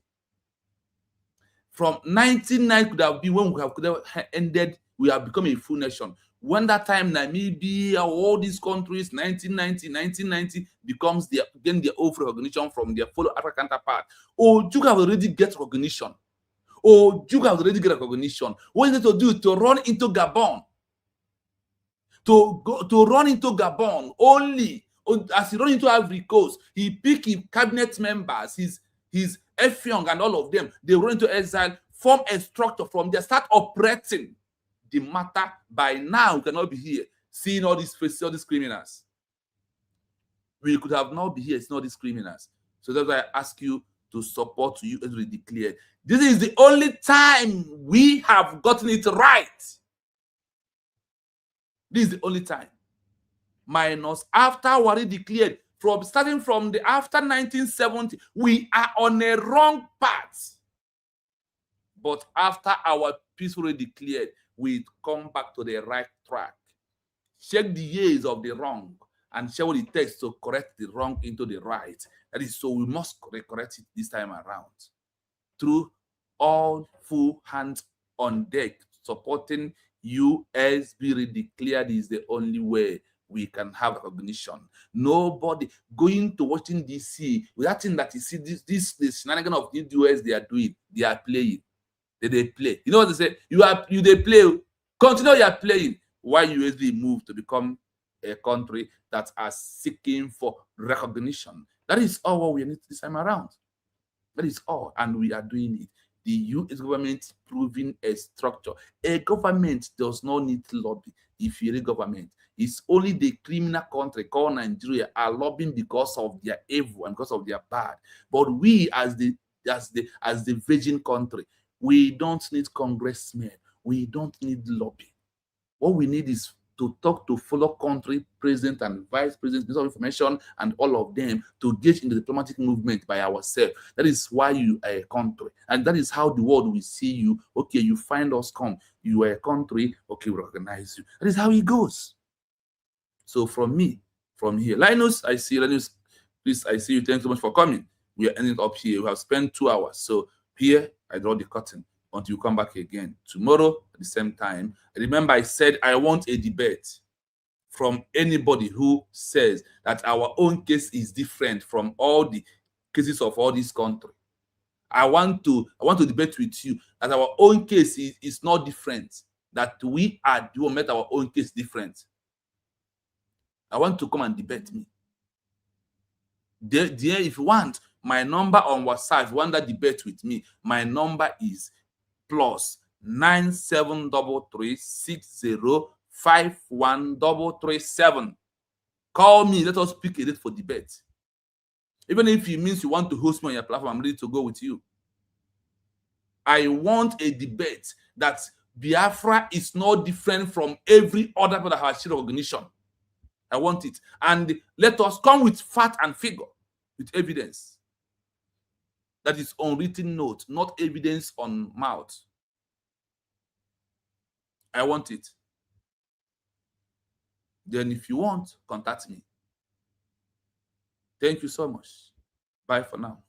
From 1990 could have been when we could have ended we have become a full nation. When that time Namibia, all these countries, 1990 becomes their gain their own recognition from their fellow African counterpart. Oh, you have already get recognition. Oh, you have already get recognition. What you need to do to run into Gabon? To run into Gabon only as he run into Ivory Coast, he pick his cabinet members, his Effiong and all of them. They run into Exile, form a structure from there, start operating the matter. By now, we cannot be here seeing all these faces, all these criminals. We could have not be here seeing all these criminals. So that's why I ask you to support you as we declared. This is the only time we have gotten it right. This is the only time. Minus after Wari declared, starting from the after 1970, we are on a wrong path. But after our peacefully declared, we come back to the right track. Check the years of the wrong and check what it takes to correct the wrong into the right. That is, so we must correct it this time around. Through all full hands on deck, supporting USB declared is the only way we can have recognition. Nobody going to Washington DC with that thing that you see this shenanigan of the US they are doing, they are playing. They play. You know what they say? They play. Continue your playing while USB move to become a country that are seeking for recognition. That is all what we need this time around. That is all, and we are doing it. The US government proving a structure. A government does not need lobby. If you're a government, it's only the criminal country called Nigeria are lobbying because of their evil and because of their bad. But we, as the virgin country, we don't need congressmen. We don't need lobby. What we need is to talk to fellow country president and vice president, minister of information, and all of them to engage in the diplomatic movement by ourselves. That is why you are a country, and that is how the world will see you. Okay, you find us, come. You are a country. Okay, we recognize you. That is how it goes. So from here, Linus, I see Linus. Please, I see you. Thanks so much for coming. We are ending up here. We have spent 2 hours. So here, I draw the curtain until you come back again tomorrow at the same time. Remember, I said I want a debate from anybody who says that our own case is different from all the cases of all these countries. I want to debate with you that our own case is not different, that we are the one make our own case different. I want to come and debate me. There, if you want my number on WhatsApp, if you want that debate with me, my number is +97336051337. Call me. Let us pick a date for debate. Even if it means you want to host me on your platform, I'm ready to go with you. I want a debate that Biafra is not different from every other people that have achieved recognition. I want it. And let us come with fact and figure, with evidence. That is on written note, not evidence on mouth. I want it. Then if you want, contact me. Thank you so much. Bye for now.